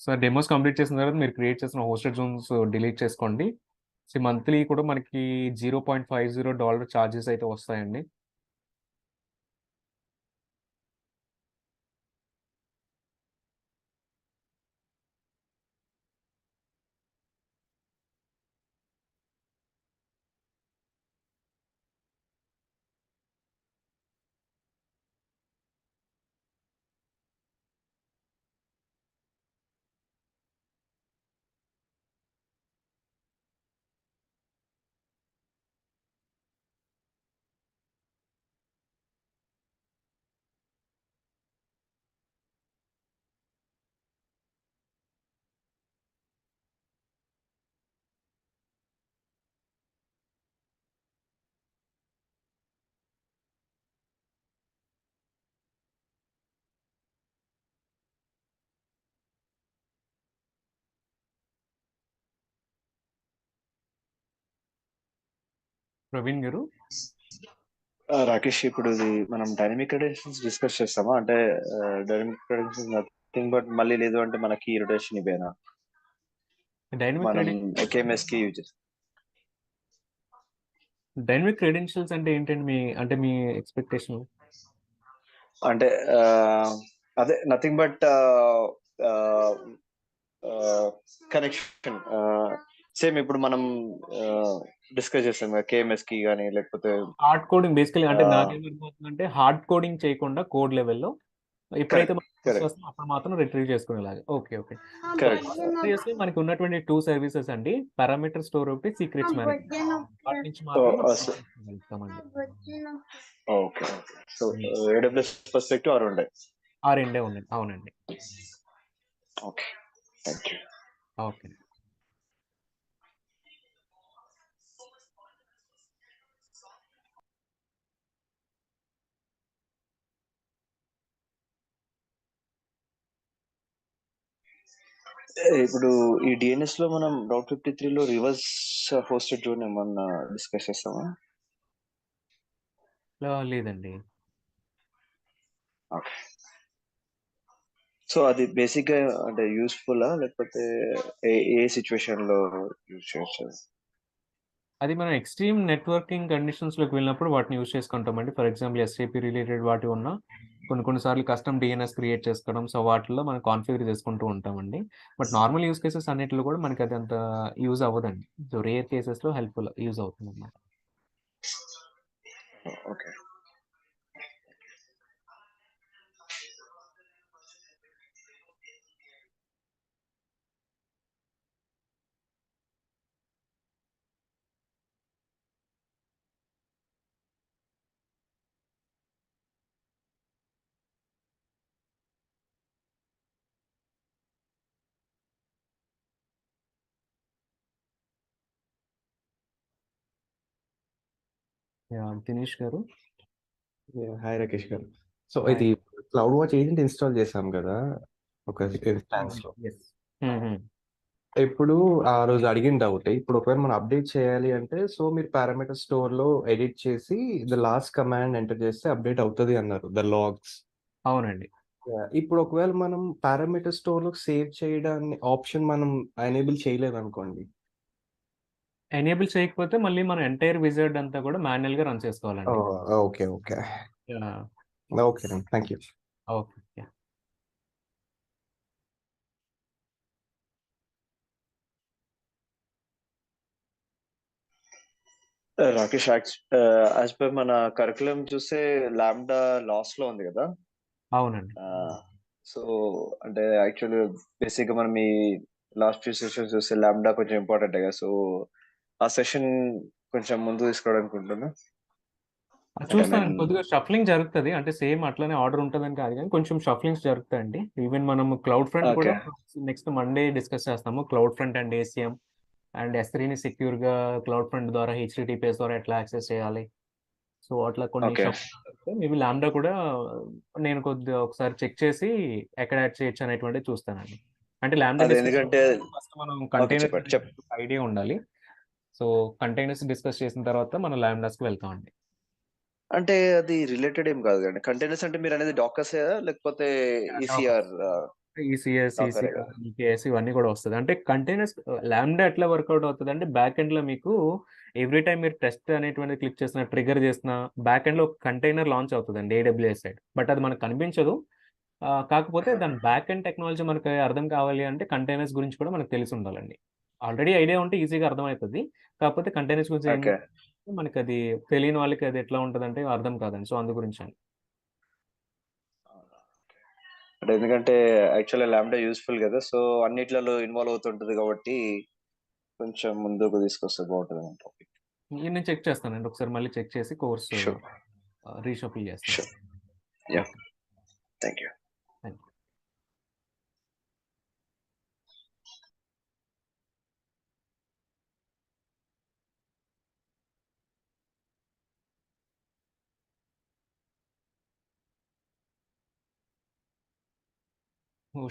సో డెమోస్ కంప్లీట్ చేసిన తర్వాత మీరు క్రియేట్ చేసిన హోస్టెడ్ జోన్స్ డిలీట్ చేసుకోండి. సో మంత్లీ కూడా మనకి $0.50 ఛార్జెస్ అయితే వస్తాయండి. ప్రవీణ్ గారు. రాకేష్, ఇప్పుడు ఇది మనం డైనమిక్ క్రెడెన్షియల్స్ డిస్కస్ చేస్తామా? అంటే డైనమిక్ క్రెడెన్షియల్స్ నథింగ్ బట్ మళ్ళీ లేదు అంటే మనకి రొటేషన్ ఇవేనా డైనమిక్ మనం కేఎంఎస్ కి యూజ్ చేస్తాం. డైనమిక్ క్రెడెన్షియల్స్ అంటే ఏంటండి అంటే మీ ఎక్స్పెక్టేషన్? అంటే అదే నథింగ్ బట్ కనెక్షన్ సేమ్ ఇప్పుడు మనం డిస్కస్ చేస్తాం కేఎంఎస్ కి కానీ లేకపోతే హార్డ్ కోడింగ్ బేసికలీ అంటే నాకేమర్థమవుతుందంటే హార్డ్ కోడింగ్ చేయకుండా కోడ్ లెవెల్లో ఎప్పుడైతే మనకి వస్తుందో అప్పుడు మాత్రం రిట్రీవ్ చేసుకునేలాగా. Okay okay. సో మనకి ఉన్నటువంటి 2 సర్వీసెస్ అండి. పారామీటర్ స్టోర్ ఒకటి, సీక్రెట్స్ మేనేజ్మెంట్. వాటి నుంచి మాత్రం వెళ్తామండి. ఓకే. సో ఏడబ్ల్యూఎస్ పర్స్పెక్టివ్ ఆ రెండే. ఆ రెండే ఉన్నాయి. అవునండి. Okay, thank you. ఓకే. ఇప్పుడు ఈ డిఎన్ఎస్ లో మనం రౌట్ 53 లో రివర్స్ హోస్టెడ్ జోన్ ఏమన్నా డిస్కస్ చేస్తామా? లేదండి. ఓకే. సో అది బేసిక్ గా అంటే యూస్ఫుల్ లేకపోతే ఏ సిచ్యువేషన్ లో యూజ్ చేయొచ్చు? అది మనం ఎక్స్ట్రీమ్ నెట్వర్కింగ్ కండిషన్స్లోకి వెళ్ళినప్పుడు వాటిని యూజ్ చేసుకుంటామండి. ఫర్ ఎగ్జాంపుల్ ఎస్ఏపీ రిలేటెడ్ వాటి ఉన్న కొన్నిసార్లు కస్టమ్ డిఎన్ఎస్ క్రియేట్ చేసుకోవడం. సో వాటిల్లో మనం కాన్ఫిగర్ చేసుకుంటూ ఉంటామండి. బట్ నార్మల్ యూస్ కేసెస్ అన్నిటిలో కూడా మనకి అది అంత యూజ్ అవ్వదండి. సో రేర్ కేసెస్లో హెల్ప్ఫుల్ యూజ్ అవుతుంది అన్నమాట. ఓకే. దినేష్ గారు. హాయ్ రాకేష్ గారు. So hi. ఇది క్లౌడ్ వాచ్ ఏజెంట్ ఇన్స్టాల్ చేశాం కదా ఒక ఇన్స్టాన్స్ లో. ఎస్. ఇప్పుడు ఆ రోజు అడిగిన డౌట్, ఇప్పుడు ఒకవేళ మనం అప్డేట్ చేయాలి అంటే సో మీరు పారామీటర్ స్టోర్ లో ఎడిట్ చేసి ద లాస్ట్ కమాండ్ ఎంటర్ చేస్తే అప్డేట్ అవుతుంది అన్నారు, ద లాగ్స్. అవునండి. ఇప్పుడు ఒకవేళ మనం పారామీటర్ స్టోర్ లో సేవ్ చేయడాన్ని ఆప్షన్ మనం ఎనేబుల్ చేయలేదు అనుకోండి. ఎనేబుల్ చేయకపోతే మళ్ళీ మన ఎంటైర్ విజర్డ్ అంతా కూడా మాన్యువల్ గా రన్ చేసుకోవాలండి. Okay okay okay thank you. Okay. Rakesh, as per మన కరికులం చూస్తే లాంబ్డా లాస్ లో ఉంది కదా. అవునండి. సో అంటే యాక్చువల్లీ బేసిక్ గా మనం ఈ లాస్ట్ ఫ్యూ సెషన్స్ చూస్తే లాంబ్డా కొంచెం ఇంపార్టెంట్ కదా. సో ఆ సెషన్ కొంచెం ముందు తీసుకోవడానికి ఉంటున్నా. చూస్తాను, కొద్దిగా షఫ్లింగ్ జరుగుతుంది, అంటే సేమ్ అట్లనే ఆర్డర్ ఉంటుందని కాదు కానీ కొంచెం షఫ్లింగ్స్ జరుగుతాయండి. ఈవెన్ మనం క్లౌడ్ ఫ్రంట్ కూడా నెక్స్ట్ మండే డిస్కస్ చేస్తాము. CloudFront and ACM and S3ని సెక్యూర్ గా క్లౌడ్ ఫ్రంట్ ద్వారా HTTPS ద్వారా ఎట్లా యాక్సెస్ చేయాలి. సో అట్లా కొన్ని మేబీ లాంబ్డా కూడా నేను కొద్దిగా ఒకసారి చెక్ చేసి ఎక్కడ యాడ్ చేయొచ్చు అనేటువంటిది చూస్తానండి. అంటే లాంబ్డా ఎందుకంటే ఫస్ట్ మనం కంటైనర్స్ ఐడియా ఉండాలి. సో కంటైనర్స్ డిస్కస్ చేసిన తర్వాత మనం లాంబ్డాస్కి వెళ్తామండి. అంటే అది రిలేటెడ్ ఏం కాదు కానీ కంటైనర్స్ అంటే మీరు అనేది డాకర్స్ లేకపోతే ECR ECS, EKS ఇవన్నీ కూడా వస్తుంది. అంటే కంటైనర్స్ లాంబ్డా ఎట్లా వర్కౌట్ అవుతుంది అంటే బ్యాక్ ఎండ్ లో మీకు ఎవ్రీ టైం మీరు టెస్ట్ అనేటువంటి క్లిక్ చేసిన ట్రిగర్ చేసిన బ్యాక్ ఎండ్ లో ఒక కంటైనర్ లాంచ్ అవుతుందండి AWS సైడ్. బట్ అది మనకు కనిపించదు. కాకపోతే దాని బ్యాక్ ఎండ్ టెక్నాలజీ మనకు అర్థం కావాలి అంటే కంటైనర్స్ గురించి కూడా మనకు తెలిసి ఉండాలండి. ఆల్రెడీ ఐడియా ఉంటే ఈజీగా అర్థమవుతుంది. కాకపోతే కంటైనర్స్ గురించి మనకి అది తెలియని వాళ్ళకి అది ఎట్లా ఉంటుంది అంటే అర్థం కాదండి. సో అందు గురించి అండి. అంటే ఎందుకంటే యాక్చువల్లీ లాంబ్డా యూస్ఫుల్ కదా, సో అన్నిట్లలో ఇన్వాల్వ్ అవుతుంటది కాబట్టి కొంచెం ముందుకు తీసుకొస్తే బాగుంటుంది టాపిక్. నేను చెక్ చేస్తానండి, ఒకసారి మళ్ళీ చెక్ చేసి కోర్స్ రీషఫుల్ చేస్తాను. Thank you.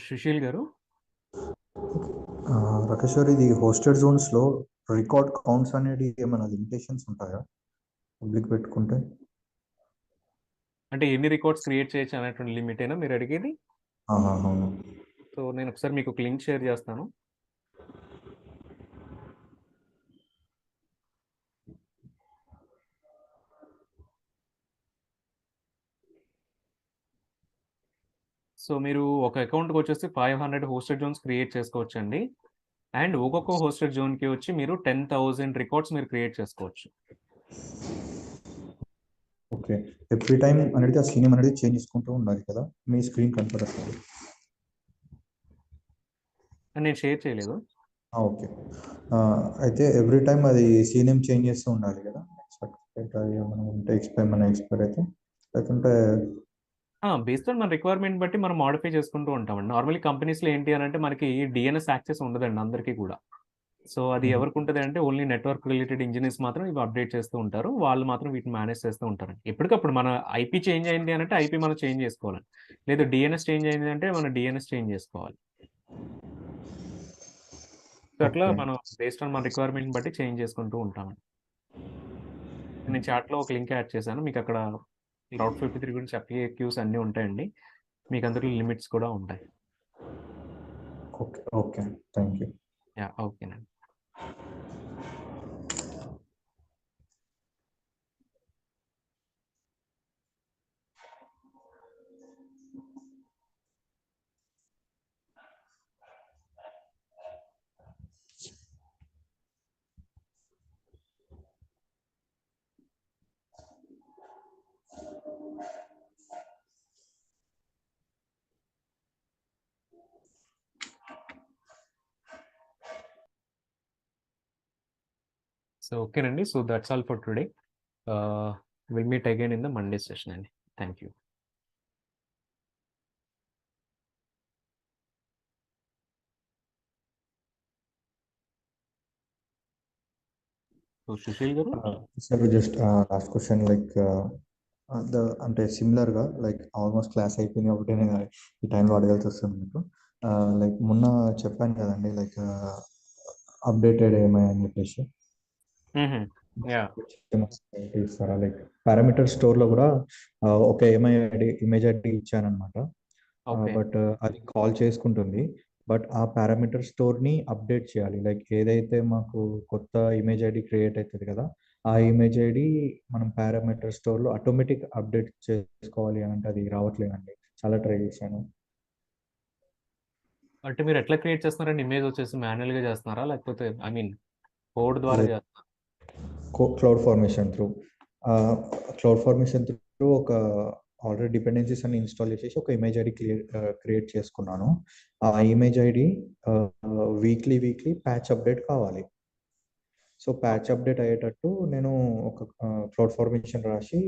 సుశీల్ గారు. రాకేష్ గారు, ఇది హోస్టెడ్ జోన్స్లో రికార్డ్ కౌంట్స్ అనేది ఏమైనా లిమిటేషన్స్ ఉంటాయా పబ్లిక్ పెట్టుకుంటే? అంటే ఎన్ని రికార్డ్స్ క్రియేట్ చేయొచ్చు అనేటువంటి లిమిట్ అయినా మీరు అడిగేది? అవును. సో నేను ఒకసారి మీకు ఒక లింక్ షేర్ చేస్తాను. సో మీరు ఒక అకౌంట్కి వచ్చేసి 500 హోస్టెడ్ జోన్స్ క్రియేట్ చేసుకోవచ్చు అండి. అండ్ ఒక్కొక్క హోస్టెడ్ జోన్కి వచ్చి మీరు 10,000 రికార్డ్స్ మీరు క్రియేట్ చేసుకోవచ్చు. ఓకే, ఎవ్రీ టైం అనేది ఆ స్క్రీన్ అనేది చేంజ్ చేసుకుంటూ ఉండాలి కదా, మీ స్క్రీన్ కనపడట్లేదు. నేను షేర్ చేయలేదు. ఓకే, అయితే ఎవ్రీ టైం అది సీనేమ్ చేంజ్ చేస్తూ ఉండాలి కదా, సర్టిఫికేట్ అది ఏమైనా ఉంటే ఎక్స్పైర్ అయితే, లేకుంటే బేస్డ్ ఆన్ మన రిక్వైర్మెంట్ బట్టి మనం మాడిఫై చేసుకుంటూ ఉంటామండి. నార్మల్లీ కంపెనీస్లో ఏంటి అని అంటే మనకి DNS యాక్సెస్ ఉండదండి అందరికీ కూడా. సో అది ఎవరికి ఉంటుంది అంటే ఓన్లీ నెట్వర్క్ రిలేటెడ్ ఇంజనీర్స్ మాత్రం ఇవి అప్డేట్ చేస్తూ ఉంటారు. వాళ్ళు మాత్రం వీటిని మేనేజ్ చేస్తూ ఉంటారు. ఎప్పటికప్పుడు మన IP చేంజ్ అయింది అని అంటే IP మనం చేంజ్ చేసుకోవాలి, లేదు DNS చేంజ్ అయింది అంటే మనం DNS చేంజ్ చేసుకోవాలి. సో అట్లా మనం బేస్డ్ ఆన్ మన రిక్వైర్మెంట్ బట్టి చేంజ్ చేసుకుంటూ ఉంటామండి. నేను చాట్లో ఒక లింక్ యాడ్ చేశాను, మీకు అక్కడ Route 53 గురించి FAQs అన్నీ ఉంటాయండి. మీకు అందులో లిమిట్స్ కూడా ఉంటాయి. Okay thank you. ఓకేనండి. సో ఓకేనండి. So that's all for today. Will meet again in the Monday session అండి. Thank you. So Sushil garu sir just last question like అంటే సిమిలర్గా లైక్ ఆల్మోస్ట్ క్లాస్ అయిపోయింది కాబట్టి నేను ఈ టైంలో అడగాల్సి వస్తుంది మీకు లైక్ మొన్న చెప్పాను కదండి లైక్ అప్డేటెడ్ ఏమై అని చెప్పేసి యా ఇస్తారా లైక్ పారామీటర్ స్టోర్లో కూడా ఒక ఇమేజ్ ఐడి ఇచ్చానమాట ఓకే బట్ అది కాల్ చేసుకుంటుంది బట్ ఆ పారామీటర్ స్టోర్ని అప్డేట్ చేయాలి లైక్ ఏదైతే మాకు కొత్త ఇమేజ్ ఐడి క్రియేట్ అవుతుంది కదా ఆ ఇమేజ్ ఐడి మనం పారామీటర్ స్టోర్లో ఆటోమేటిక్ అప్డేట్ చేసుకోవాలి అని అంటే అది రావట్లేదండి చాలా ట్రై చేశాను అంటే మీరు ఎట్లా క్రియేట్ చేస్తున్నారండి ఇమేజ్ వచ్చేసి మాన్యువల్గా చేస్తున్నారా లేకపోతే ఐ మీన్ కోడ్ ద్వారా చేస్తున్నారా క్లౌడ్ ఫార్మేషన్ త్రూ ఒక ఆల్రెడీ డిపెండెన్సీస్ అన్ని ఇన్స్టాల్ చేసేసి ఒక ఇమేజ్ ఐడి క్రియేట్ చేసుకున్నాను ఆ image ID weekly patch update కావాలి సో ప్యాచ్ అప్డేట్ అయ్యేటట్టు నేను ఒక క్లౌడ్ ఫార్మేషన్ రాసి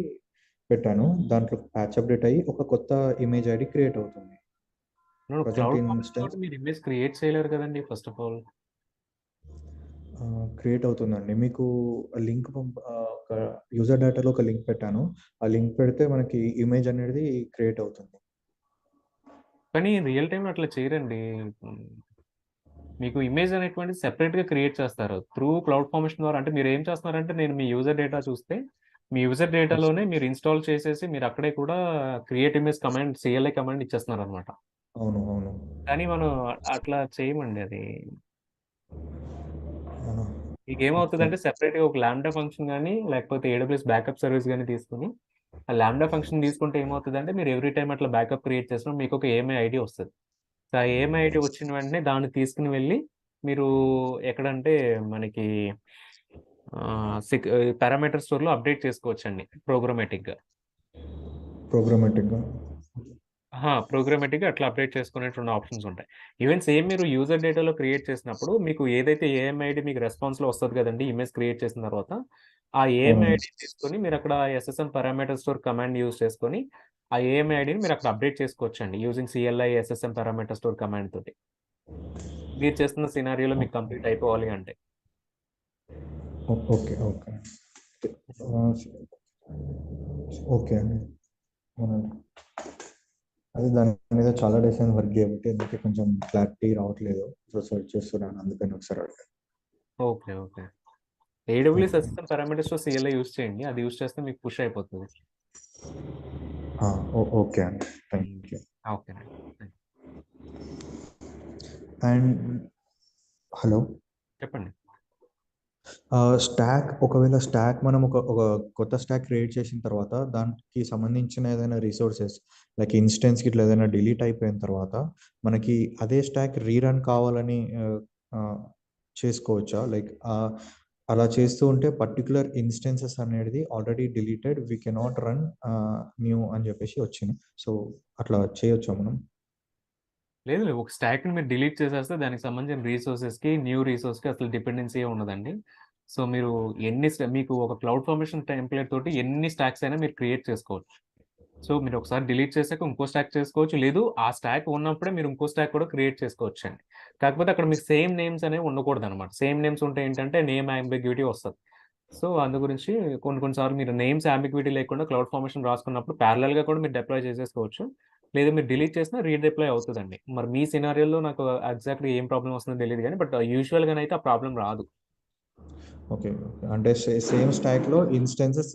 పెట్టాను దాంట్లో ప్యాచ్ అప్డేట్ అయ్యి ఒక కొత్త ఇమేజ్ ఐడి క్రియేట్ అవుతుంది క్లౌడ్ ఫార్మేషన్ మీరు ఇమేజ్ క్రియేట్ చేయలేరు కదండి ఫస్ట్ ఆఫ్ ఆల్ క్రియేట్ అవుతుందండి మీకు లింక్ ఒక యూజర్ డేటాలో ఒక లింక్ పెట్టాను ఆ లింక్ పెడితే మనకి ఇమేజ్ అనేది క్రియేట్ అవుతుంది కానీ రియల్ టైం అట్లా చేయరండి మీకు ఇమేజ్ అనేటువంటి సెపరేట్గా క్రియేట్ చేస్తారు త్రూ క్లౌడ్ ఫార్మేషన్ ద్వారా అంటే మీరు ఏం చేస్తున్నారంటే నేను మీ యూజర్ డేటా చూస్తే మీ యూజర్ డేటాలోనే మీరు ఇన్స్టాల్ చేసేసి మీరు అక్కడే కూడా create image command CLI command ఇచ్చేస్తున్నారు అనమాట అవును కానీ మనం అట్లా చేయమండి అది మీకు ఏమవుతుందంటే సెపరేట్గా ఒక ల్యాండా ఫంక్షన్ కానీ లేకపోతే AWS బ్యాకప్ సర్వీస్ కానీ తీసుకుని ఆ ల్యాండా ఫంక్షన్ తీసుకుంటే ఏమవుతుందంటే మీరు ఎవ్రీ టైం అట్లా బ్యాకప్ క్రియేట్ చేసినా మీకు ఒక ఏఎంఐ ఐడి వస్తుంది సో ఆ ఏఎంఐ ఐడి వచ్చిన వెంటనే దాన్ని తీసుకుని వెళ్ళి మీరు ఎక్కడంటే మనకి పారామీటర్ స్టోర్లో అప్డేట్ చేసుకోవచ్చండి ప్రోగ్రామేటిక్గా అట్లా అప్డేట్ చేసుకునేటువంటి ఆప్షన్స్ ఉంటాయి ఈవెన్ సేమ్ మీరు యూజర్ డేటాలో క్రియేట్ చేసినప్పుడు మీకు ఏదైతే ఏఎంఐ ఐడి మీకు రెస్పాన్స్లో వస్తుంది కదండి ఇమేజ్ క్రియేట్ చేసిన తర్వాత ఆ ఏఎంఐ ఐడి తీసుకొని మీరు అక్కడ SSM parameter store command use చేసుకొని ఆ ఏఎంఐ ఐడిని మీరు అక్కడ అప్డేట్ చేసుకోవచ్చండి using CLI SSM parameter store command తోటి మీరు చేస్తున్న సినారియోలో మీకు కంప్లీట్ అయిపోవాలి అంటే ఓకే ఓకే అండి అది దాని మీద చాలా డేస్ అని వర్క్ చేయబట్టి అందుకే కొంచెం క్లారిటీ రావట్లేదు సో సర్చ్ చేస్తున్నాను అందుకని ఒకసారి okay AWS SSM parameter store CLI use చేయండి అది యూజ్ చేస్తే మీకు పుష్ అయిపోతుంది ఓకే అండి thank you okay and hello చెప్పండి ఒకవేళ స్టాక్ మనం ఒక కొత్త స్టాక్ క్రియేట్ చేసిన తర్వాత దానికి సంబంధించిన ఏదైనా రిసోర్సెస్ లైక్ ఇన్స్టెన్స్ ఇట్లా ఏదైనా డిలీట్ అయిపోయిన తర్వాత మనకి అదే స్టాక్ రీరన్ కావాలని చేసుకోవచ్చా లైక్ అలా చేస్తూ ఉంటే పర్టికులర్ ఇన్స్టెన్సెస్ అనేది already deleted we cannot run new అని చెప్పేసి వచ్చింది సో అట్లా చేయొచ్చా మనం లేదు ఒక స్టాక్ని మీరు డిలీట్ చేసేస్తే దానికి సంబంధించిన రీసోర్సెస్కి న్యూ రీసోర్స్కి అసలు డిపెండెన్సీ ఉండదండి సో మీరు మీకు ఒక క్లౌడ్ ఫార్మేషన్ టెంప్లెట్ తోటి ఎన్ని స్టాక్స్ అయినా మీరు క్రియేట్ చేసుకోవచ్చు సో మీరు ఒకసారి డిలీట్ చేసాక ఇంకో స్టాక్ చేసుకోవచ్చు లేదు ఆ స్టాక్ ఉన్నప్పుడే మీరు ఇంకో స్టాక్ కూడా క్రియేట్ చేసుకోవచ్చు అండి కాకపోతే అక్కడ మీకు సేమ్ నేమ్స్ అనేవి ఉండకూడదు అనమాట సేమ్ నేమ్స్ ఉంటే ఏంటంటే నేమ్ అంబిగ్యూటీ వస్తుంది సో అందు గురించి కొన్నిసార్లు మీరు నేమ్స్ అంబిగ్యూటీ లేకుండా క్లౌడ్ ఫార్మేషన్ రాసుకున్నప్పుడు ప్యారలల్గా కూడా మీరు డిప్లాయ్ చేసేసుకోవచ్చు లేదా మీరు డిలీట్ చేసినా రీడిప్లాయ్ అవుతుందండి మరి మీ సినారియోలో నాకు ఎగ్జాక్ట్లీ ఏం ప్రాబ్లం వస్తుందో తెలియదు కానీ బట్ యూజువల్గా అయితే ఆ ప్రాబ్లం రాదు ఓకే అంటే సేమ్ స్టాక్లో ఇన్స్టెన్సెస్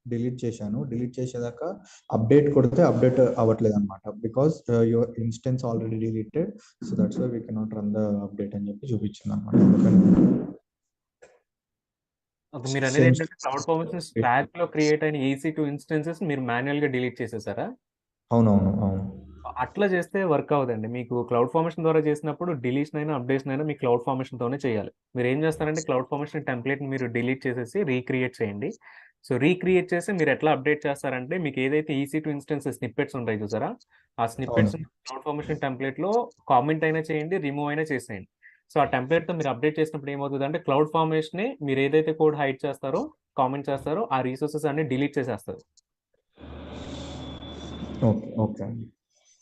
డిలీట్ చేశాను డిలీట్ చేసేదాకా అప్డేట్ కొడితే అప్డేట్ అవ్వట్లేదు అనమాట because your instance already deleted so that's why we cannot run the update అని చెప్పి చూపించింది అనమాట మీరు అనేది ఏంటంటే క్లౌడ్ ఫార్మేషన్ స్టాక్లో క్రియేట్ అయిన EC2 ఇన్స్టెన్సెస్ మీరు మాన్యువల్గా డిలీట్ చేసేసారా అవును అట్లా చేస్తే వర్క్ అవుదండి మీకు క్లౌడ్ ఫార్మేషన్ ద్వారా చేసినప్పుడు డిలీషన్ అయినా అప్డేషన్ అయినా మీ క్లౌడ్ ఫార్మేషన్తోనే చేయాలి మీరు ఏం చేస్తారంటే క్లౌడ్ ఫార్మేషన్ టెంప్లెట్ని మీరు డిలీట్ చేసేసి రీక్రియేట్ చేయండి సో రీక్రియేట్ చేసి మీరు ఎట్లా అప్డేట్ చేస్తారంటే మీకు ఏదైతే EC2 ఇన్స్టెన్స్ స్నిప్పెట్స్ ఉంటాయి చూసారా ఆ స్నిప్పెట్స్ క్లౌడ్ ఫార్మేషన్ టెంప్లెట్లో కామెంట్ అయినా చేయండి రిమూవ్ అయినా చేసేయండి సో ఆ టెంప్లెట్తో మీరు అప్డేట్ చేసినప్పుడు ఏమవుతుంది అంటే క్లౌడ్ ఫార్మేషనే మీరు ఏదైతే కోడ్ హైడ్ చేస్తారో కామెంట్ చేస్తారో ఆ రీసోర్సెస్ అన్ని డిలీట్ చేసేస్తారు ఓకే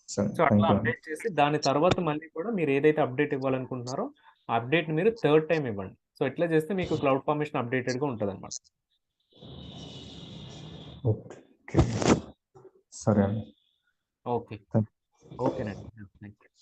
సో అట్లా అప్డేట్ చేసి దాని తర్వాత మళ్ళీ కూడా మీరు ఏదైతే అప్డేట్ ఇవ్వాలనుకుంటున్నారో ఆ అప్డేట్ మీరు థర్డ్ టైం ఇవ్వండి సో ఇట్లా చేస్తే మీకు క్లౌడ్ ఫార్మేషన్ అప్డేటెడ్గా ఉంటుంది అనమాట. ఓకే, సరే అండి. ఓకే. థాంక్ ఓకేనండి. Thank you.